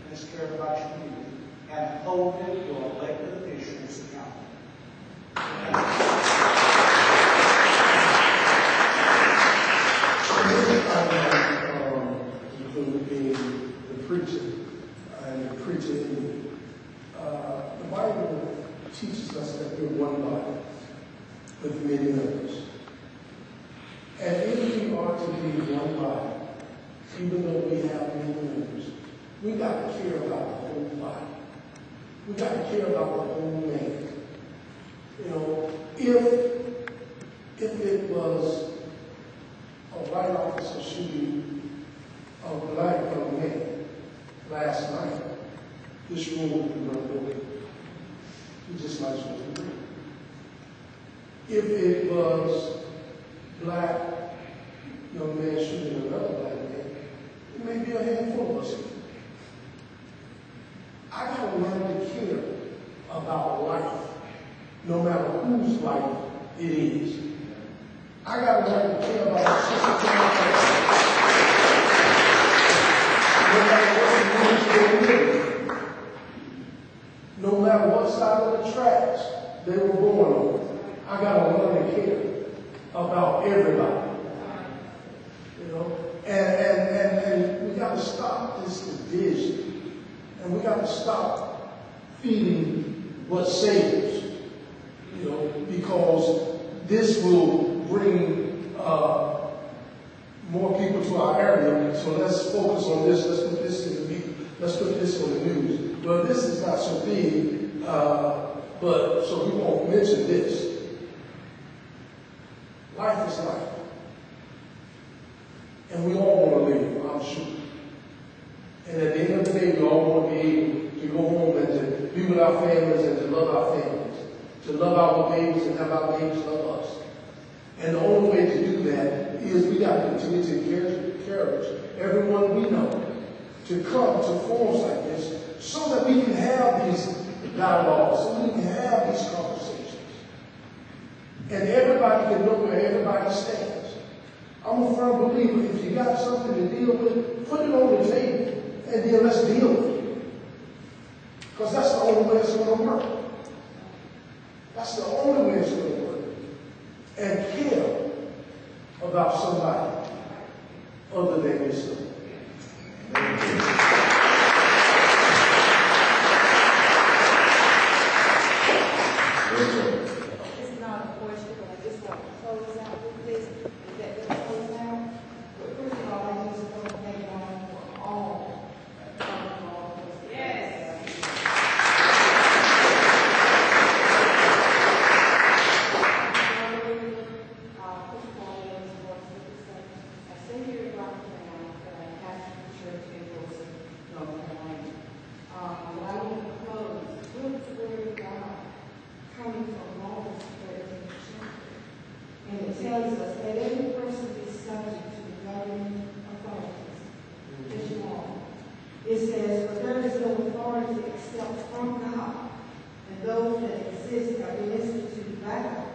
and it's care about your community. And holding your elected officials accountable. Include being the preacher and the preacher in me. The Bible teaches us that we're one body with many members. And if we are to be one body, even though we have many members, we got to care about the whole body. We got to care about the whole man. You know, if it was a white officer shooting a black young man last night, this room would be run over. We just might as well do it. If it was black young man shooting another black man, it may be a handful of us. I gotta learn to care about life, no matter whose life it is. I gotta learn to care about the sister. No matter what side of the tracks they were born on, I gotta learn to care about everybody. You know, and we gotta stop this division, and we gotta stop feeding what saves. You know, because this will bring more people to our area. So let's focus on this. Let's put this in the media. Let's put this on the news. Well, this is not so big, but so we won't mention this. Life is life. And we all want to live, I'm sure. And at the end of the day, we all want to be able to go home and to be with our families and to love our families. To love our babies and have our babies love us. And the only way to do that is we got to continue to encourage everyone we know to come to forums like this so that we can have these dialogues, so we can have these conversations. And everybody can know where everybody stands. I'm a firm believer, if you got something to deal with, put it on the table, and then let's deal with it. Because that's the only way it's going to work. That's the only way it's going to work. And care about somebody other than yourself. It's not a question, but I just want to close out with this. Is that going to close out? But first of all, I just want to thank God for all. Yes. And it tells us that every person is subject to the governing authorities. As you all. It says, but there is no authority except from God, and those that exist have been instituted by God.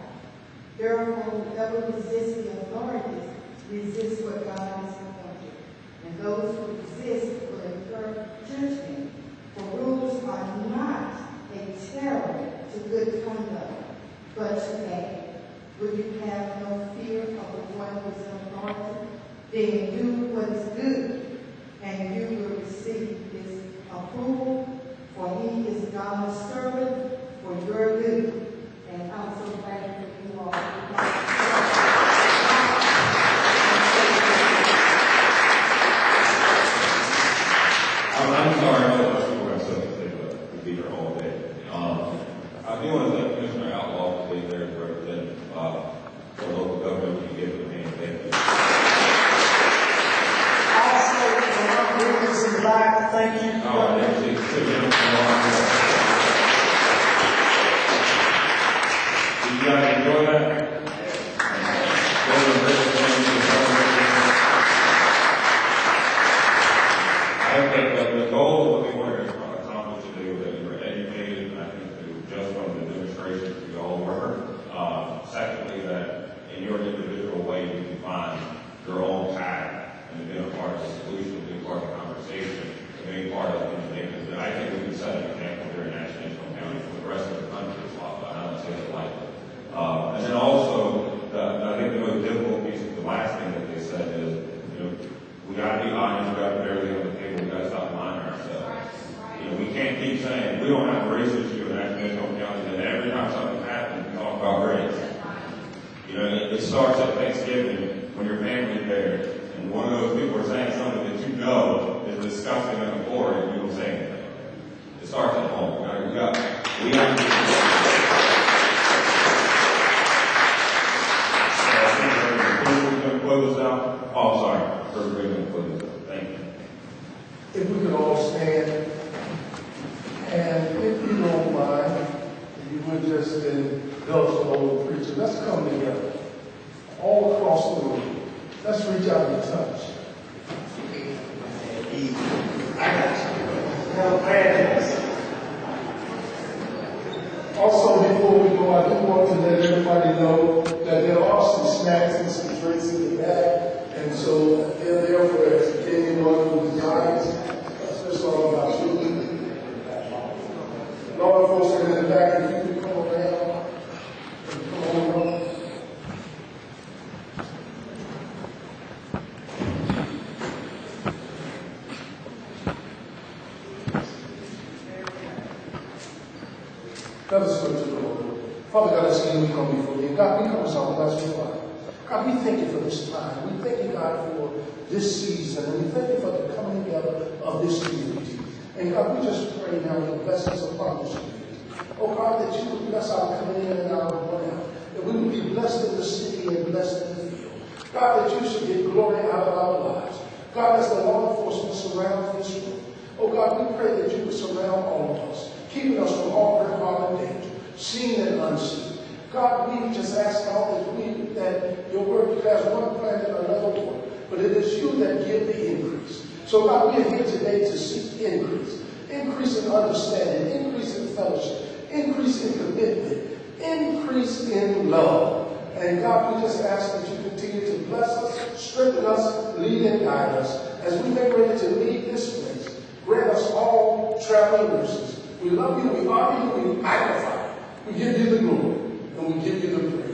Therefore, whoever resists the authorities resists what God has appointed. And those who resist will incur judgment. For rules are not a terror to good conduct, but to bad. Will you have no fear of the one who is in authority? Then do what is good, and you will receive his approval, for he is God's servant for your good. And I'm so glad that you all. I'm sorry, I know most people have something to say, but we'll be here all day. I do want to thank Commissioner Outlaw for being there to represent our local government and give them a hand. Thank you. Also, for my witness in the back, thank you. Oh, we don't have a race issue in National County, and every time something happens, we talk about race. You know, it starts at Thanksgiving when your family's there, and one of those people are saying something that you know is disgusting on the floor, and you don't say anything. It starts at home. We got close out. Oh, sorry. First grade going to close out. Thank you. If we could all stand, and if you don't mind, if you would just indulge the old preacher, let's come together all across the room. Let's reach out and touch. Also, before we go, I do want to let everybody know that there are some snacks and some drinks in the back, and so they're there for anyone who desires. That's all about you. Lord, folks are in the back, if you can come around. Come on up. Let us go to the Lord. Father God, as we come before you, God, we come as our blessed Father. God, we thank you for this time. We thank you, God, for this season. And we thank you for the coming together of this community. And God, we just pray now your blessings upon this community. Oh God, that you would bless our coming in and our going out. That we would be blessed in the city and blessed in the field. God, that you should get glory out of our lives. God, as the law enforcement surrounds this room. Oh God, we pray that you would surround all of us, keeping us from all hurt, harm, and danger, seen and unseen. God, we just ask now that your word declares one planted, another one, but it is you that give the increase. So God, we are here today to seek increase. Increase in understanding, increase in fellowship, increase in commitment, increase in love. And God, we just ask that you continue to bless us, strengthen us, lead and guide us as we make ready to leave this place. Grant us all traveling mercies. We love you, we honor you, we magnify you. We give you the glory, and we give you the praise.